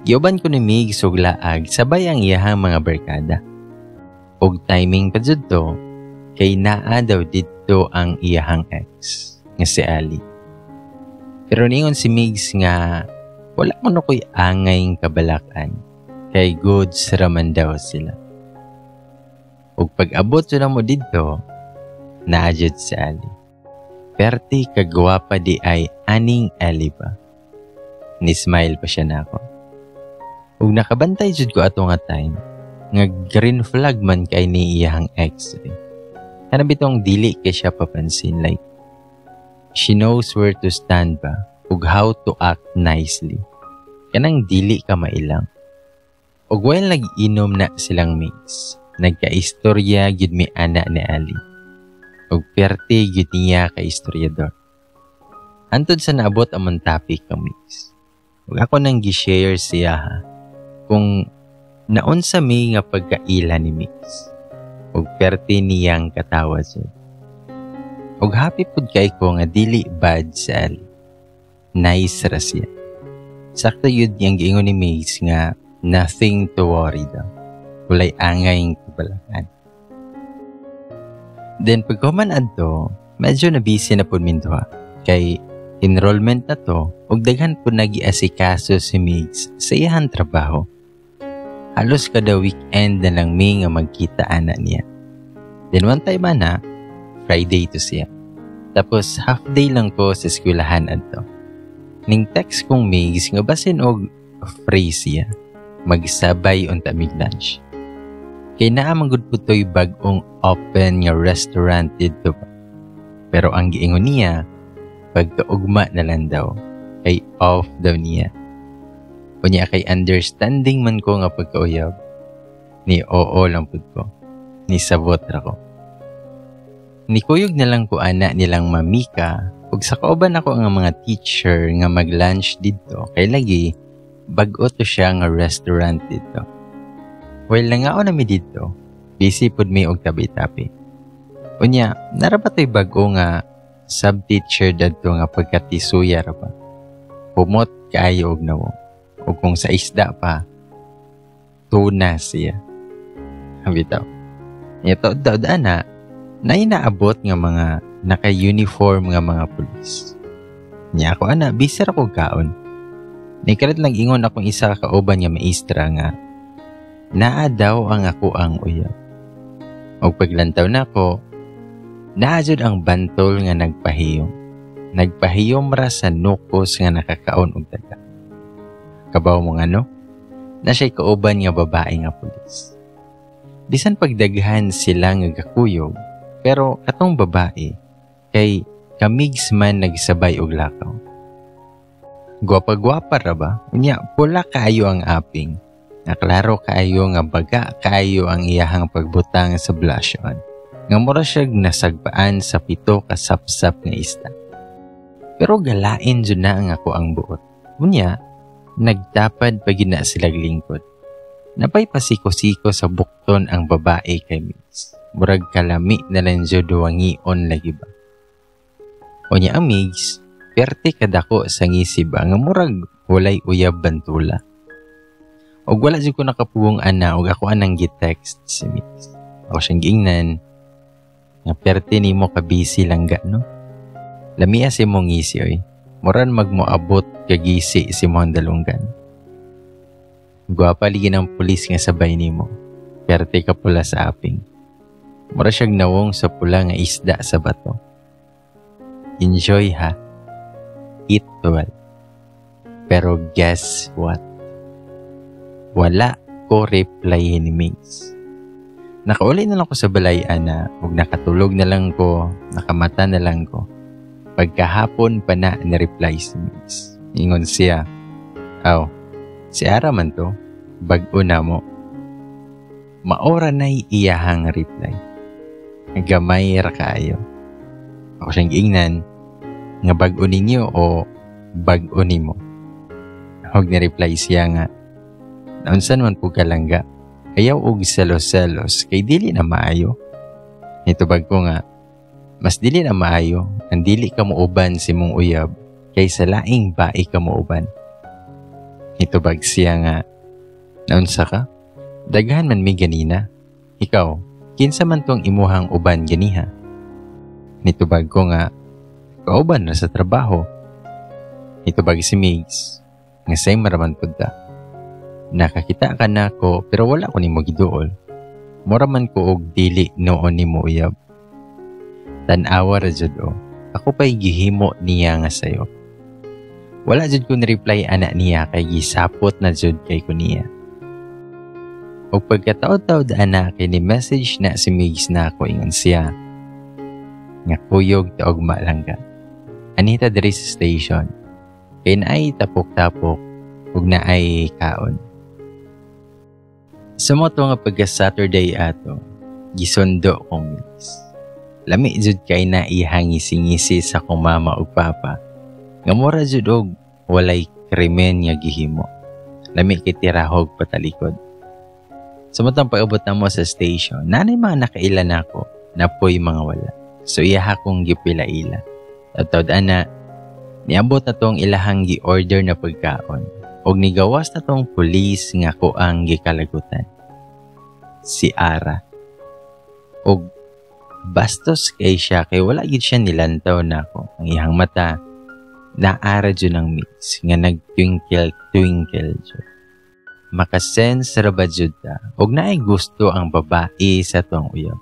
giuban ko ni Mig og laag sabay ang iyahang mga barkada. Og timing pa jud to, kay naa daw dito ang iyahang ex, nga si Ali. Pero ningon si Migs nga, wala mo na ko'y angay kabalakan, kay goods raman daw sila. Ug pag-abot na mo dito, naadjud si Ali. Perti kagwapa di ay aning Ali pa. Ni-smile pa siya na ako. Ug nakabantay jud ko ato nga time, nga green flag man kay ni iyahang ex. Kana bitong dili kay siya papansin, like she knows where to stand ba ug how to act nicely. Kanang dili ka mailang. Ug while nag-inom na silang mix, nagkaistorya gyud mi ana ni Ali. Ug perte gyud niya ka istoryador. Antod sa naabot among topic ka mix. Ug ako nang gi-share siya ha, kung naunsa mi nga pagkaila ni Mix. Ug perte niyang katawa jud. Ug happy pud kay ko nga dili bad sa Ali. Nice ra siya. Sakto yun yung giingon ni Mix nga nothing to worry daw. Walay angay ng kabalakan. Then pagkuman adto, medyo na busy na pud min duha. Kay enrollment na to, ug daghan po nag-iasikaso si Migs sa iyang trabaho. Halos kada weekend na lang mi nga magkita ana niya. Then one time ana, Friday to siya. Tapos half day lang ko sa eskwelahan adto. Ning text kong Migs nga basin og free siya. Magsabay unta mig lunch. Kay naa manggod po to'y bag-ong open nga restaurant dito. Pero ang giingon niya, pagkaugma na lang daw, kay off daw niya. Kunya kay understanding man ko nga pagkauyab, ni oo lang pud ko, ni sabot ra ko. Ni kuyog na lang ko ana nilang mamika, ug sa kauban ako nga mga teacher nga mag-lunch dito, kay lagi, bag-o to siya nga restaurant dito. While nangao na mi dito, busy pud mi og tabi-tabi. Unya, narapat to'y bago nga sub-teacher dadto nga pagkatisuya ra pa. Pumot kaayo og nawo. O kung sa isda pa, tuna siya. Bitaw. Ito daw ana, na inaabot nga mga naka-uniform nga mga pulis. Nya ako ana, busy ra ko kaon. Nikalat lang ingon akong isa ka kauban nga maestra nga naa daw ang ako ang uyab. O paglantaw na ko, naajud ang bantol nga nagpahiyom. Nagpahiyom ra sa nukos nga nakakaon og daga. Kabaw mo nga no? Na siya'y kauban nga babae nga pulis. Bisan pagdaghan sila nga gakuyog, pero katong babae, kay kamigs man nagsabay og lakaw. Gwapa-gwapa ra ba? Unya, pula kaayo ang aping. Naklaro kaayo nga baga kaayo ang iyahang pagbutang sa blusyon. Nga mura siyag nasagpaan sa 7 ka sapsap nga isda. Pero galain dyan na ang ako ang buot. Unya, nagtapad pag na silag lingkod. Napay pasiko-siko sa bukton ang babae kay Migs. Murag kalami na lang dyan duwangion lagi ba. Unya ang Migs, perte kadako sa ngisib nga murag walay uyab bantula. Og wala dyan ko nakapugong ana og ako anang gitext si Migs. Ako siyang giingnan, nga perte ni mo kabisi lang ga, no? Lamia si mong ngisi, oy. Moran magmoabot kagisi si mong dalunggan. Gwapa ligi ng pulis nga sabay ni mo. Perte ka pula sa aping. Mura siyag nawong sa pula nga isda sa bato. Enjoy ha. Eat well. Pero guess what? Wala ko reply ni Migs. Nakauli na lang ko sa balayan na huwag nakatulog na lang ko, nakamata na lang ko. Pagkahapon pa na ni-reply si Migs. Ingon siya, si Ara man to, bag-o na mo. Maora na'y iyahang reply. Gamay ra kaayo. Ako siyang giingnan, nga bag-o ninyo o bag-o nimo. Huwag ni-reply siya nga, naunsan man po kalangga, ayaw og selos-selos, kay dili na maayo. Nitubag ko nga, mas dili na maayo, ang dili ka muuban si mong uyab, kaysa laing bae ka muuban. Nitubag siya nga, naunsa ka? Daghan man mi ganina. Ikaw, kinsa man tong imuhang uban ganiha? Nitubag ko nga, kauban na sa trabaho. Nitubag si Migs, nga say maraman pud ta. Nakakita ka na ko pero wala ko nimo giduol. Mura man ko og dili noon nimo uyab. Tan-awa ra jud o. Ako pa'y gihimo niya nga sayo. Wala jud ko ni-reply ana niya kay gisapot na jud kay ko niya. Og pagkataod-taod ana kay ni message na si Migs na ako ingon siya. Nga kuyog ta og malangga. Anita diri sa station. Kay naay tapok-tapok ug naay kaon. Sa mo to nga pagka-Saturday ato, gisundo kong Migs. Lami jud kay na ihangisi-ngisi sa kong mama ug papa. Nga mura jud og walay krimen nga gihimo. Lami kay tirahog patalikod. Sumutang pag-abot na mo sa station, nanay mga nakaila na ako, napoy mga wala. So iyaha kong gipila-ila. At ana, niabot na tong ilahang gi-order na pagkaon. Og nigawas na tong pulis nga ko ang gikalagutan. Si Ara. Og bastos kay siya kay wala gid siya nilantaw na ako. Ang iyang mata naara jud ng Migs nga nagtwinkle-twinkle jud. Makasense ra ba jud ta og naay gusto ang babae sa tuang uyab.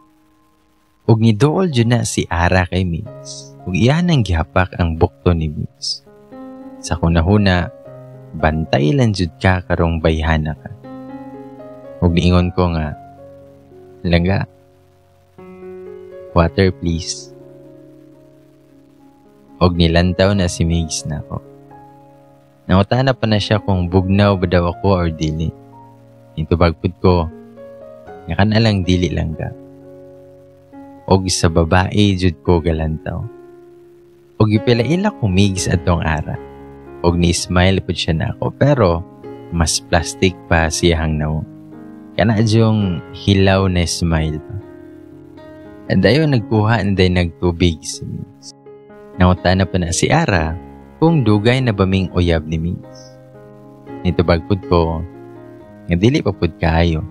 Og niduol jud na si Ara kay Migs. Og iyan ang gihapak ang bukto ni Migs. Sa kunahuna, bantay lang jud ka karong bayhana ka. Og niingon ko nga, Langga, water please. Og nilantaw na si Migs na ako. Nautana pa na siya kung bugnaw ba daw ako or dili. Intubagpud ko, nga ka na lang dili lang ka. Og sa babae jud ko galantaw. Og ipilaila ko Migs atong Ara. Og ni-smile po siya na ako, pero mas plastic pa siyang naw. Kana yung hilaw na smile pa. At ayon nagkuha na day nagtubig si Migs. Nautana pa na si Ara kung dugay na baming uyab ni Migs. Nitubagpud ko, nga dili pa pud kaayo,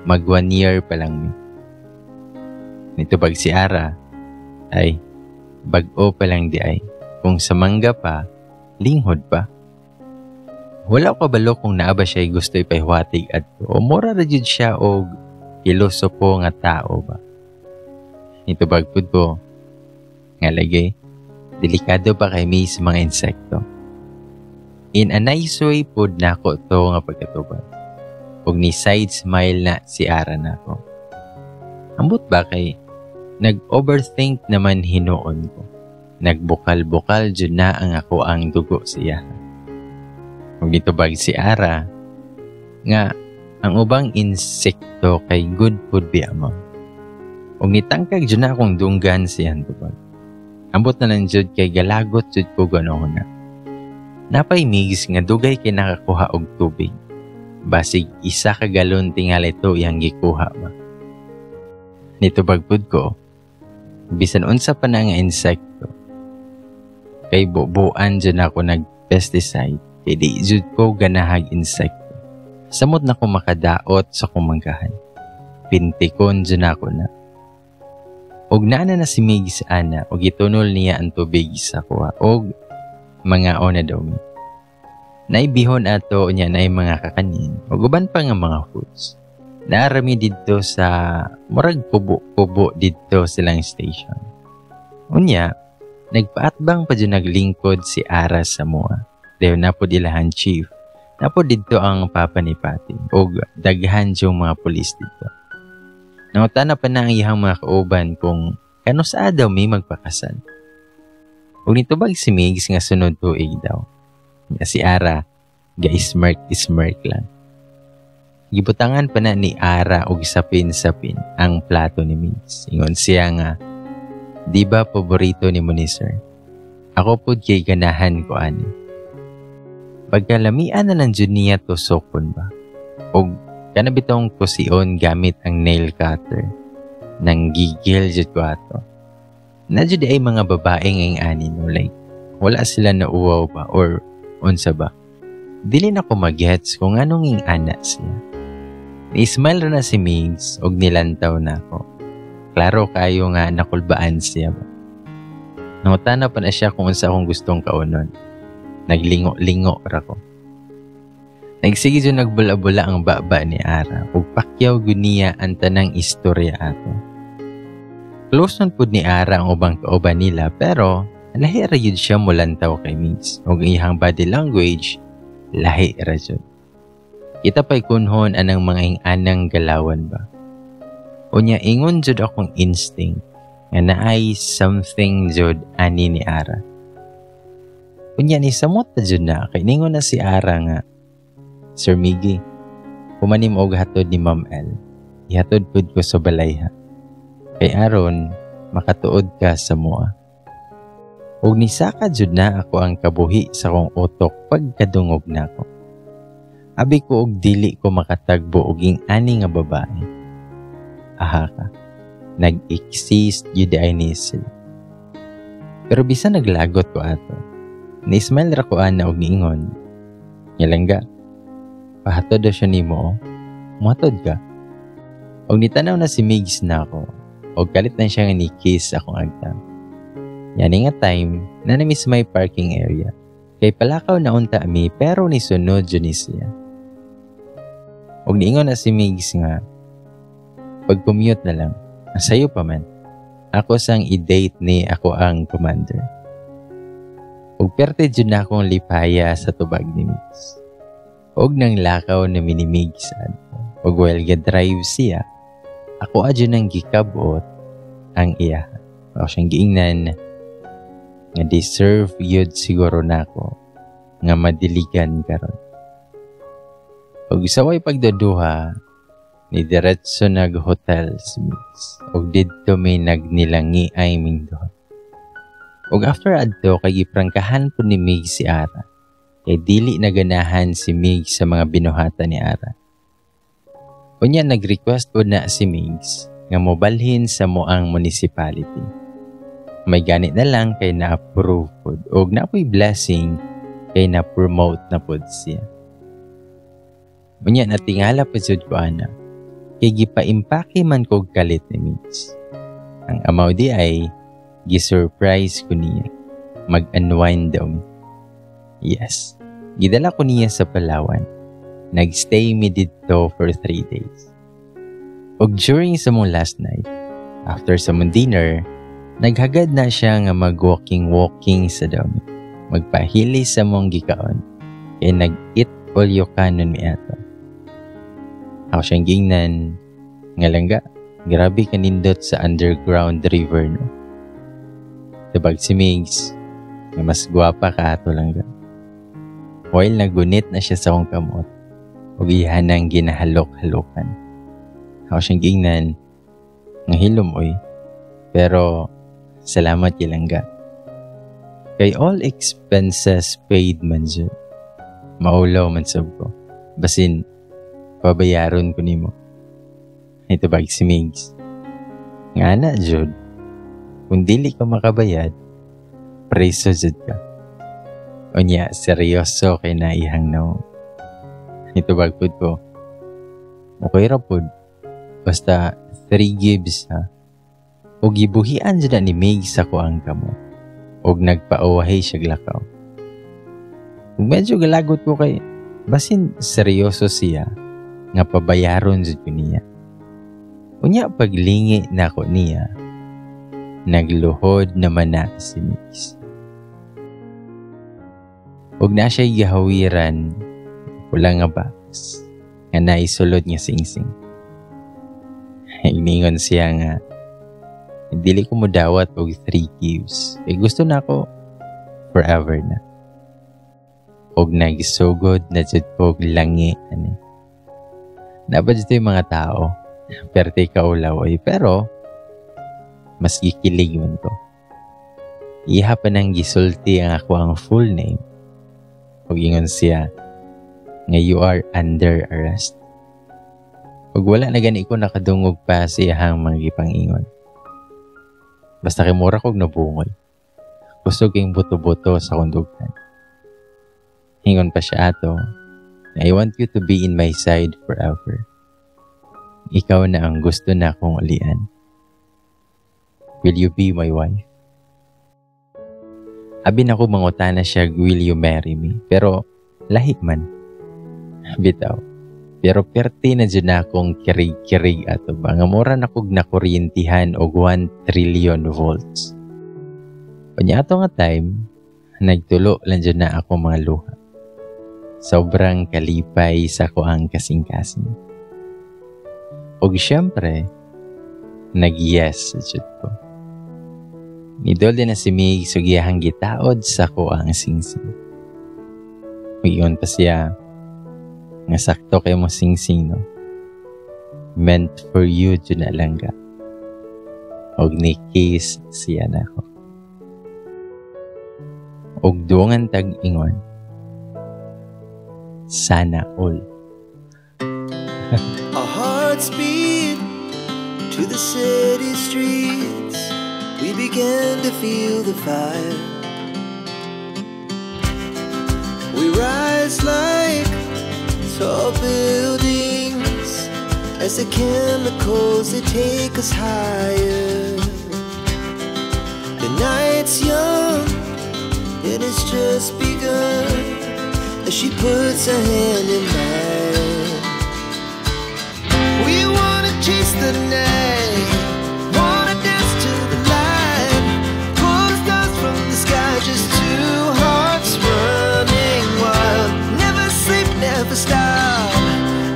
mag 1 year pa lang mi. Nitubag si Ara, ay, bag-o pa lang di ay, kung sa mangga pa, linghod pa. Wala ko balo kung naaba siya gusto ipahwatig at o mura ra jud siya og pilosopo nga tao ba. Nitubagpud ko, nga lagi, delikado pa kay mi sa mga insekto. In a nice way pod nako to nga pagkatubag. Og ni side smile na si Ara nako. Ambot ba kay nag-overthink naman hinuon ko. Nagbukal-bukal jud na ang ako ang dugo siya. Kung nitubag si Ara, nga ang ubang insekto kay good food bi amang. Kung nitangkag jud na akong dunggan siyang tubag. Ambot na lang jud kay galagot jud ko ganoon na. Napay Migs nga dugay kay nakakuha og tubig. Basig 1 ka galon tingali to yang gikuha ba. Nitubagpud ko, bisan unsa pa na nga insekto. Kay bubuan dyan ako nag-pesticide, kay di jud ko ganahag insekto. Samot na ko makadaot sa kumanggahan. Pintikon dyan ako na. Og naana na si Migs ana, og itunol niya ang tubig sa kuha, og mga ona daw mi. Naibihon ato niya na mga kakanin, og uban pa nga mga foods. Naarami dito sa murag kubo-kubo dito silang station. Unya, nagpaatbang pa dyan naglingkod si Ara sa mua. Dayo na po ilahan chief. Na po dito ang papa ni Pati. O daghan yung mga pulis dito. Nautana pa na ang iyang mga kauban kung kano saa daw may magpakasal. O nitubag si Migs nga sunod tuig daw. Nga si Ara, ga-smirk lang. Gibutangan pa na ni Ara og sapin-sapin ang plato ni Migs. Ingon siya nga, di ba paborito ni mo ni sir? Ako po kay ganahan ko ani. Pagkalamian na lang dyan niya to sokon ba? Og kanabitong kusion gamit ang nail cutter. Nang gigil dyan ko ato. Na dyan ay mga babae ngayong ani no, like, wala sila na uwaw ba or unsa ba? Dili na ko mag-gets kung anong ing ana siya. Ni-smile na si Migs og nilantaw na ako. Klaro kayo nga nakulbaan siya ba. Nangutana pa na siya kung unsa akong gustong kaunon. Naglingo-lingo ra ko. Nagsige dyan nagbula-bula ang baba ni Ara ug pakyaw guniya ang tanang istorya ato. Close nun po ni Ara ang ubang kauban nila pero lahi ra yun siya mulantaw kay Migs ug iyang body language lahi ra jud. Kita pa'y kunhon anang mga anang galawan ba. Unya ingon jud akong instinct nga naay something jud ani ni Ara. Unya ni samot na jud na kay ningon na si Ara nga, Sir Miggy, Kumanim og hatod ni Ma'am L. Ihatod pud ko sa balayha. Kay aron makatuod ka sa mua. Ug nisaka jud na ako ang kabuhi sa kong utok pagkadungog nako. Abi ko og dili ko makatagbo og ani nga babae. Aha ka. Nag-exist yun ay ni sila. Pero bisan naglagot ko ato. Ni-smile ra ko ana og niingon. Yalangga. Pahatod daw siya nimo. Muhatod ka. Og nitanaw na si Migs na ako. Og kalit na siya nga ni-kiss akong agtang. Yani nga time na namiss may parking area. Kay palakaw na unta mi pero ni sunod yun ni siya. Og niingon na si Migs nga. Pag-commute na lang. Sa'yo pa man. Ako sang i-date ni ako ang commander. Ug perte dyan na akong lipaya sa tubag ni Migs. Og nang lakaw na minimig sa ano. Ug while ga-drive siya, ako adyo nang gikabot ang iya. Ako siyang giingnan nga deserve yun siguro na ako nga madiligan karon. Ug saway pagdaduha, ni diretso nag-hotel si Migs. Og didto may nagnilangi ay ming doon. Og after adto, kay iprangkahan po ni Migs si Ara. Kay dili naganahan si Migs sa mga binuhatan ni Ara. Unya nag-request po na si Migs nga mobalhin sa moang municipality. May ganit na lang kay na-approve po. Og napoy blessing kay na-promote na po siya. Unya natingala po jud ko ana. Kay gipaimpake man kog kalit ni Migs. Ang amaw di ay gi-surprise ko niya. Mag-unwind daw mi. Yes. Gidala ko niya sa Palawan. Nagstay mi dito for 3 days. Og during sa mong last night, after sa mong dinner, naghagad na siya nga mag-walking sa daw mi. Magpahili sa mong gikaon. Kay nag-eat all you can nun mi ato. Ako siyang gingnan, nga langga, grabe kanindot sa underground river, no? Tabag si Migs, nga mas gwapa ka ato langga. While nagunit na siya sa akong kamot, ug ihanang ginahalok-halokan. Ako siyang gingnan, nga hilom oy, pero salamat ilangga. Kay all expenses paid man dyan. Maulaw man sab ko. Basin, pabayaron ko nimo. Ito bag si Migs. Nga na, Jud. Kung dili ka makabayad, preso jud ka. Unya, seryoso kay naihang na. Ito bag pud ko. Okay ra pud. Basta 3 gives ha. O gibuhian jud ni Migs ako ang kamo. Og nagpauwahay siya lakaw. Kung medyo galagot ko kay, basin seryoso siya, nga pabayaron jud ko niya. Unya paglingi na ko niya, nagluhod naman na si Migs. Ug na siya gihawiran, wala nga box, nga naisulod nga singsing. Iningon siya nga, dili ko mo dawat og 3 gives. Kay gusto na ako forever na. Og nagisugod na jud ko langi ani. Nabad dito yung mga tao. Perte kaulaw ay. Pero, mas gikilig man ko. Iha pa nang gisulti ang ako ang full name. Ug ingon siya, nga you are under arrest. Ug wala na gani ko nakadungog pa siyang mga gipangingon. Basta kay mura kog nabungol. Gusto king buto-buto sa kundugan. Hingon pa siya ato, I want you to be in my side forever. Ikaw na ang gusto na kong ulian. Will you be my wife? Abi na ko mangutana siya, will you marry me? Pero lahi man. Bitaw. Pero perti na dyan na akong kirig-kirig ato ba. Nga mura na kog nakuryentihan og 1 trillion volts. Panya ato nga time, nagtulo lang dyan na ako mga luha. Sobrang kalipay sa ko ang kasing-kasing. Og syempre, nag-yes jud ko. Nidol din na si Mig sugiyahang gitaod sa ko ang singsing. Uyon pa siya, Nga sakto kay mo sing-sing, no? Meant for you, dyan na lang ka. Og ni kiss siya na ako. Og duwangan tag-ingon. Sana all. Our hearts beat to the city streets. We began to feel the fire. We rise like tall buildings as the chemicals, they take us higher. The night's young and it's just begun as she puts her hand in mine. We wanna chase the night, wanna dance to the light, pull stars from the sky, just two hearts running wild. Never sleep, never stop,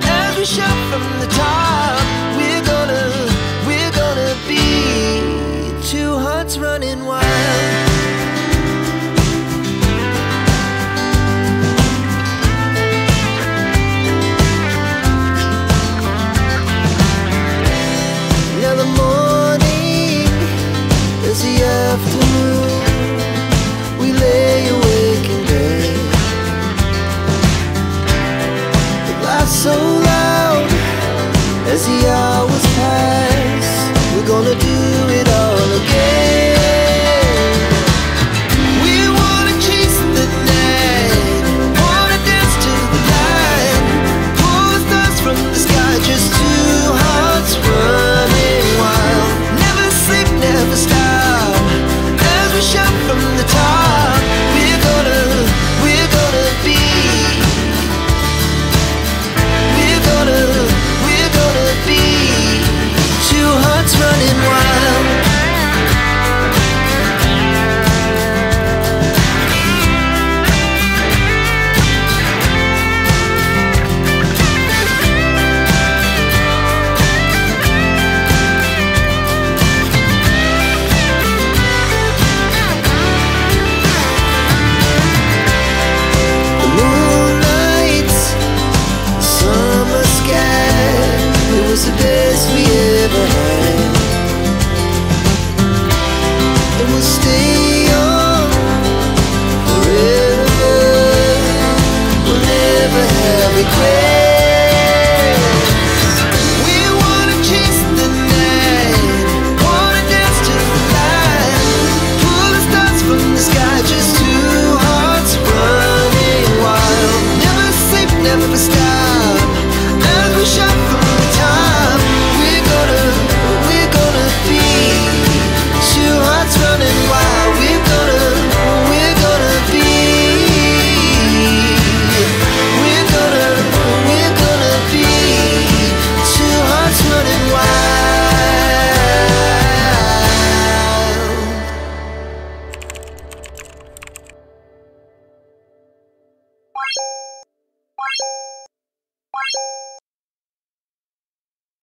as we shout from the top. We're gonna be two hearts running wild. Now the morning is the afternoon. We lay awake in bed. The laughs so loud as the hours pass. We're gonna do it all again. We wanna chase the night, wanna dance to the light, pull stars from the sky, just two hearts running wild. Never sleep, never stop, as we shout from the top. We're gonna be, we're gonna be two hearts running wild. The moonlight, summer sky, it was the best we ever had. And we'll stay on forever. We'll never have regrets.